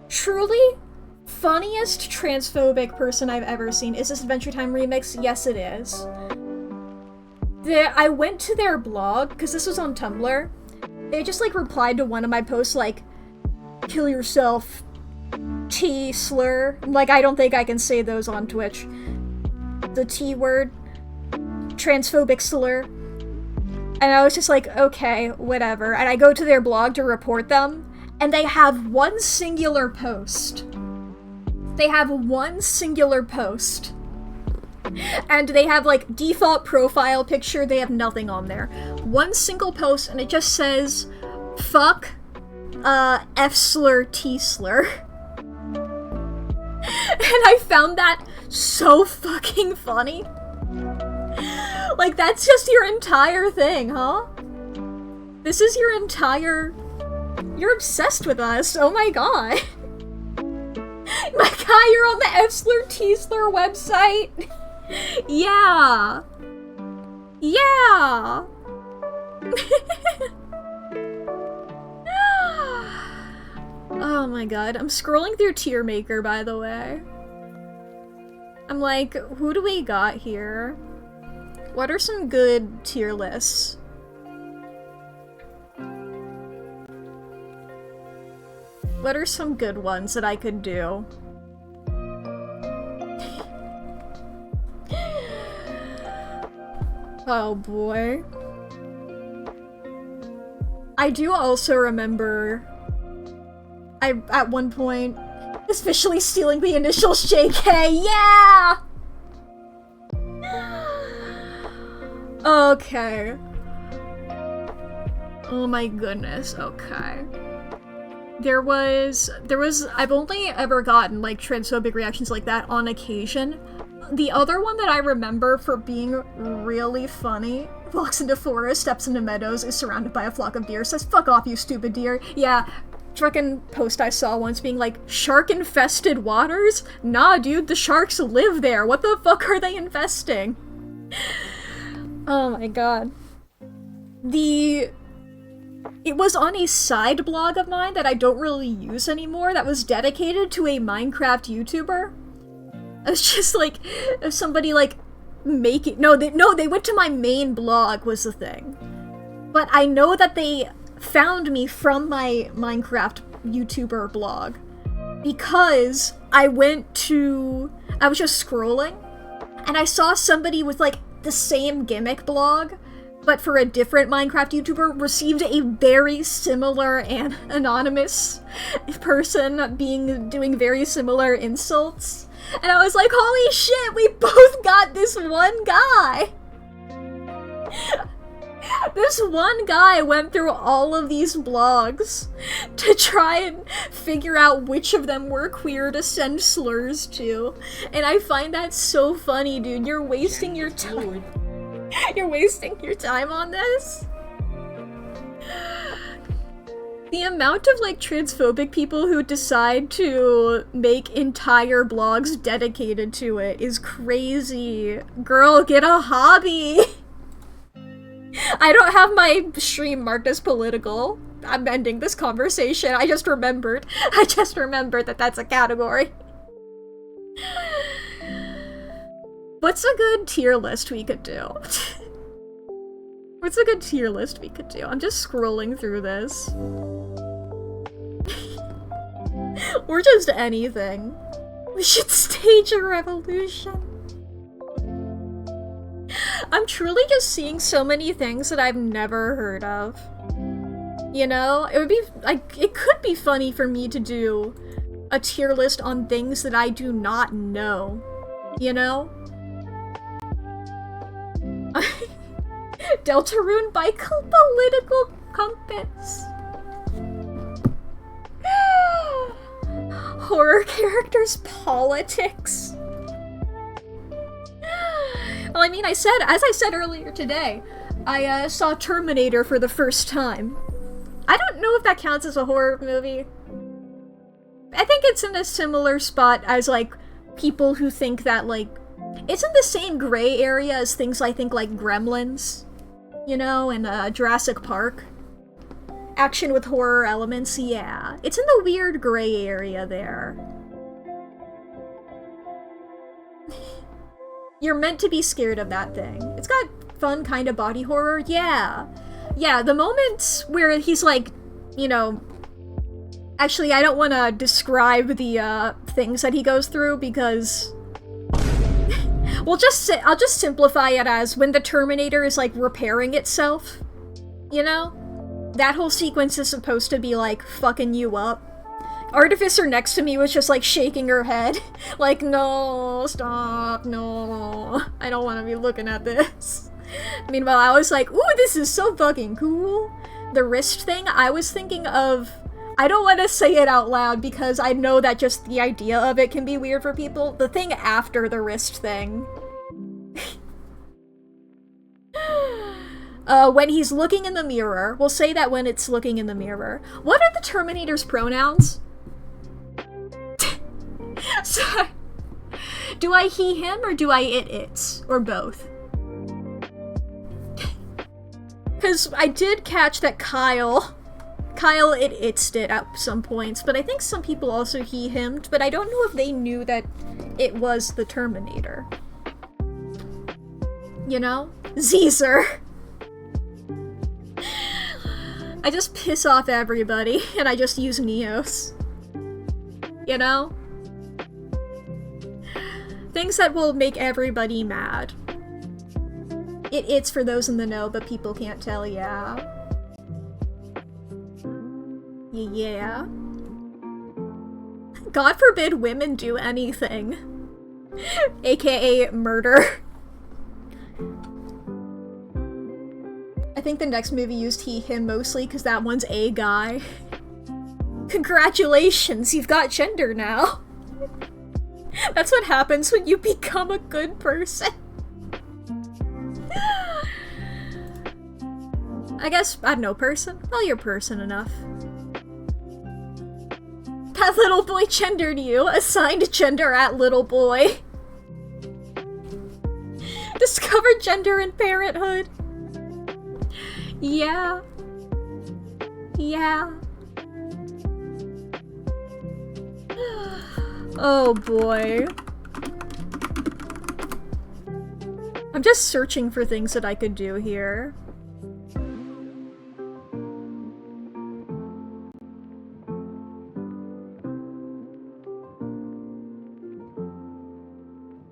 Truly funniest transphobic person I've ever seen. Is this Adventure Time Remix? Yes, it is. I went to their blog, because this was on Tumblr. They just like replied to one of my posts like, kill yourself, T slur. Like, I don't think I can say those on Twitch. The T word. Transphobic slur. And I was just like, okay, whatever. And I go to their blog to report them, and they have one singular post. They have one singular post. And they have, like, default profile picture, they have nothing on there. One single post, and it just says, fuck, F slur, T slur. And I found that so fucking funny. Like, that's just your entire thing, huh? This is your entire... You're obsessed with us, oh my god. My guy, you're on the F slur, T slur website. Yeah. Yeah. Oh my god, I'm scrolling through Tier Maker, by the way. I'm like, who do we got here? What are some good tier lists? What are some good ones that I could do? Oh boy. I do also remember at one point officially stealing the initials JK. Yeah! Okay. Oh my goodness, okay. There was, I've only ever gotten, like, transphobic reactions like that on occasion. The other one that I remember for being really funny, walks into forest, steps into meadows, is surrounded by a flock of deer, says, fuck off, you stupid deer. Yeah, fucking post I saw once being like, shark-infested waters? Nah, dude, the sharks live there. What the fuck are they infesting? Oh my god. It was on a side blog of mine that I don't really use anymore that was dedicated to a Minecraft YouTuber. It was just like, somebody like making, no, they went to my main blog was the thing. But I know that they found me from my Minecraft YouTuber blog because I was just scrolling and I saw somebody with like the same gimmick blog, but for a different Minecraft YouTuber, received a very similar and anonymous person doing very similar insults. And I was like, holy shit, we both got this one guy! This one guy went through all of these blogs to try and figure out which of them were queer to send slurs to. And I find that so funny, dude. You're wasting your time. You're wasting your time on this? The amount of, like, transphobic people who decide to make entire blogs dedicated to it is crazy. Girl, get a hobby! I don't have my stream marked as political. I'm ending this conversation. I just remembered that that's a category. What's a good tier list we could do? What's a good tier list we could do? I'm just scrolling through this. Or just anything. We should stage a revolution. I'm truly just seeing so many things that I've never heard of. You know? It would be, like, it could be funny for me to do a tier list on things that I do not know. You know? Deltarune by political compass. Horror characters politics. Well, I mean, as I said earlier today, I saw Terminator for the first time. I don't know if that counts as a horror movie. I think it's in a similar spot as, like, people who think that, like, it's in the same gray area as things I think like Gremlins, you know, and Jurassic Park. Action with horror elements, yeah. It's in the weird gray area there. You're meant to be scared of that thing. It's got fun kind of body horror, yeah. Yeah, the moments where he's like, you know... Actually, I don't want to describe the things that he goes through because... I'll just simplify it as when the Terminator is, like, repairing itself, you know? That whole sequence is supposed to be, like, fucking you up. Artificer next to me was just, like, shaking her head. Like, no, stop, no. I don't want to be looking at this. Meanwhile, I was like, ooh, this is so fucking cool. The wrist thing, I was thinking of... I don't want to say it out loud because I know that just the idea of it can be weird for people. The thing after the wrist thing. When he's looking in the mirror. We'll say that when it's looking in the mirror. What are the Terminator's pronouns? Sorry. Do I he, him, or do I it's? Or both? Because I did catch that Kyle it's it at some points, but I think some people also he himmed, but I don't know if they knew that it was the Terminator. You know? Zeezer. I just piss off everybody, and I just use Neos. You know? Things that will make everybody mad. It's for those in the know, but people can't tell, yeah. Yeah. God forbid women do anything. AKA murder. I think the next movie used he, him mostly because that one's a guy. Congratulations, you've got gender now. That's what happens when you become a good person. I guess, I don't know, person? Well, you're person enough. That little boy gendered you. Assigned gender at little boy. Discovered gender in parenthood. Yeah. Yeah. Oh boy. I'm just searching for things that I could do here.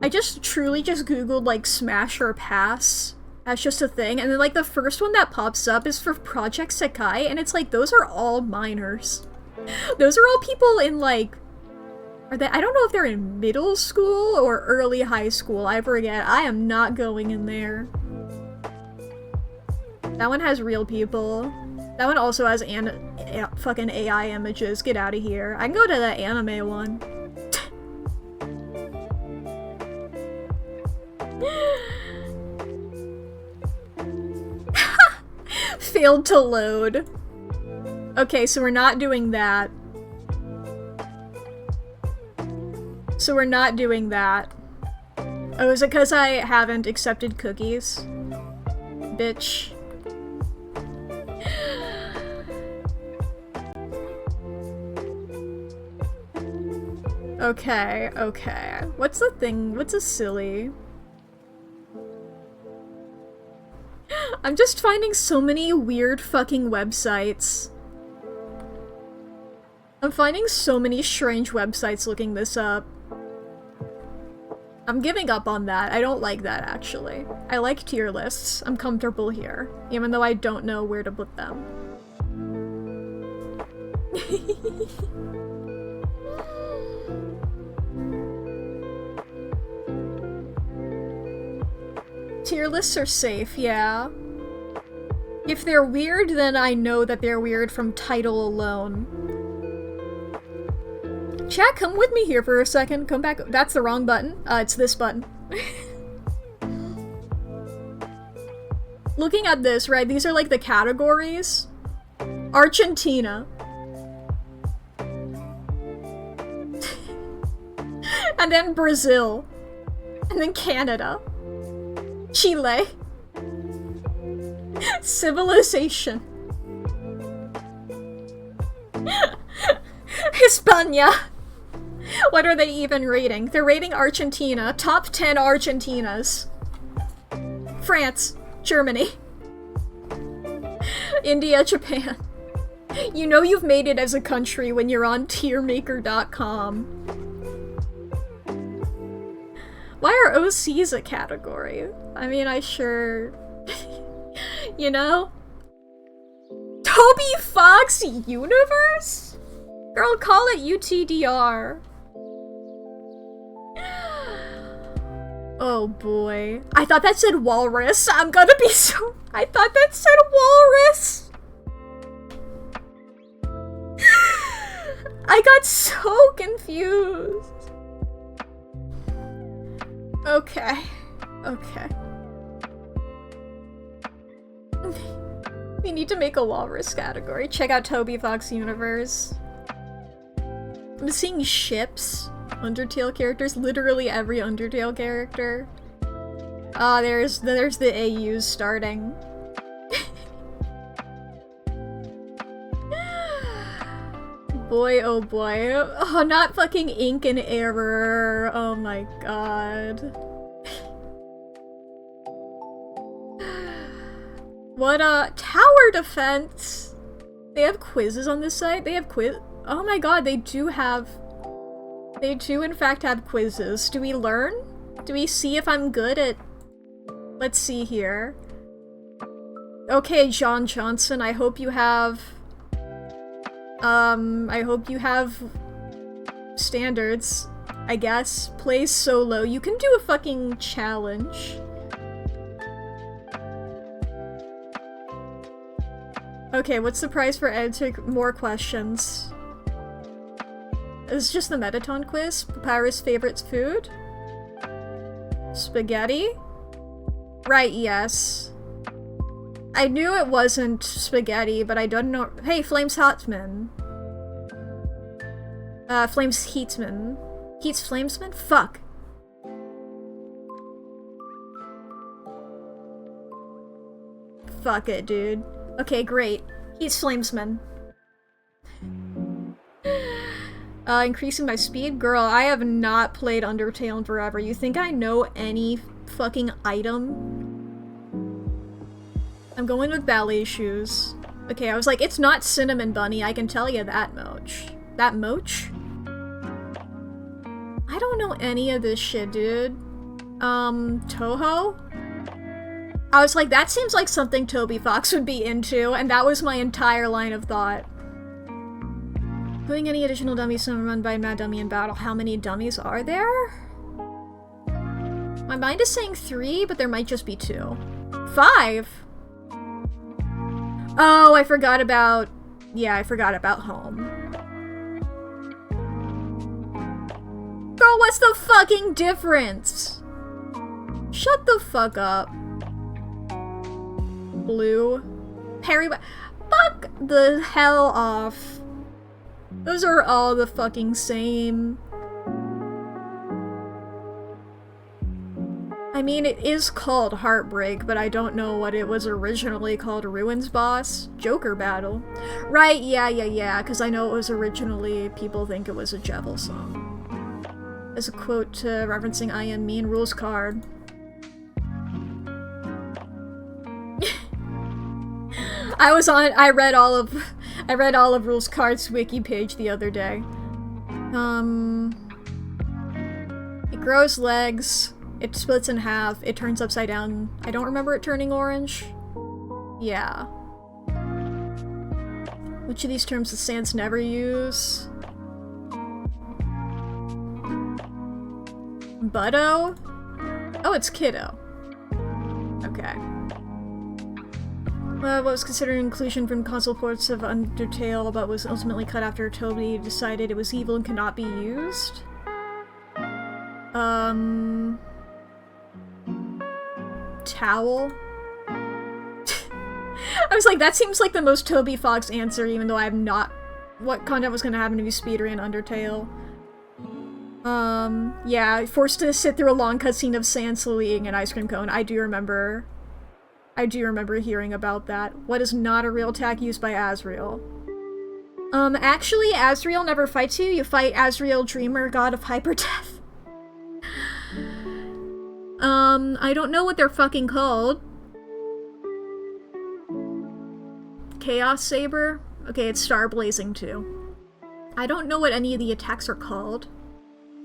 I just truly just googled like smash or pass as just a thing, and then like the first one that pops up is for Project Sekai, and it's like those are all minors. Those are all people in like, are they, I don't know if they're in middle school or early high school, I forget. I am not going in there. That one has real people. That one also has fucking AI images. Get out of here. I can go to the anime one. Failed to load. Okay, so we're not doing that. So we're not doing that. Oh, is it because I haven't accepted cookies? Bitch. Okay, okay. What's the thing? What's a silly? I'm just finding so many weird fucking websites. I'm finding so many strange websites looking this up. I'm giving up on that. I don't like that, actually. I like tier lists. I'm comfortable here, even though I don't know where to put them. Tier lists are safe, yeah. If they're weird, then I know that they're weird from title alone. Chat, come with me here for a second. Come back. That's the wrong button. It's this button. Looking at this, right, these are like the categories. Argentina. And then Brazil. And then Canada. Chile. Civilization. Hispania. What are they even rating? They're rating Argentina. Top 10 Argentinas. France. Germany. India, Japan. You know you've made it as a country when you're on tiermaker.com. Why are OCs a category? I mean, I sure... you know? Toby Fox Universe? Girl, call it UTDR. Oh boy. I thought that said walrus. I'm gonna be so... I thought that said walrus! I got so confused. Okay. Okay. We need to make a walrus category. Check out Toby Fox Universe. I'm seeing ships. Undertale characters. Literally every Undertale character. Ah, there's the AUs starting. Boy, oh boy. Oh, not fucking ink and error. Oh my god. What, tower defense? They have quizzes on this site? They have oh my god, they do in fact have quizzes. Do we learn? Do we see if I'm good at... Let's see here. Okay, John Johnson, I hope you have... I hope you have standards, I guess. Play solo. You can do a fucking challenge. Okay, what's the price for answering more questions? Is just the Metaton quiz? Papyrus' favorite food? Spaghetti? Right, yes. I knew it wasn't spaghetti, but I don't know- Hey, Flames Hotman. Flames Heatsman. Heats Flamesman? Fuck. Fuck it, dude. Okay, great. Heats Flamesman. Increasing my speed? Girl, I have not played Undertale in forever. You think I know any fucking item? I'm going with ballet shoes. Okay, I was like, it's not Cinnamon Bunny, I can tell you that much. That much? I don't know any of this shit, dude. Toho? I was like, that seems like something Toby Fox would be into, and that was my entire line of thought. Putting any additional dummies run by Mad Dummy in battle. How many dummies are there? My mind is saying 3, but there might just be 2. 5? Oh, I forgot about... Yeah, I forgot about home. Girl, what's the fucking difference? Shut the fuck up. Blue. Perry... Fuck the hell off. Those are all the fucking same. I mean, it is called Heartbreak, but I don't know what it was originally called. Ruins Boss? Joker Battle. Right, yeah, because I know it was originally, people think it was a Jevil song. As a quote referencing I Am Mean Rules card. I read all of Rules Card's wiki page the other day. It grows legs, it splits in half, it turns upside down. I don't remember it turning orange. Yeah. Which of these terms does Sans never use? Butto? Oh, it's Kiddo. Okay. What was considered inclusion from console ports of Undertale, but was ultimately cut after Toby decided it was evil and could not be used? Towel? I was like, that seems like the most Toby Fox answer, even though I have not... What content was gonna happen if you speedrun Undertale? Yeah, forced to sit through a long cutscene of Sans slowly eating an ice cream cone. I do remember hearing about that. What is not a real attack used by Asriel? Actually, Asriel never fights you. You fight Asriel Dreamer, God of Hyperdeath. I don't know what they're fucking called. Chaos Saber? Okay, it's Star Blazing too. I don't know what any of the attacks are called.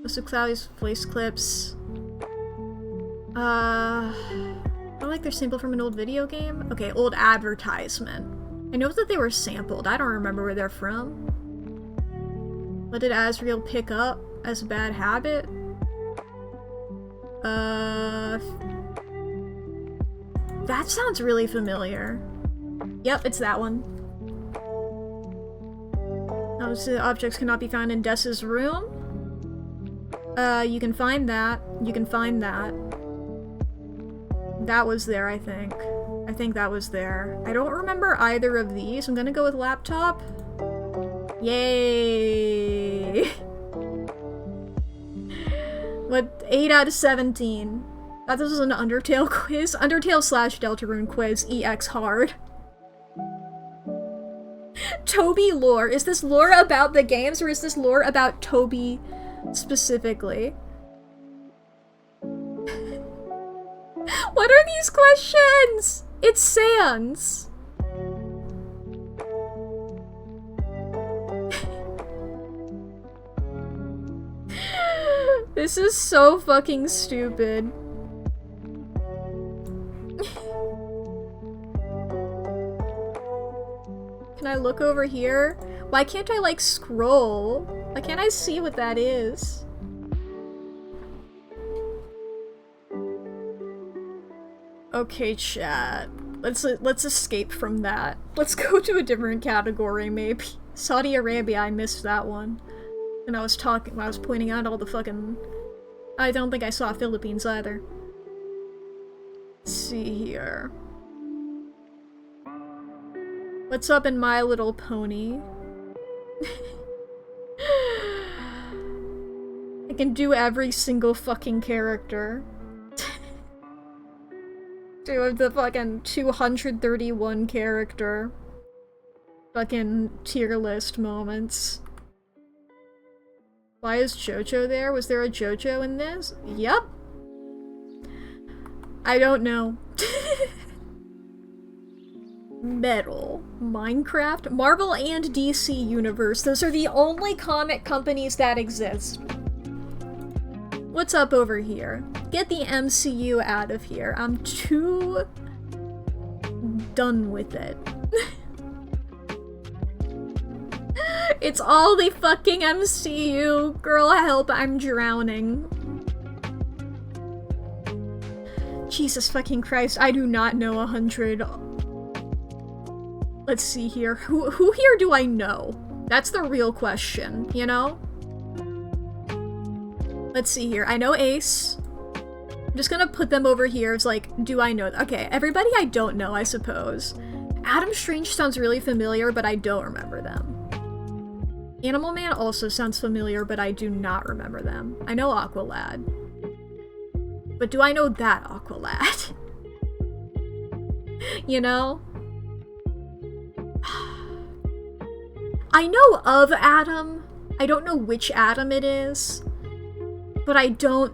Most of Cloudy's voice clips. I like they're sampled from an old video game. Okay, old advertisement. I know that they were sampled. I don't remember where they're from. What did Asriel pick up as a bad habit? That sounds really familiar. Yep, it's that one. Objects cannot be found in Dessa's room. You can find that. You can find that. That was there, I think. I think that was there. I don't remember either of these. I'm gonna go with laptop. Yay! What? 8 out of 17. Thought this was an Undertale quiz. Undertale / Deltarune quiz. EX hard. Toby lore. Is this lore about the games, or is this lore about Toby specifically? What are these questions? It's Sans. This is so fucking stupid. Can I look over here? Why can't I, like, scroll? Why can't I see what that is? Okay, chat. Let's escape from that. Let's go to a different category, maybe. Saudi Arabia, I missed that one. And I was pointing out all the fucking... I don't think I saw Philippines either. Let's see here. What's up in My Little Pony? I can do every single fucking character. Do the fucking 231 character fucking tier list moments. Why is JoJo there? Was there a JoJo in this? Yep. I don't know. Metal. Minecraft. Marvel and DC Universe. Those are the only comic companies that exist. What's up over here? Get the MCU out of here. I'm too done with it. It's all the fucking MCU. Girl, help, I'm drowning. Jesus fucking Christ, I do not know 100. Let's see here. Who here do I know? That's the real question, you know? Let's see here. I know Ace. I'm just gonna put them over here. It's like, do I know? Okay, everybody I don't know, I suppose. Adam Strange sounds really familiar, but I don't remember them. Animal Man also sounds familiar, but I do not remember them. I know Aqualad. But do I know that Aqualad? You know? I know of Adam. I don't know which Adam it is. But I don't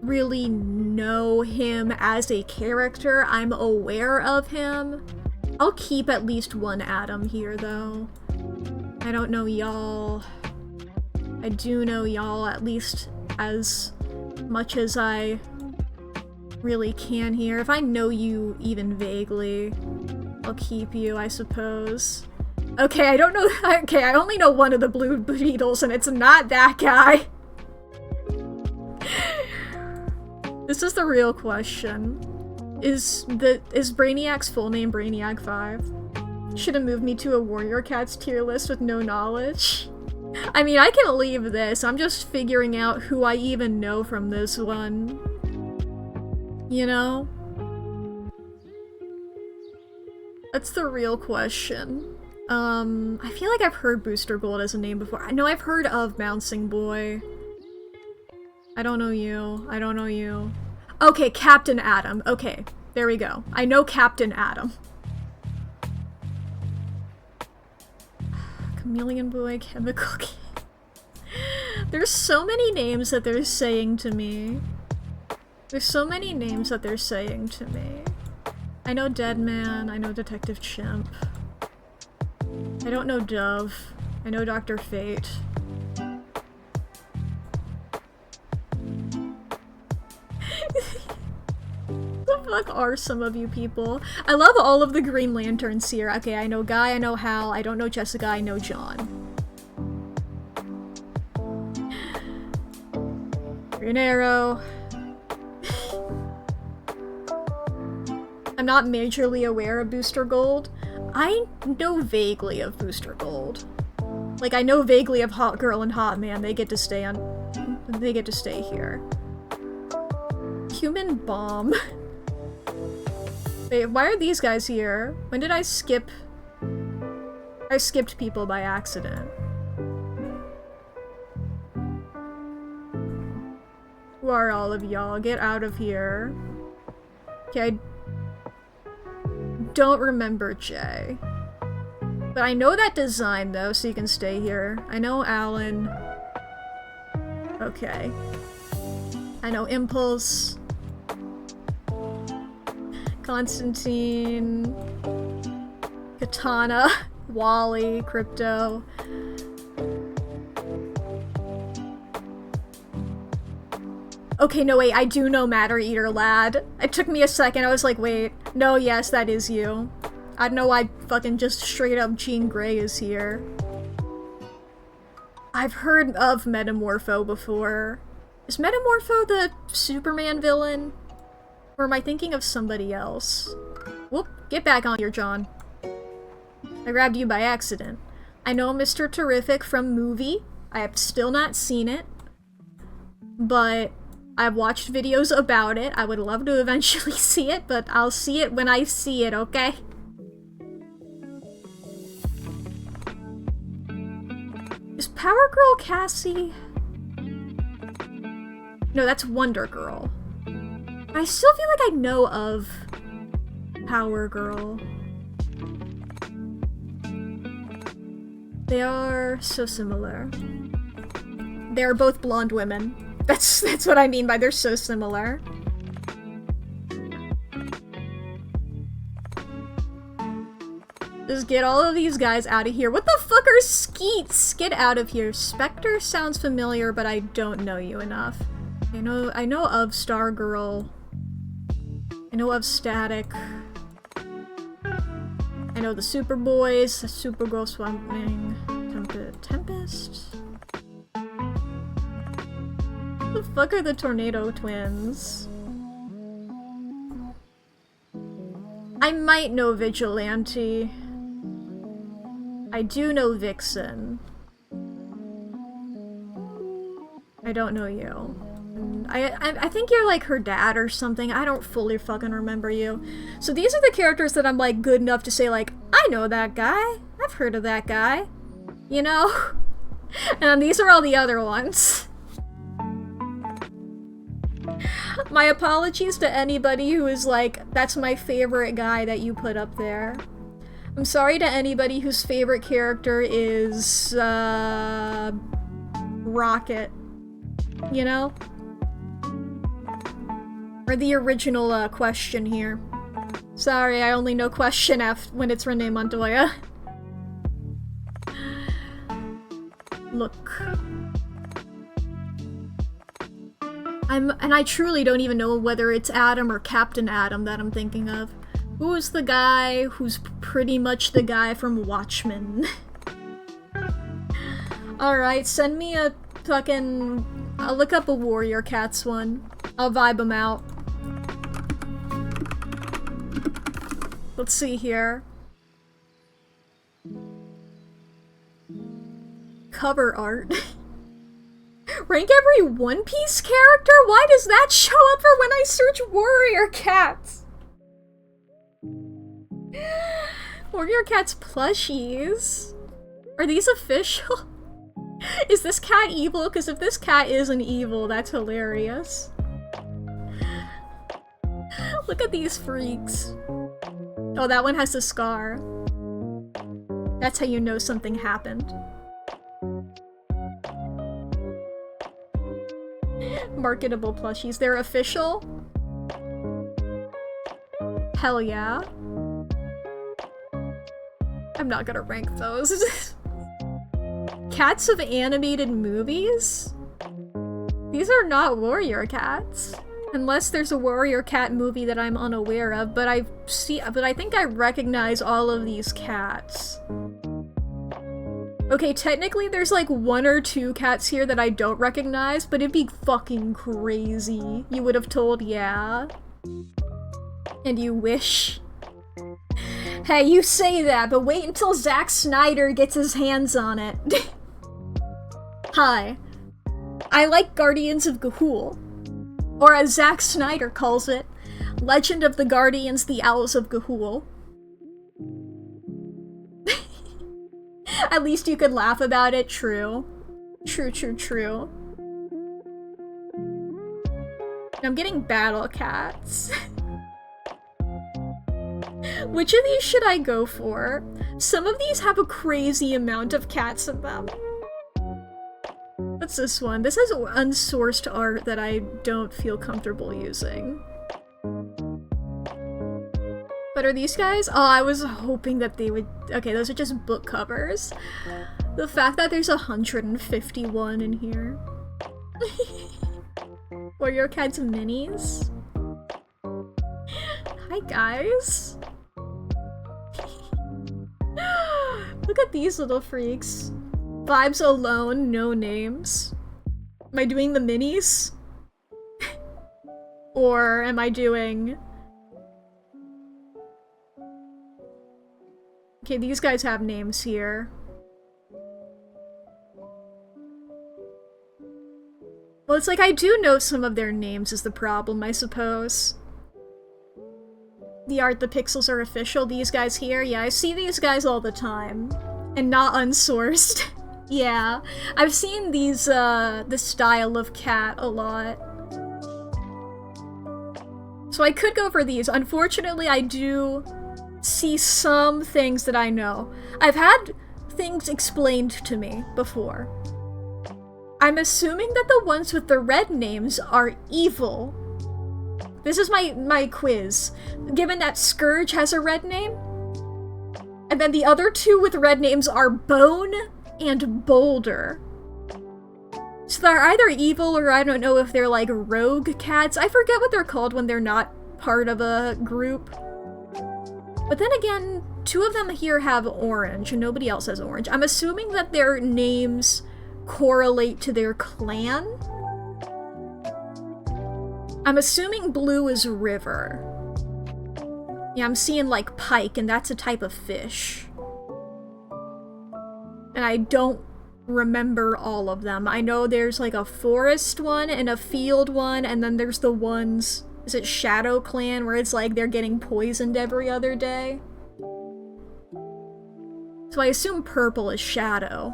really know him as a character. I'm aware of him. I'll keep at least one Adam here, though. I don't know y'all. I do know y'all at least as much as I really can here. If I know you even vaguely, I'll keep you, I suppose. Okay, I don't know. Okay, I only know one of the Blue Beetles, and it's not that guy. This is the real question. Is Brainiac's full name Brainiac 5? Should have moved me to a Warrior Cats tier list with no knowledge. I mean, I can leave this. I'm just figuring out who I even know from this one. You know? That's the real question. I feel like I've heard Booster Gold as a name before. I know I've heard of Bouncing Boy. I don't know you. I don't know you. Okay, Captain Atom. Okay, there we go. I know Captain Atom. Chameleon Boy, Chemical Kid. There's so many names that they're saying to me. There's so many names that they're saying to me. I know Deadman, I know Detective Chimp. I don't know Dove. I know Dr. Fate. The fuck are some of you people? I love all of the Green Lanterns here. Okay, I know Guy, I know Hal, I don't know Jessica, I know John. Green Arrow. I'm not majorly aware of Booster Gold. I know vaguely of Booster Gold. Like, I know vaguely of Hot Girl and Hot Man. They get to stay on... They get to stay here. Human Bomb. Wait, why are these guys here? When did I skip... I skipped people by accident. Who are all of y'all? Get out of here. Okay, I don't remember Jay. But I know that design, though, so you can stay here. I know Alan. Okay. I know Impulse. Constantine. Katana. Wally. Crypto. Okay, no, wait, I do know Matter Eater Lad. It took me a second, I was like, wait, no, yes, that is you. I don't know why fucking just straight up Jean Grey is here. I've heard of Metamorpho before. Is Metamorpho the Superman villain? Or am I thinking of somebody else? Whoop, get back on here, John. I grabbed you by accident. I know Mr. Terrific from movie. I have still not seen it. But I've watched videos about it. I would love to eventually see it, but I'll see it when I see it, okay? Is Power Girl Cassie? No, that's Wonder Girl. I still feel like I know of Power Girl. They are so similar. They're both blonde women. That's what I mean by they're so similar. Just get all of these guys out of here. What the fuck are skeets? Get out of here. Spectre sounds familiar, but I don't know you enough. I know of Stargirl. I know of Static. I know the Superboys, the Supergirl, Swamp Thing, Tempest. What the fuck are the Tornado Twins? I might know Vigilante. I do know Vixen. I don't know you. I think you're like her dad or something. I don't fully fucking remember you. So these are the characters that I'm like good enough to say like, I know that guy. I've heard of that guy. You know? And these are all the other ones. My apologies to anybody who is like, that's my favorite guy that you put up there. I'm sorry to anybody whose favorite character is, Rocket. You know? Or the original, Question here. Sorry, I only know Question F when it's Renee Montoya. Look. And I truly don't even know whether it's Adam or Captain Adam that I'm thinking of. Who is the guy who's pretty much the guy from Watchmen? Alright, send me a fucking... I'll look up a Warrior Cats one. I'll vibe them out. Let's see here. Cover art. Rank every One Piece character? Why does that show up for when I search Warrior Cats? Warrior Cats plushies? Are these official? Is this cat evil? Because if this cat isn't evil, that's hilarious. Look at these freaks. Oh, that one has a scar. That's how you know something happened. Marketable plushies. They're official? Hell yeah. I'm not gonna rank those. Cats of animated movies? These are not Warrior Cats. Unless there's a Warrior Cat movie that I'm unaware of, but I think I recognize all of these cats. Okay, technically there's like 1 or 2 cats here that I don't recognize, but it'd be fucking crazy. You would have told yeah. And you wish. Hey, you say that, but wait until Zack Snyder gets his hands on it. Hi. I like Guardians of Ga'Hoole. Or as Zack Snyder calls it, Legend of the Guardians, the Owls of Ga'Hoole. At least you could laugh about it, true. True. I'm getting battle cats. Which of these should I go for? Some of these have a crazy amount of cats in them. What's this one? This has unsourced art that I don't feel comfortable using. But are these guys? Oh, I was hoping that they would... Okay, those are just book covers. The fact that there's 151 in here. Warrior Cats minis? Hi, guys. Look at these little freaks. Vibes alone, no names. Am I doing the minis? Or am I doing... Okay, these guys have names here. Well, it's like I do know some of their names is the problem, I suppose. The art, the pixels are official. These guys here, yeah, I see these guys all the time. And not unsourced. Yeah, I've seen these, this style of cat a lot. So I could go for these. Unfortunately, I do see some things that I know. I've had things explained to me before. I'm assuming that the ones with the red names are evil. This is my quiz. Given that Scourge has a red name, and then the other two with red names are Bone and Boulder. So they're either evil or I don't know if they're like rogue cats. I forget what they're called when they're not part of a group. But then again, two of them here have orange and nobody else has orange. I'm assuming that their names correlate to their clan. I'm assuming blue is river. Yeah, I'm seeing like pike, and that's a type of fish. And I don't remember all of them. I know there's like a forest one and a field one, and then there's the ones, is it Shadow Clan, where it's like they're getting poisoned every other day? So I assume purple is Shadow.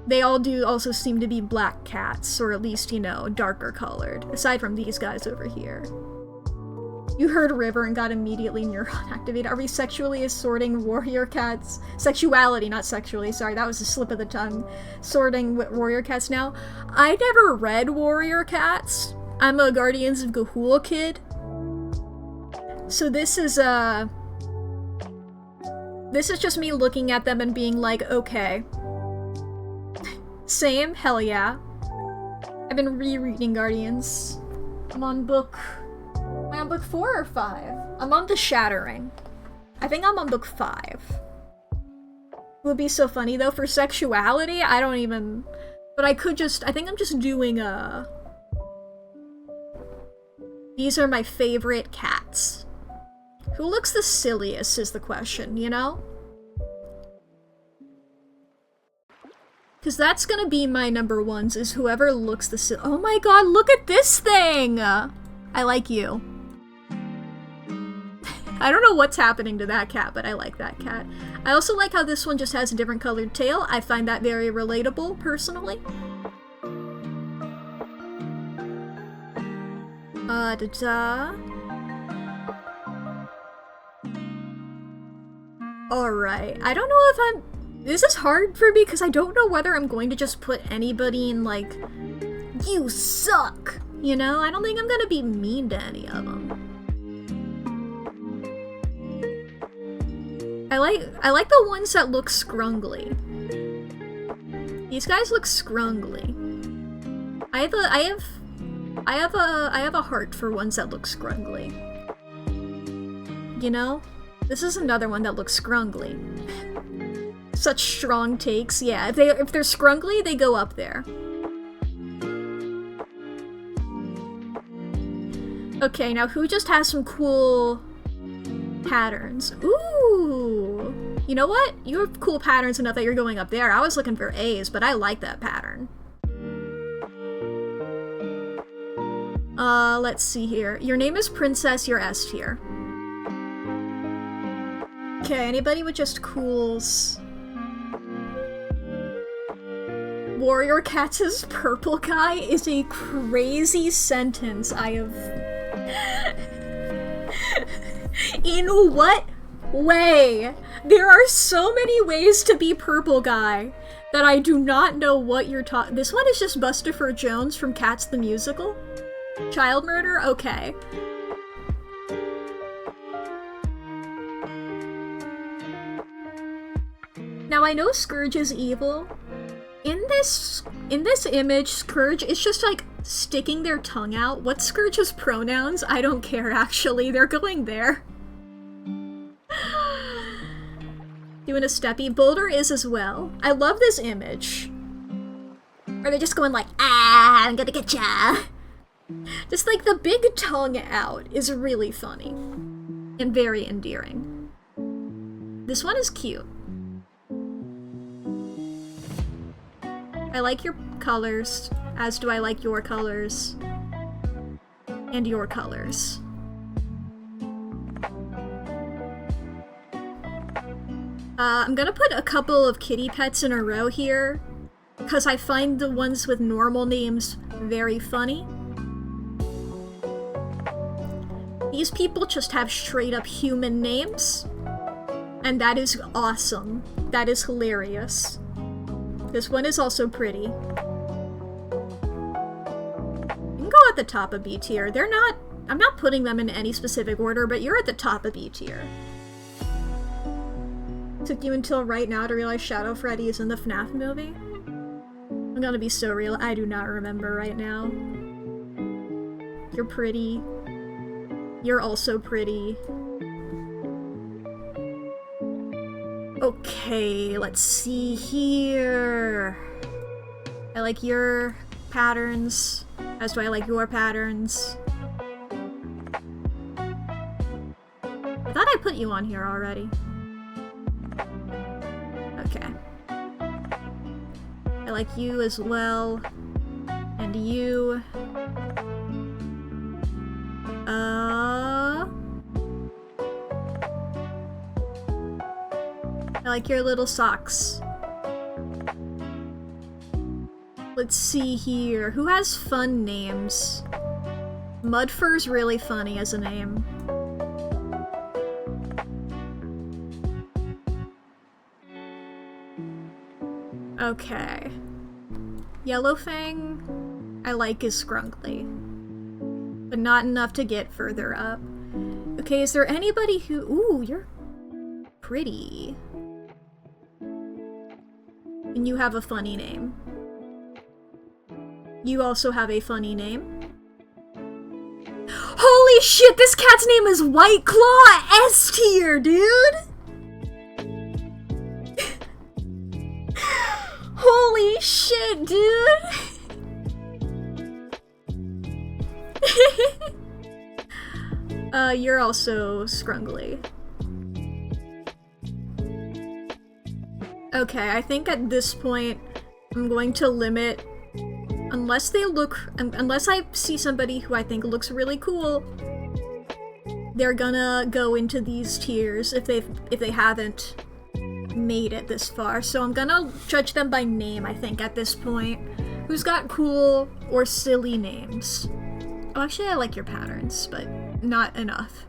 They all do also seem to be black cats, or at least, you know, darker colored, aside from these guys over here. You heard river and got immediately neuron activated. Are we sexually assorting warrior cats? Sexuality, not sexually, sorry, that was a slip of the tongue. Sorting warrior cats now. I never read Warrior Cats. I'm a Guardians of Ga'Hoole kid. So this is just me looking at them and being like, okay. Same, hell yeah. I've been rereading Guardians. I'm on book 4 or 5? I'm on The Shattering. I think I'm on book 5. It would be so funny though, for sexuality, I don't even... But I think I'm just doing these are my favorite cats. Who looks the silliest is the question, you know? Because that's gonna be my number ones, is whoever looks the oh my god, look at this thing! I like you. I don't know what's happening to that cat, but I like that cat. I also like how this one just has a different colored tail. I find that very relatable, personally. Alright, I don't know if I'm... This is hard for me because I don't know whether I'm going to just put anybody in, like, you suck, you know? I don't think I'm gonna be mean to any of them. I like the ones that look scrungly. These guys look scrungly. I have a heart for ones that look scrungly. You know? This is another one that looks scrungly. Such strong takes. Yeah, if they're scrungly, they go up there. Okay, now who just has some cool patterns? Ooh! You know what? You have cool patterns enough that you're going up there. I was looking for A's, but I like that pattern. Let's see here. Your name is Princess, you're S tier. Okay, anybody with just cools? Warrior Cats' purple guy is a crazy sentence I have... In what way? There are so many ways to be purple guy that I do not know what you're talking... This one is just Bustopher Jones from Cats the Musical? Child murder? Okay. Now I know Scourge is evil. In this image, Scourge is just like sticking their tongue out. What's Scourge's pronouns? I don't care actually, they're going there. Doing a steppy. Boulder is as well. I love this image. Or they're just going like, ah, I'm gonna get ya. Just like the big tongue out is really funny. And very endearing. This one is cute. I like your colors, as do I like your colors. And your colors. I'm gonna put a couple of kitty pets in a row here, because I find the ones with normal names very funny. These people just have straight up human names, and that is awesome. That is hilarious. This one is also pretty. at the top of B tier. They're not... I'm not putting them in any specific order, but you're at the top of B tier. Took you until right now to realize Shadow Freddy is in the FNAF movie? I'm gonna be so real, I do not remember right now. You're pretty. You're also pretty. Okay, let's see here. I like your patterns, as do I like your patterns. I thought I put you on here already. Okay. I like you as well. And you. I like your little socks. Let's see here. Who has fun names? Mudfur's really funny as a name. Okay. Yellowfang, I like is scrunkly, but not enough to get further up. Okay, is there anybody who... Ooh, you're pretty. And you have a funny name. You also have a funny name. Holy shit, this cat's name is White Claw S tier, dude! Holy shit, dude! You're also scrungly. Okay, I think at this point, I'm going to limit... Unless I see somebody who I think looks really cool, they're gonna go into these tiers if they haven't made it this far. So I'm gonna judge them by name, I think, at this point. Who's got cool or silly names? Oh, actually, I like your patterns, but not enough.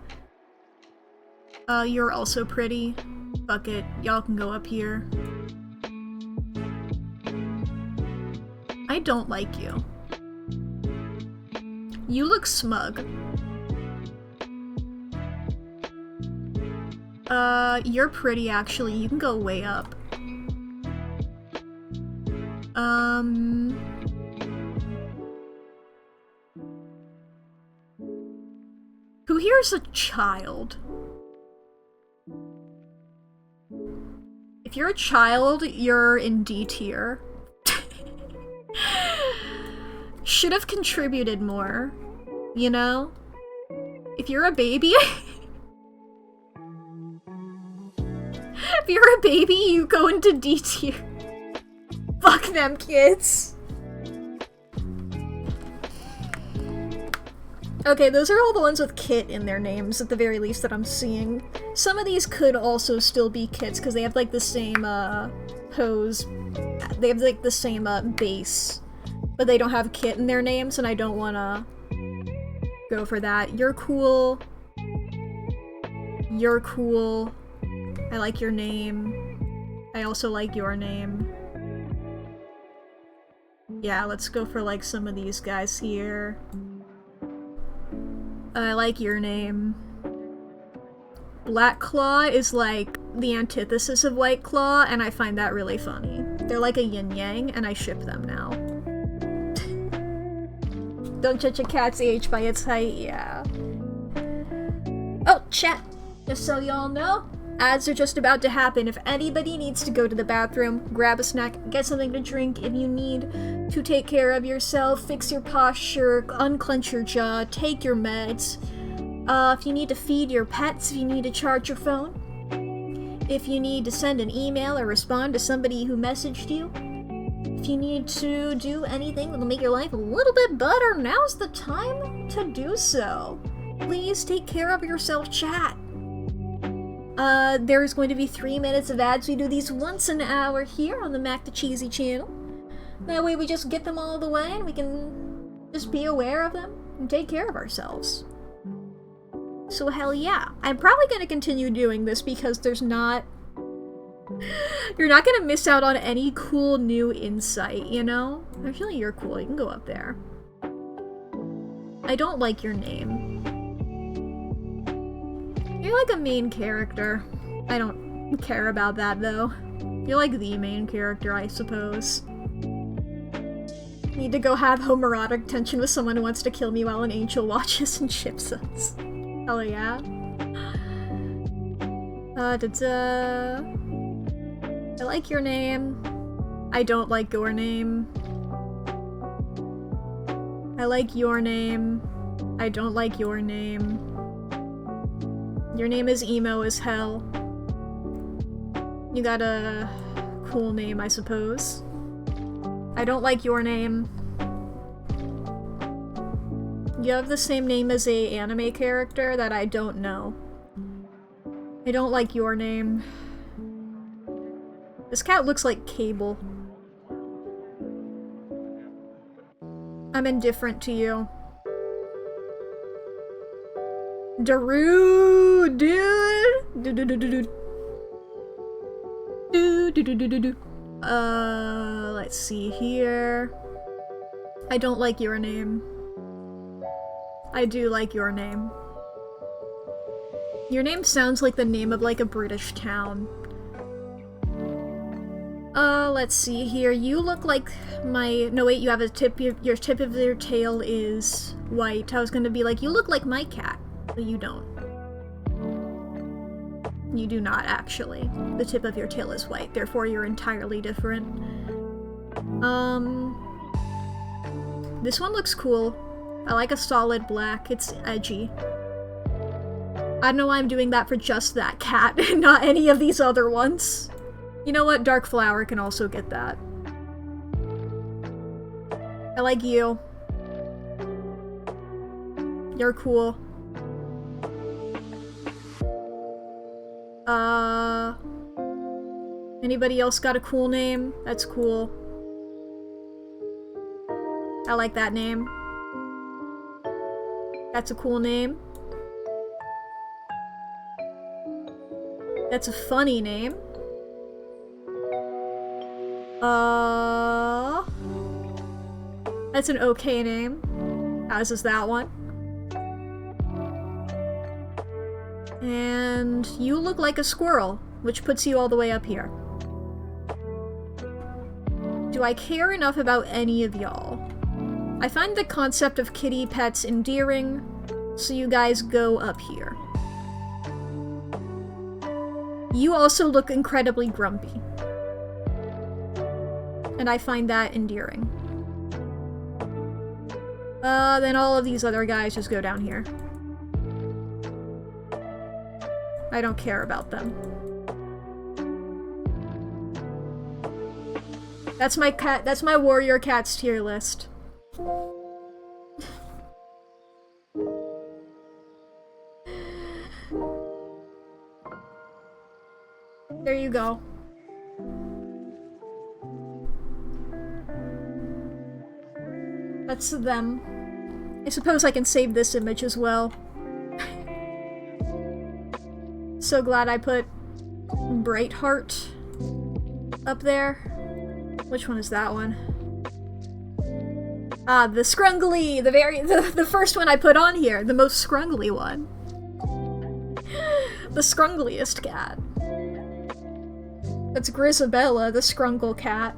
You're also pretty. Fuck it, y'all can go up here. I don't like you. You look smug. You're pretty, actually. You can go way up. Who here's a child? If you're a child, you're in D tier. Should have contributed more, you know? If you're a baby... If you're a baby, you go into D tier. Fuck them kids. Okay, those are all the ones with Kit in their names, at the very least, that I'm seeing. Some of these could also still be Kits, because they have, like, the same, pose. They have, like, the same, base. But they don't have Kit in their names, and I don't wanna go for that. You're cool. You're cool. I like your name. I also like your name. Yeah, let's go for, like, some of these guys here. I like your name. Black Claw is, like, the antithesis of White Claw, and I find that really funny. They're like a yin-yang, and I ship them now. Don't judge a cat's age by its height, yeah. Oh, chat! Just so y'all know, ads are just about to happen. If anybody needs to go to the bathroom, grab a snack, get something to drink. If you need to take care of yourself, fix your posture, unclench your jaw, take your meds. If you need to feed your pets, if you need to charge your phone, if you need to send an email or respond to somebody who messaged you, if you need to do anything that'll make your life a little bit better, now's the time to do so. Please take care of yourself, chat. There's going to be 3 minutes of ads. We do these once an hour here on the Mac the Cheesy channel. That way we just get them all of the way and we can just be aware of them and take care of ourselves. So hell yeah. I'm probably going to continue doing this because there's not... You're not going to miss out on any cool new insight, you know? Actually, you're cool. You can go up there. I don't like your name. You're like a main character. I don't care about that, though. You're like the main character, I suppose. Need to go have homoerotic tension with someone who wants to kill me while an angel watches and ships us. Hell yeah. I like your name. I don't like your name. I like your name. I don't like your name. Your name is emo as hell. You got a cool name, I suppose. I don't like your name. You have the same name as a anime character that I don't know. I don't like your name. This cat looks like Cable. I'm indifferent to you. Daru, dude. Let's see here. I don't like your name. I do like your name. Your name sounds like the name of like a British town. Let's see here. You look like my— no wait, you have a tip— your tip of your tail is white. I was gonna be like, you look like my cat. But you don't. You do not, actually. The tip of your tail is white, therefore you're entirely different. This one looks cool. I like a solid black. It's edgy. I don't know why I'm doing that for just that cat, and not any of these other ones. You know what? Dark Flower can also get that. I like you. You're cool. Anybody else got a cool name? That's cool. I like that name. That's a cool name. That's a funny name. That's an okay name. As is that one. And you look like a squirrel, which puts you all the way up here. Do I care enough about any of y'all? I find the concept of kitty pets endearing, so you guys go up here. You also look incredibly grumpy. And I find that endearing. Then all of these other guys just go down here. I don't care about them. That's my cat— that's my warrior cat's tier list. There you go. That's them. I suppose I can save this image as well. So glad I put Brightheart up there. Which one is that one? Ah, the Scrungly! The first one I put on here. The most scrungly one. The scrungliest cat. That's Grisabella, the Scrungle cat.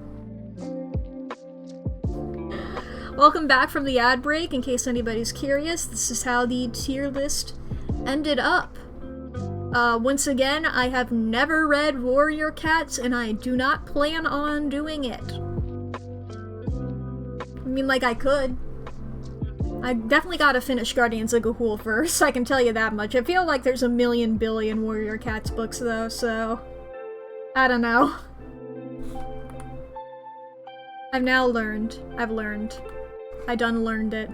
Welcome back from the ad break, in case anybody's curious. This is how the tier list ended up. Once again, I have never read Warrior Cats, and I do not plan on doing it. I mean, like, I could. I definitely gotta finish Guardians of Ga'Hoole first, I can tell you that much. I feel like there's a million billion Warrior Cats books, though, so— I don't know. I've now learned. I've learned. I done learned it.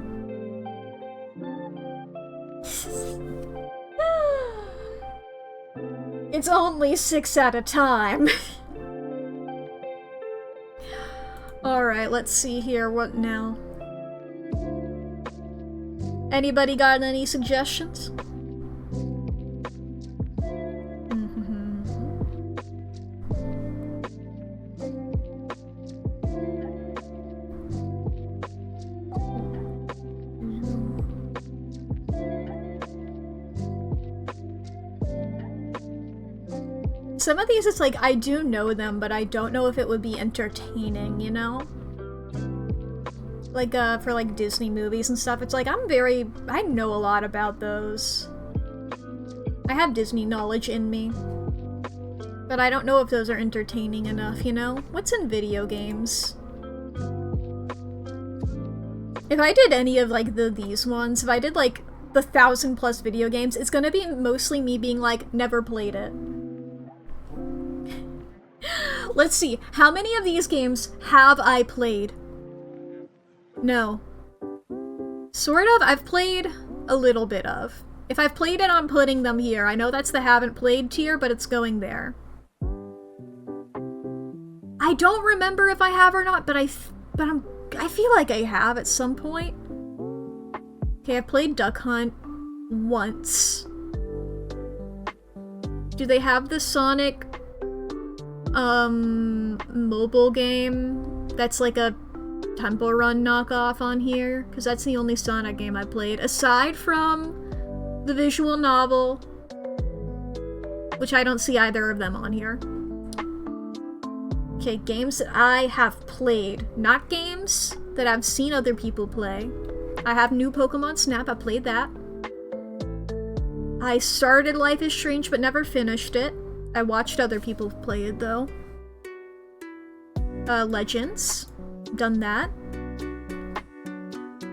It's only 6 at a time. Alright, let's see here. What now? Anybody got any suggestions? Some of these, it's like, I do know them, but I don't know if it would be entertaining, you know? Like, for, like, Disney movies and stuff, it's like, I know a lot about those. I have Disney knowledge in me. But I don't know if those are entertaining enough, you know? What's in video games? If I did any of, like, these ones, if I did, like, the 1,000+ video games, it's gonna be mostly me being like, never played it. Let's see, how many of these games have I played? No. Sort of, I've played a little bit of. If I've played it, I'm putting them here. I know that's the haven't played tier, but it's going there. I don't remember if I have or not, but I feel like I have at some point. Okay, I played Duck Hunt once. Do they have the Sonic mobile game that's like a Temple Run knockoff on here? Because that's the only Sonic game I played, aside from the visual novel, which I don't see either of them on here. Okay, games that I have played, not games that I've seen other people play. I have New Pokemon Snap, I played that. I started Life is Strange but never finished it. I watched other people play it though. Legends, done that.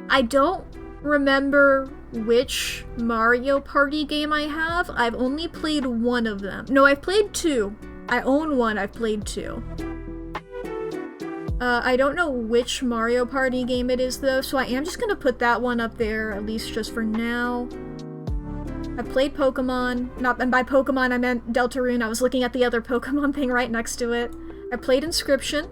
I don't remember which Mario Party game I have. I've only played one of them. No, I've played two. I own one, I've played two. I don't know which Mario Party game it is though, so I am just gonna put that one up there, at least just for now. I played Pokemon, and by Pokemon I meant Deltarune. I was looking at the other Pokemon thing right next to it. I played Inscription.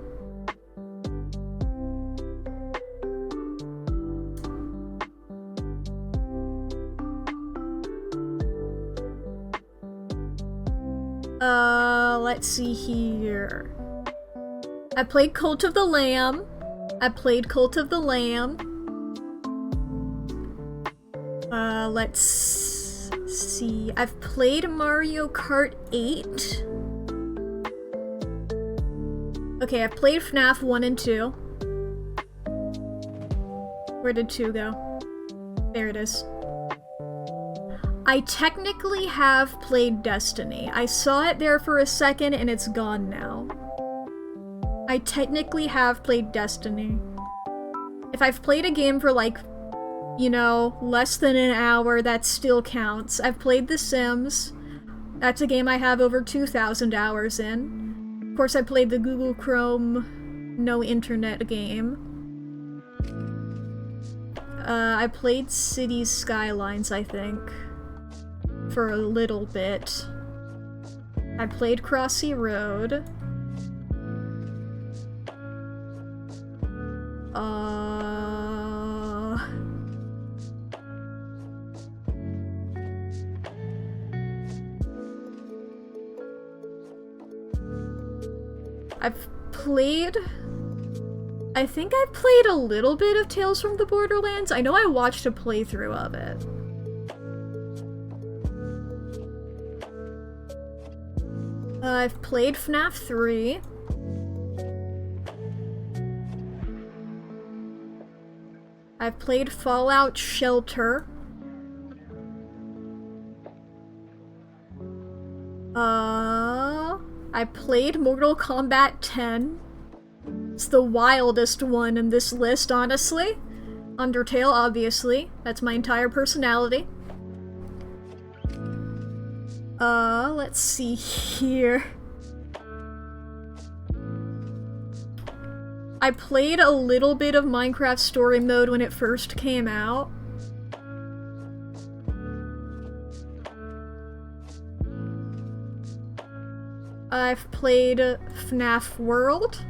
Let's see here. I played Cult of the Lamb. Let's see. I've played Mario Kart 8. Okay, I've played FNAF 1 and 2. Where did 2 go? There it is. I technically have played Destiny. I saw it there for a second and it's gone now. I technically have played Destiny. If I've played a game for like, you know, less than an hour, that still counts. I've played The Sims. That's a game I have over 2,000 hours in. Of course, I played the Google Chrome no internet game. I played Cities Skylines, I think, for a little bit. I played Crossy Road. I think I've played a little bit of Tales from the Borderlands. I know I watched a playthrough of it. I've played FNAF 3. I've played Fallout Shelter. I played Mortal Kombat 10. It's the wildest one in this list, honestly. Undertale, obviously. That's my entire personality. Let's see here. I played a little bit of Minecraft Story Mode when it first came out. I've played FNAF World.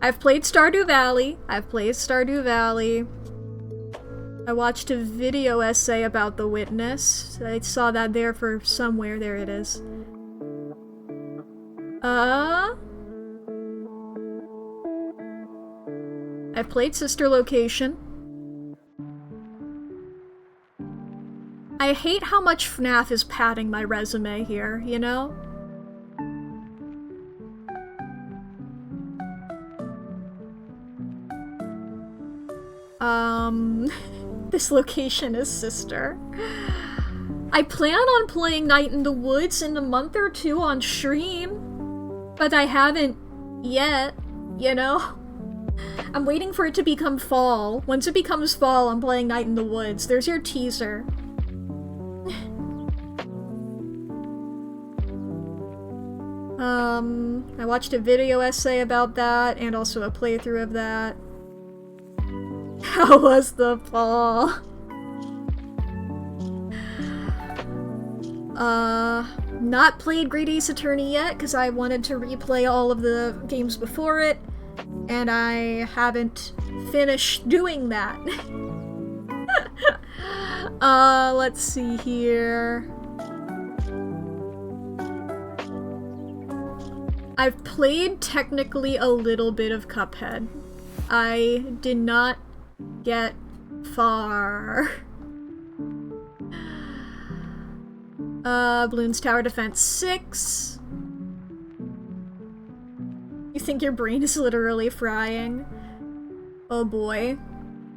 I've played Stardew Valley. I watched a video essay about The Witness. I saw that there for somewhere. There it is. I've played Sister Location. I hate how much FNAF is padding my resume here, you know? This location is Sister. I plan on playing Night in the Woods in a month or two on stream, but I haven't yet, you know? I'm waiting for it to become fall. Once it becomes fall, I'm playing Night in the Woods. There's your teaser. I watched a video essay about that, and also a playthrough of that. How was the fall? Not played Great Ace Attorney yet, because I wanted to replay all of the games before it, and I haven't finished doing that. Let's see here. I've played technically a little bit of Cuphead. I did not get far. Bloons Tower Defense 6. You think your brain is literally frying? Oh boy.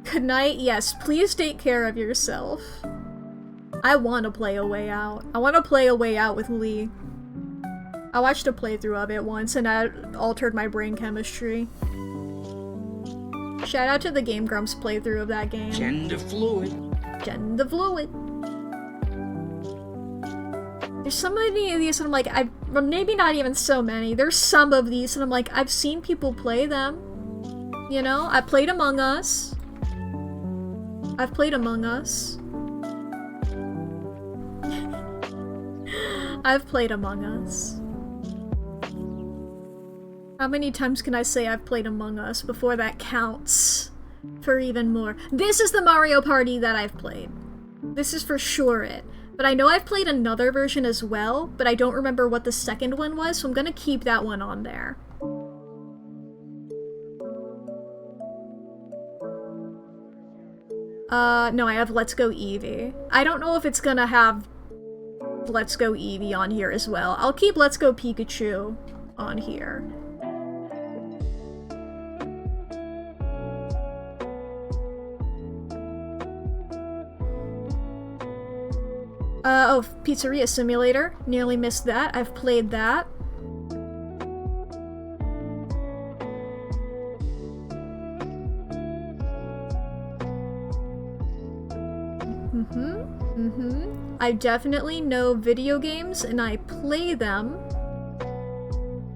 Good night. Yes, please take care of yourself. I want to play A Way Out. I want to play A Way Out with Lee. I watched a playthrough of it once and that altered my brain chemistry. Shout out to the Game Grumps playthrough of that game. Gender fluid. Gender fluid. There's so many of these and I'm like, well, maybe not even so many. There's some of these and I'm like, I've seen people play them. You know, I played Among Us. I've played Among Us. I've played Among Us. How many times can I say I've played Among Us before that counts for even more? This is the Mario Party that I've played. This is for sure it. But I know I've played another version as well, but I don't remember what the second one was, so I'm gonna keep that one on there. No, I have Let's Go Eevee. I don't know if it's gonna have Let's Go Eevee on here as well. I'll keep Let's Go Pikachu on here. Oh, Pizzeria Simulator. Nearly missed that. I've played that. I definitely know video games and I play them.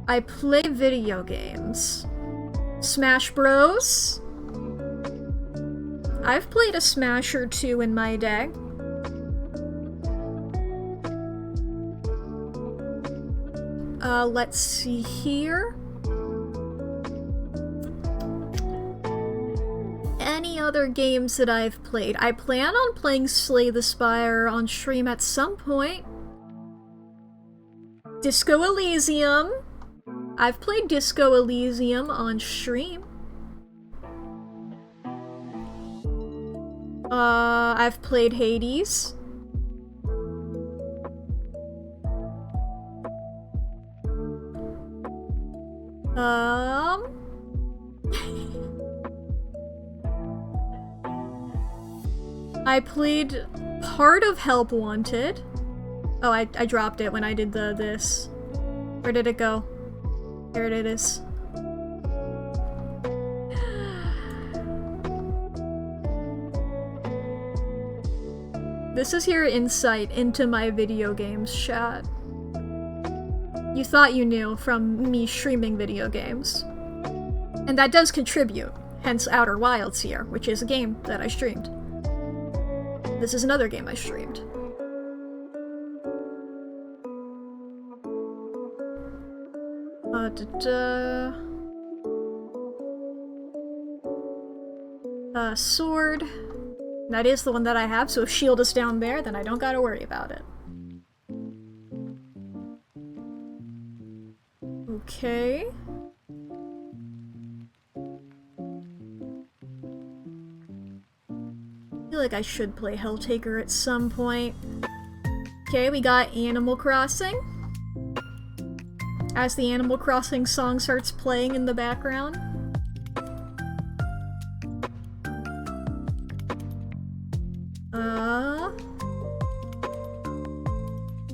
I play video games. Smash Bros. I've played a Smash or two in my day. Let's see here. Any other games that I've played? I plan on playing Slay the Spire on stream at some point. Disco Elysium. I've played Disco Elysium on stream. I've played Hades. I played part of Help Wanted. Oh, I dropped it when I did this. Where did it go? There it is. This is your insight into my video games, chat. You thought you knew from me streaming video games. And that does contribute, hence Outer Wilds here, which is a game that I streamed. This is another game I streamed. Sword. That is the one that I have, so if shield is down there, then I don't gotta worry about it. Okay. I feel like I should play Helltaker at some point. Okay, we got Animal Crossing. As the Animal Crossing song starts playing in the background.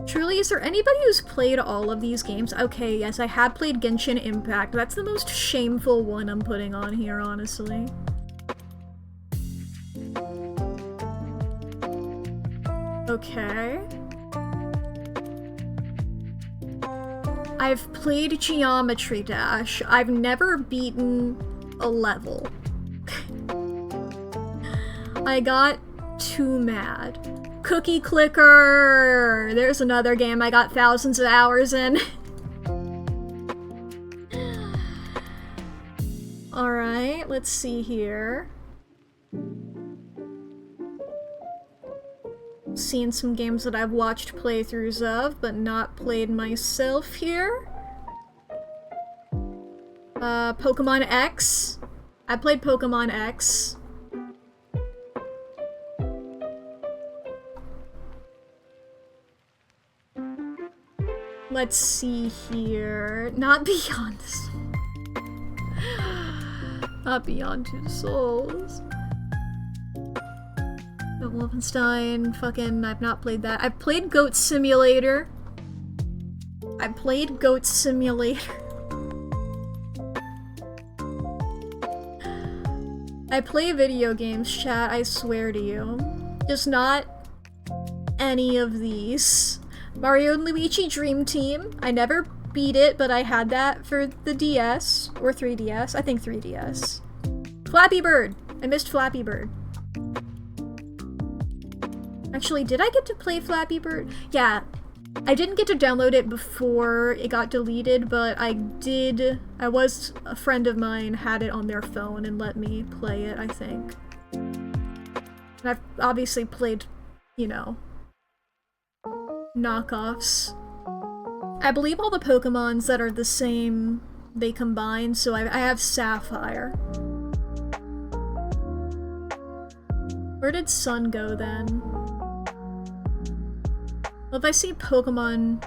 Truly, is there anybody who's played all of these games? Okay, yes, I have played Genshin Impact. That's the most shameful one I'm putting on here, honestly. Okay. I've played Geometry Dash. I've never beaten a level. I got too mad. Cookie Clicker! There's another game I got thousands of hours in. Alright, let's see here. Seen some games that I've watched playthroughs of, but not played myself here. Pokemon X. I played Pokemon X. Let's see here. Not Beyond the Souls. Not Beyond Two Souls. Wolfenstein, fucking, I've not played that. I've played Goat Simulator. I played Goat Simulator. I play video games, chat, I swear to you. Just not any of these. Mario and Luigi Dream Team. I never beat it, but I had that for the DS. Or 3DS. I think 3DS. Flappy Bird. I missed Flappy Bird. Actually, did I get to play Flappy Bird? Yeah. I didn't get to download it before it got deleted, but I did. A friend of mine had it on their phone and let me play it, I think. And I've obviously played, you know, knockoffs. I believe all the Pokemons that are the same, they combine, so I have Sapphire. Where did Sun go then? Well, if I see Pokemon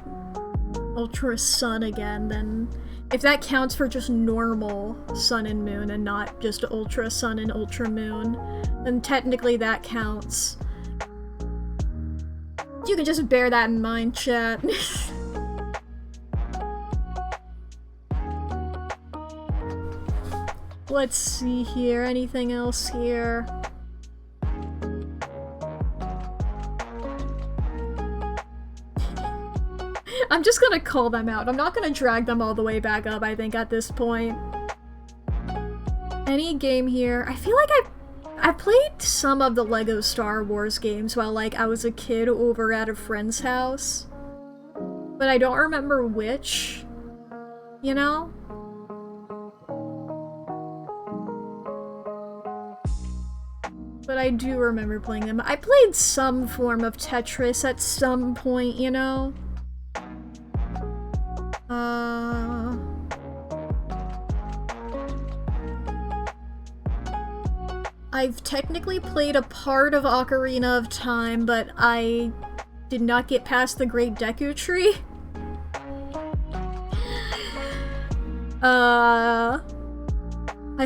Ultra Sun again, then if that counts for just normal Sun and Moon and not just Ultra Sun and Ultra Moon, then technically that counts. You can just bear that in mind, chat. Let's see here. Anything else here? I'm just gonna call them out. I'm not gonna drag them all the way back up, I think, at this point. Any game here? I feel like I've played some of the LEGO Star Wars games while, like, I was a kid over at a friend's house. But I don't remember which, you know? But I do remember playing them. I played some form of Tetris at some point, you know? I've technically played a part of Ocarina of Time, but I did not get past the Great Deku Tree. I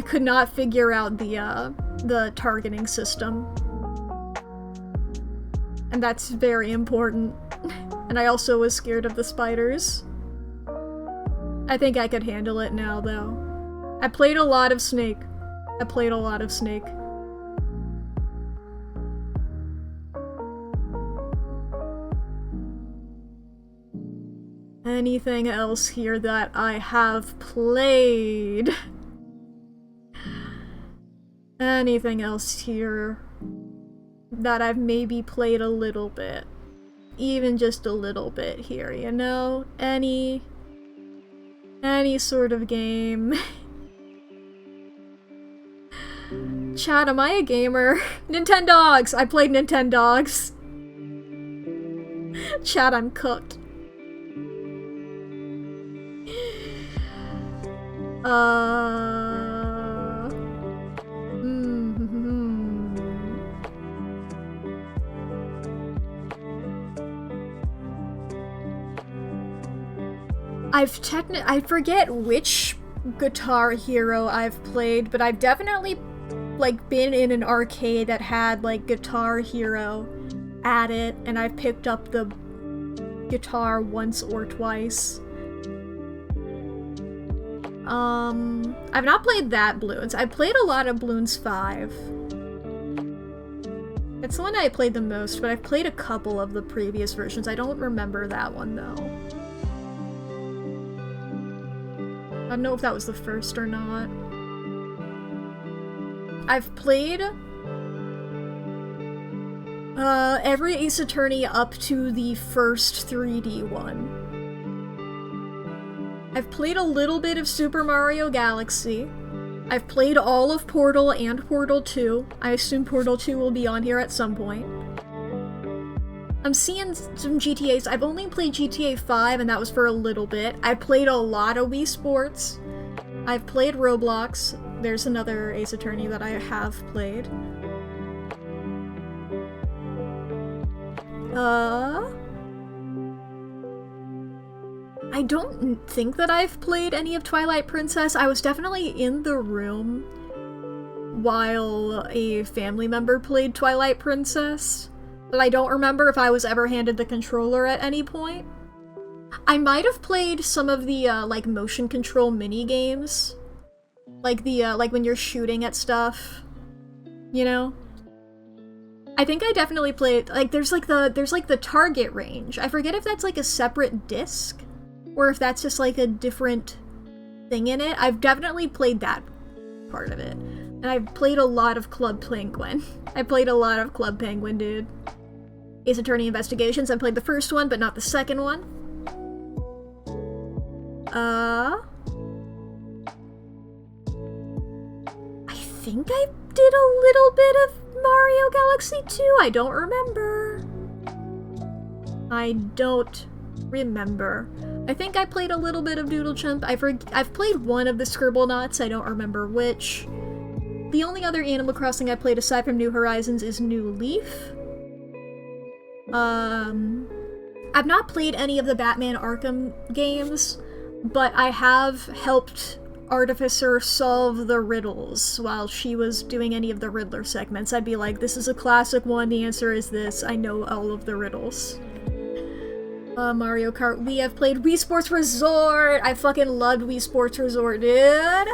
could not figure out the targeting system. And that's very important. And I also was scared of the spiders. I think I could handle it now, though. I played a lot of Snake. Anything else here that I have played? Anything else here that I've maybe played a little bit? Even just a little bit here, you know? Any sort of game. Chat, am I a gamer? Nintendogs! I played Nintendogs. Chat, I'm cooked. I forget which Guitar Hero I've played, but I've definitely, like, been in an arcade that had, like, Guitar Hero at it, and I've picked up the guitar once or twice. I've not played that Bloons. I played a lot of Bloons 5. It's the one I played the most, but I've played a couple of the previous versions. I don't remember that one, though. I don't know if that was the first or not. I've played every Ace Attorney up to the first 3D one. I've played a little bit of Super Mario Galaxy. I've played all of Portal and Portal 2. I assume Portal 2 will be on here at some point. I'm seeing some GTAs. I've only played GTA 5, and that was for a little bit. I played a lot of Wii Sports. I've played Roblox. There's another Ace Attorney that I have played. I don't think that I've played any of Twilight Princess. I was definitely in the room while a family member played Twilight Princess, but I don't remember if I was ever handed the controller at any point. I might have played some of the, like, motion control mini-games. Like the, like when you're shooting at stuff, you know? I think I definitely played, like, there's the target range. I forget if that's, like, a separate disc, or if that's just, like, a different thing in it. I've definitely played that part of it. And I've played a lot of Club Penguin. I played a lot of Club Penguin, dude. Ace Attorney Investigations, I played the first one, but not the second one. I think I did a little bit of Mario Galaxy 2, I don't remember. I don't remember. I think I played a little bit of Doodle Chimp. I've played one of the Scribblenauts, I don't remember which. The only other Animal Crossing I played aside from New Horizons is New Leaf. I've not played any of the Batman Arkham games, but I have helped Artificer solve the riddles while she was doing any of the Riddler segments. I'd be like, this is a classic one, the answer is this, I know all of the riddles. Mario Kart Wii, I've played Wii Sports Resort! I fucking loved Wii Sports Resort, dude!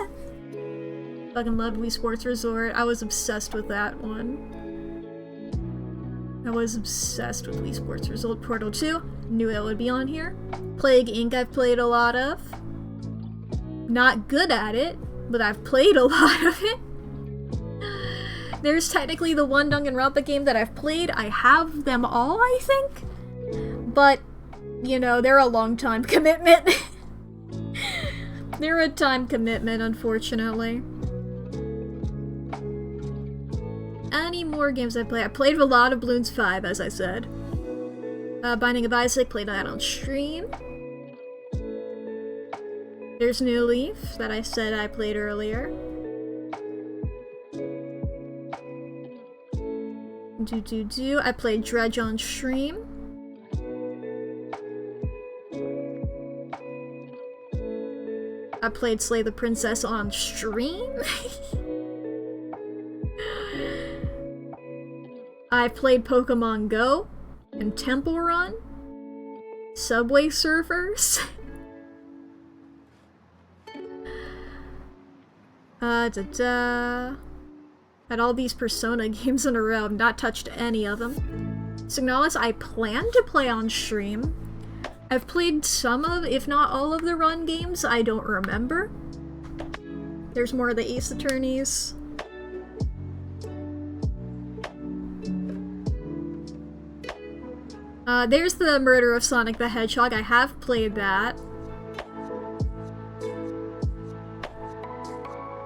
Fucking loved Wii Sports Resort. I was obsessed with that one. I was obsessed with Wii Sports Resort. Portal 2, knew it would be on here. Plague Inc. I've played a lot of. Not good at it, but I've played a lot of it. There's technically the one Danganronpa game that I've played. I have them all, I think. But, you know, they're a long time commitment. They're a time commitment, unfortunately. Any more games I played? I played a lot of Bloons 5, as I said. Binding of Isaac, played that on stream. There's New Leaf, that I said I played earlier. I played Dredge on stream. I played Slay the Princess on stream. I've played Pokemon Go and Temple Run. Subway Surfers. Had all these Persona games in a row. I've not touched any of them. Signalis, I plan to play on stream. I've played some of, if not all of the Run games. I don't remember. There's more of the Ace Attorneys. There's the Murder of Sonic the Hedgehog. I have played that.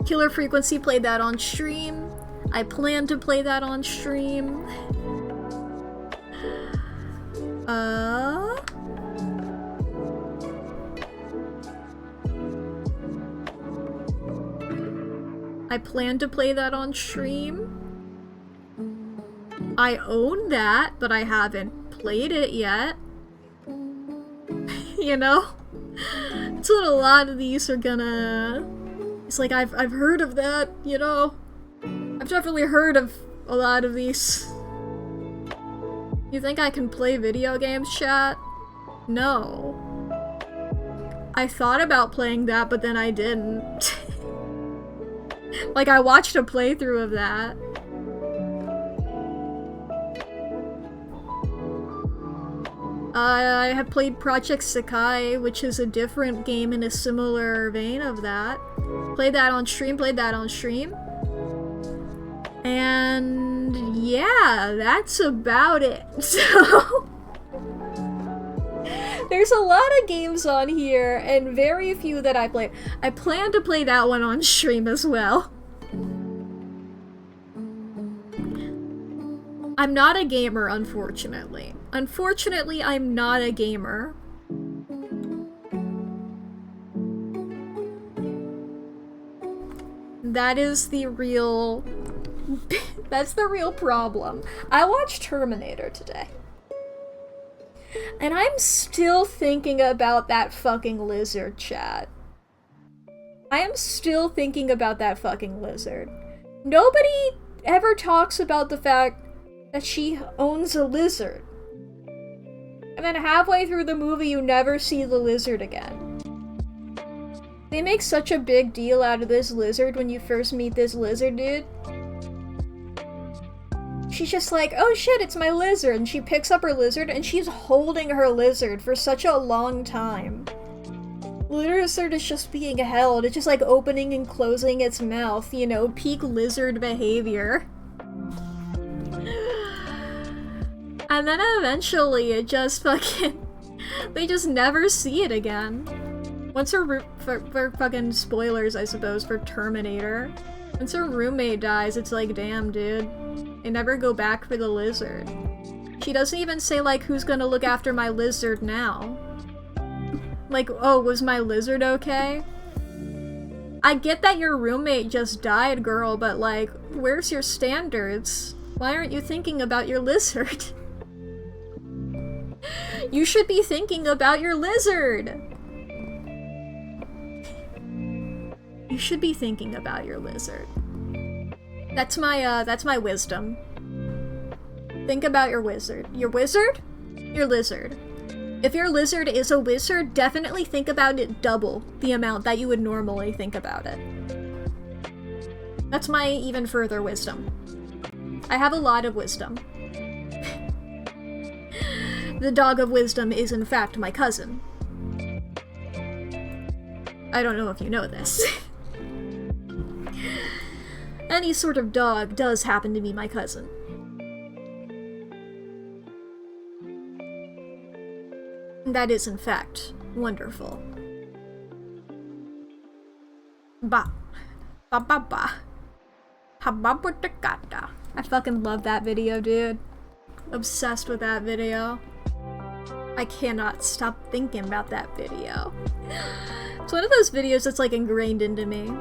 Killer Frequency, played that on stream. I plan to play that on stream. I plan to play that on stream. I own that, but I haven't played it yet. You know? That's what a lot of these are gonna... It's like, I've heard of that, you know? I've definitely heard of a lot of these. You think I can play video games, chat? No. I thought about playing that, but then I didn't. Like, I watched a playthrough of that. I have played Project Sakai, which is a different game in a similar vein of that. Played that on stream. And yeah, that's about it. So there's a lot of games on here and very few that I play. I plan to play that one on stream as well. I'm not a gamer, unfortunately. Unfortunately, I'm not a gamer. That is the real... That's the real problem. I watched Terminator today. And I'm still thinking about that fucking lizard, chat. I am still thinking about that fucking lizard. Nobody ever talks about the fact that she owns a lizard. And then halfway through the movie, you never see the lizard again. They make such a big deal out of this lizard when you first meet this lizard dude. She's just like, oh shit, it's my lizard, and she picks up her lizard, and she's holding her lizard for such a long time. The lizard is just being held, it's just like opening and closing its mouth, you know, peak lizard behavior. And then eventually it just fucking... they just never see it again. Once her for fucking spoilers, I suppose, for Terminator. Once her roommate dies, it's like, damn, dude. They never go back for the lizard. She doesn't even say, like, who's gonna look after my lizard now? Like, oh, was my lizard okay? I get that your roommate just died, girl, but, like, where's your standards? Why aren't you thinking about your lizard? You should be thinking about your lizard! You should be thinking about your lizard. That's my wisdom. Think about your wizard. Your wizard? Your lizard. If your lizard is a wizard, definitely think about it double the amount that you would normally think about it. That's my even further wisdom. I have a lot of wisdom. The dog of wisdom is in fact my cousin. I don't know if you know this. Any sort of dog does happen to be my cousin. That is, in fact, wonderful. Ba. Ba ba ba. Hababutakata. I fucking love that video, dude. Obsessed with that video. I cannot stop thinking about that video. It's one of those videos that's like ingrained into me.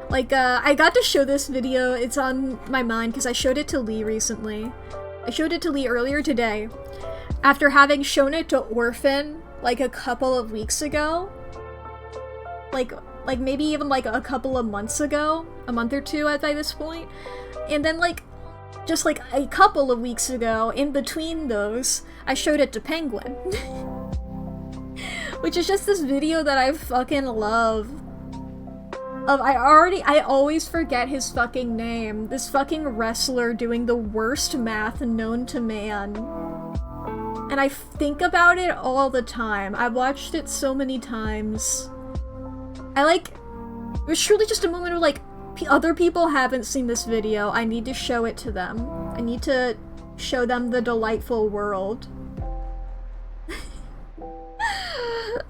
Like, I got to show this video, it's on my mind because I showed it to Lee recently. I showed it to Lee earlier today, after having shown it to Orphan, like, a couple of weeks ago. Like maybe even like a couple of months ago, a month or two by this point. And then like, just like a couple of weeks ago, in between those, I showed it to Penguin. Which is just this video that I fucking love. I always forget his fucking name. This fucking wrestler doing the worst math known to man. And I think about it all the time. I've watched it so many times. It was truly just a moment where like, other people haven't seen this video. I need to show it to them. I need to show them the delightful world.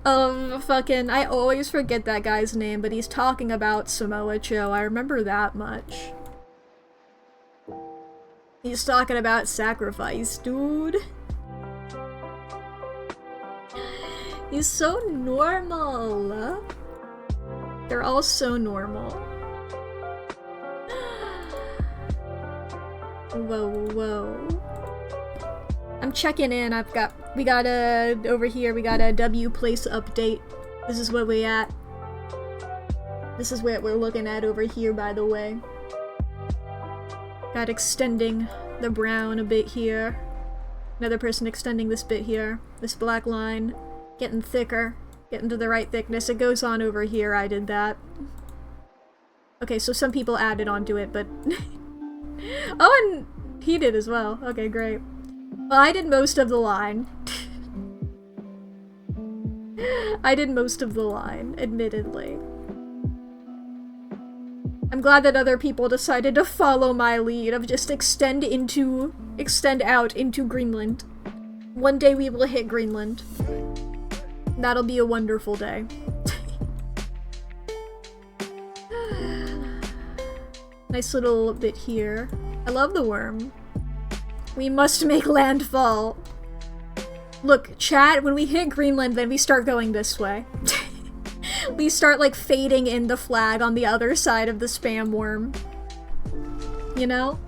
I always forget that guy's name, but he's talking about Samoa Joe. I remember that much. He's talking about sacrifice, dude. He's so normal. They're all so normal. Whoa, whoa. I'm checking in. We got over here, we got a W place update. This is where we at. This is what we're looking at over here, by the way. Got extending the brown a bit here. Another person extending this bit here. This black line. Getting thicker. Getting to the right thickness. It goes on over here. I did that. Okay, so some people added onto it, but... Oh, and he did as well. Okay, great. Well, I did most of the line. I did most of the line, admittedly. I'm glad that other people decided to follow my lead of just extend out into Greenland. One day we will hit Greenland. That'll be a wonderful day. Nice little bit here. I love the worm. We must make landfall. Look, chat, when we hit Greenland, then we start going this way. We start, like, fading in the flag on the other side of the spam worm. You know?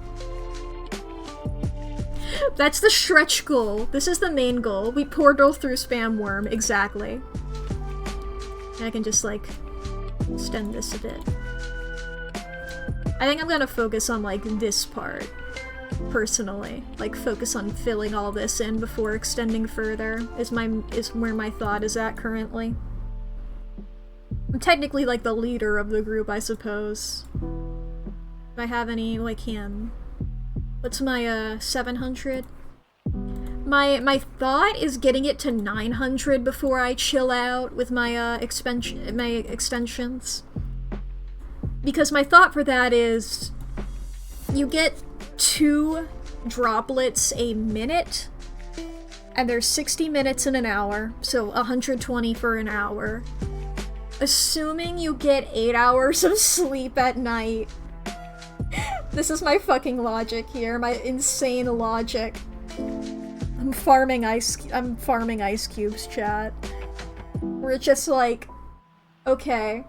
That's the stretch goal. This is the main goal. We portal through spam worm, exactly. And I can just, like, extend this a bit. I think I'm gonna focus on, like, this part. Personally. Like, focus on filling all this in before extending further, is where my thought is at currently. I'm technically, like, the leader of the group, I suppose. If I have any, I can. What's my, 700? My thought is getting it to 900 before I chill out with my, extensions. Because my thought for that is, you get 2 droplets a minute, and there's 60 minutes in an hour, so 120 for an hour. Assuming you get 8 hours of sleep at night. This is my fucking logic here, my insane logic. I'm farming ice cubes, chat. We're just like, okay,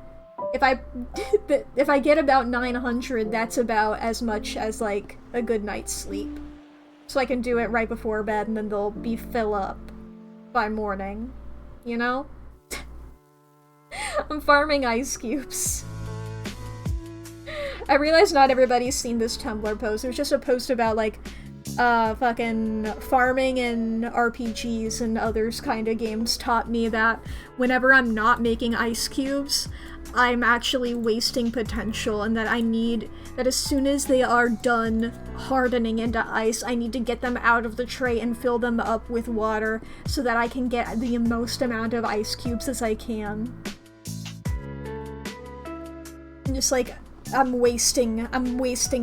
if I get about 900, that's about as much as, like, a good night's sleep. So I can do it right before bed, and then they'll be fill up by morning. You know? I'm farming ice cubes. I realize not everybody's seen this Tumblr post. It was just a post about, like, fucking farming and RPGs and others kind of games taught me that whenever I'm not making ice cubes, I'm actually wasting potential, and that that as soon as they are done hardening into ice, I need to get them out of the tray and fill them up with water so that I can get the most amount of ice cubes as I can. I'm just like, I'm wasting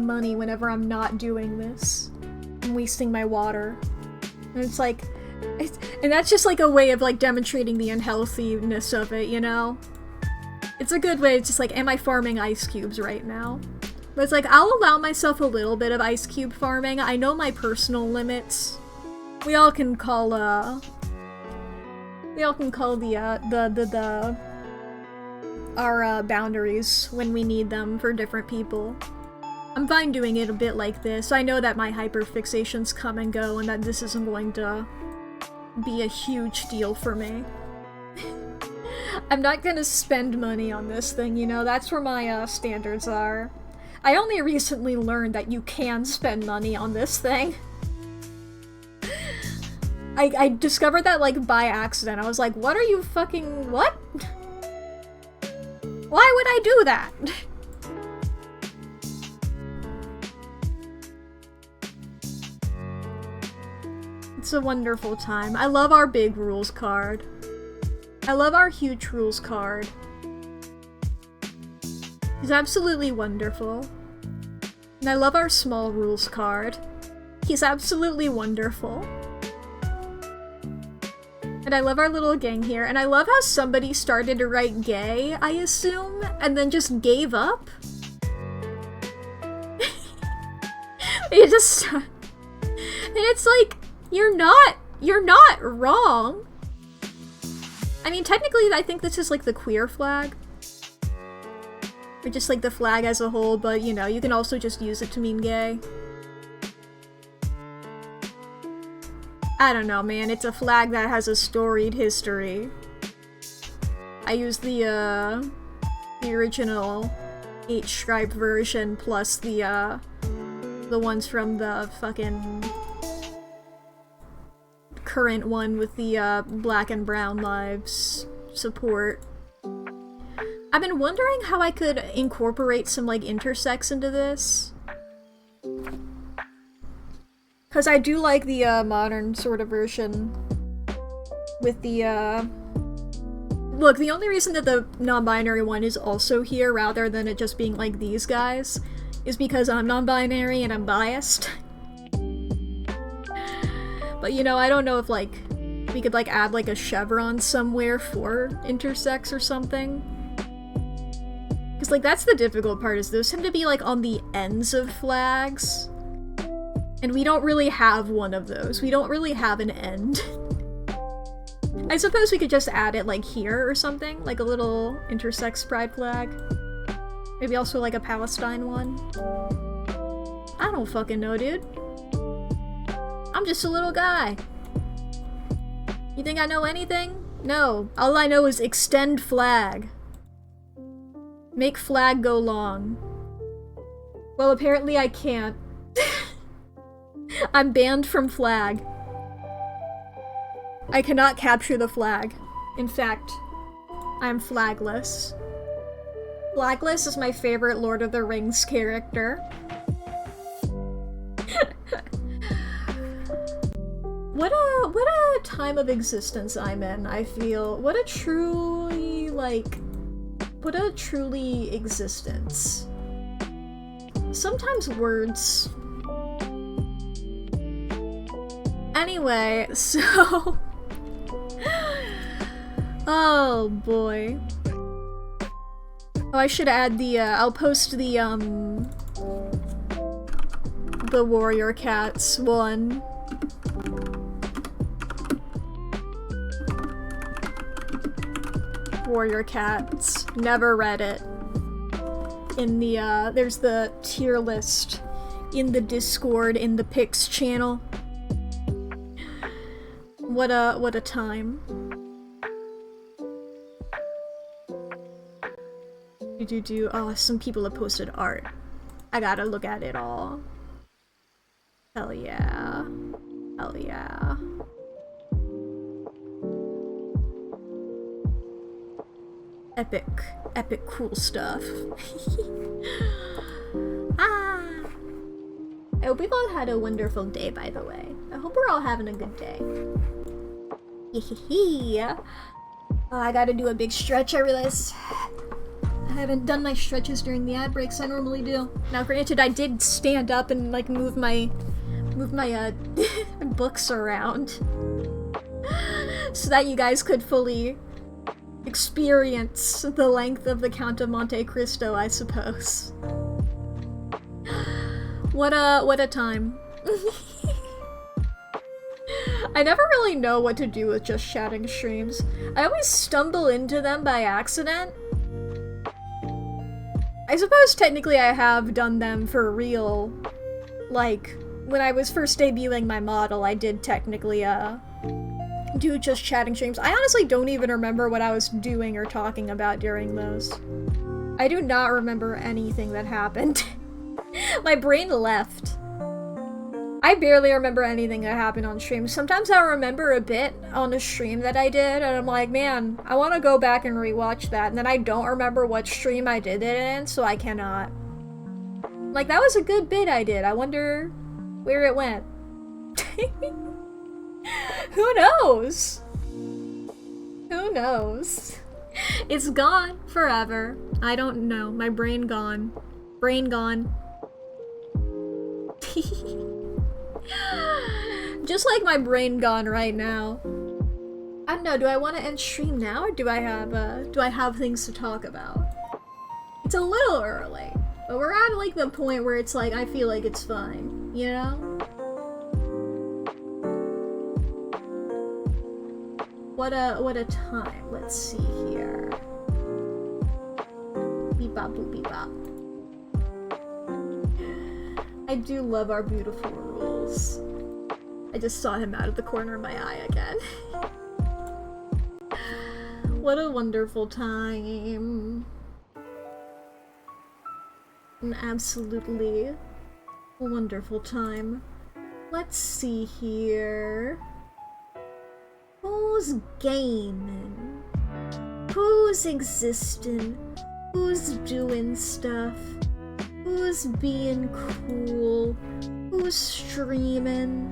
money whenever I'm not doing this. I'm wasting my water. And it's like, and that's just like a way of, like, demonstrating the unhealthiness of it, you know? It's a good way. It's just like, am I farming ice cubes right now? But it's like, I'll allow myself a little bit of ice cube farming. I know my personal limits. We all can call, our boundaries when we need them for different people. I'm fine doing it a bit like this. I know that my hyperfixations come and go, and that this isn't going to be a huge deal for me. I'm not gonna spend money on this thing, you know? That's where my standards are. I only recently learned that you can spend money on this thing. I discovered that, like, by accident. I was like, what are you fucking... what? Why would I do that? It's a wonderful time. I love our big rules card. I love our huge rules card. He's absolutely wonderful. And I love our small rules card. He's absolutely wonderful. And I love our little gang here. And I love how somebody started to write gay, I assume, and then just gave up. It just... and it's like, you're not wrong. I mean, technically, I think this is, like, the queer flag. Or just, like, the flag as a whole, but, you know, you can also just use it to mean gay. I don't know, man. It's a flag that has a storied history. I used the original H-stripe version plus the ones from the fucking current one with the black and brown lives support. I've been wondering how I could incorporate some like intersex into this. Cause I do like the modern sort of version with the Look, the only reason that the non-binary one is also here rather than it just being like these guys is because I'm non-binary and I'm biased. But you know, I don't know if like we could like add like a chevron somewhere for intersex or something. Cause like that's the difficult part, is those tend to be like on the ends of flags. And we don't really have one of those. We don't really have an end. I suppose we could just add it like here or something, like a little intersex pride flag. Maybe also like a Palestine one. I don't fucking know, dude. I'm just a little guy. You think I know anything? No. All I know is extend flag. Make flag go long. Well, apparently I can't. I'm banned from flag. I cannot capture the flag. In fact, I'm flagless. Flagless is my favorite Lord of the Rings character. What a time of existence I'm in, I feel. What a truly existence. Sometimes words... Anyway, so... Oh boy. Oh, I should add the, I'll post the Warrior Cats one. Warrior Cats. Never read it. In the, there's the tier list in the Discord, in the Pix channel. What a time. Oh, some people have posted art. I gotta look at it all. Hell yeah. Hell yeah. Epic. Epic cool stuff. Ah. I hope we've all had a wonderful day, by the way. I hope we're all having a good day. I gotta do a big stretch, I realize. I haven't done my stretches during the ad breaks I normally do. Now granted, I did stand up and like move my books around so that you guys could fully experience the length of the Count of Monte Cristo, I suppose. What a time. I never really know what to do with just chatting streams. I always stumble into them by accident. I suppose technically I have done them for real. Like, when I was first debuting my model, I did technically, do just chatting streams. I honestly don't even remember what I was doing or talking about during those. I do not remember anything that happened. My brain left. I barely remember anything that happened on stream. Sometimes I remember a bit on a stream that I did, and I'm like, man, I want to go back and rewatch that, and then I don't remember what stream I did it in, so I cannot. Like, that was a good bit I did. I wonder where it went. Who knows? Who knows? It's gone forever. I don't know. My brain gone. Brain gone. Just like my brain gone right now. I don't know, do I want to end stream now, or do I have things to talk about? It's a little early, but we're at like the point where it's like, I feel like it's fine, you know? What a time. Let's see here. Beep bop boop beep bop. I do love our beautiful rules. I just saw him out of the corner of my eye again. What a wonderful time. An absolutely wonderful time. Let's see here. Who's gaming? Who's existing? Who's doing stuff? Who's being cool? Who's streaming?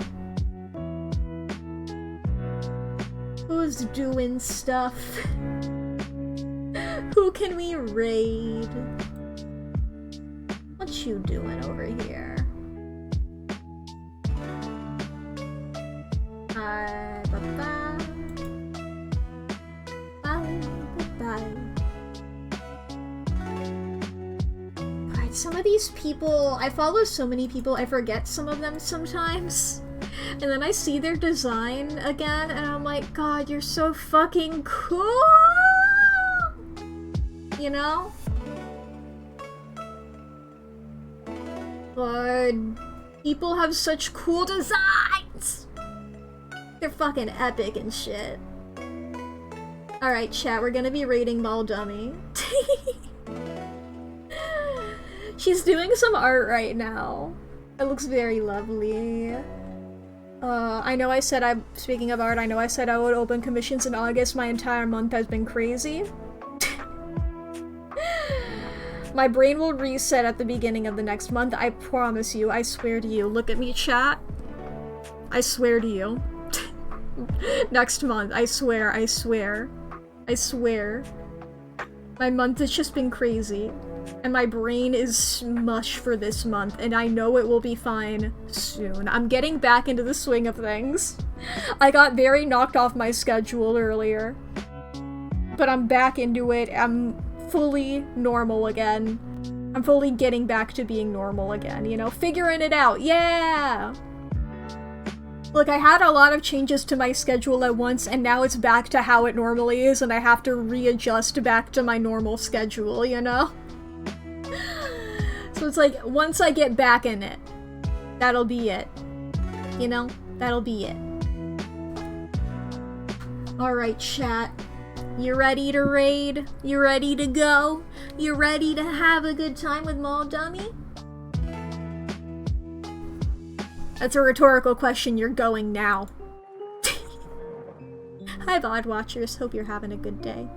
Who's doing stuff? Who can we raid? What you doing over here? Bye. God, some of these people, I follow so many people, I forget some of them sometimes. And then I see their design again, and I'm like, God, you're so fucking cool! You know? But people have such cool designs! They're fucking epic and shit. Alright, chat, we're gonna be raiding Mall Dummy. She's doing some art right now. It looks very lovely. I know I said speaking of art, I know I said I would open commissions in August. My entire month has been crazy. My brain will reset at the beginning of the next month. I promise you. I swear to you. Look at me, chat. I swear to you. Next month. I swear. I swear. I swear. My month has just been crazy. And my brain is mush for this month. And I know it will be fine soon. I'm getting back into the swing of things. I got very knocked off my schedule earlier. But I'm back into it. I'm fully normal again. I'm fully getting back to being normal again, you know? Figuring it out, yeah! Look, I had a lot of changes to my schedule at once, and now it's back to how it normally is, and I have to readjust back to my normal schedule, you know? So it's like, once I get back in it, that'll be it. You know? That'll be it. Alright, chat. You ready to raid? You ready to go? You ready to have a good time with Mall Dummy? That's a rhetorical question. You're going now. Hi, VOD watchers. Hope you're having a good day.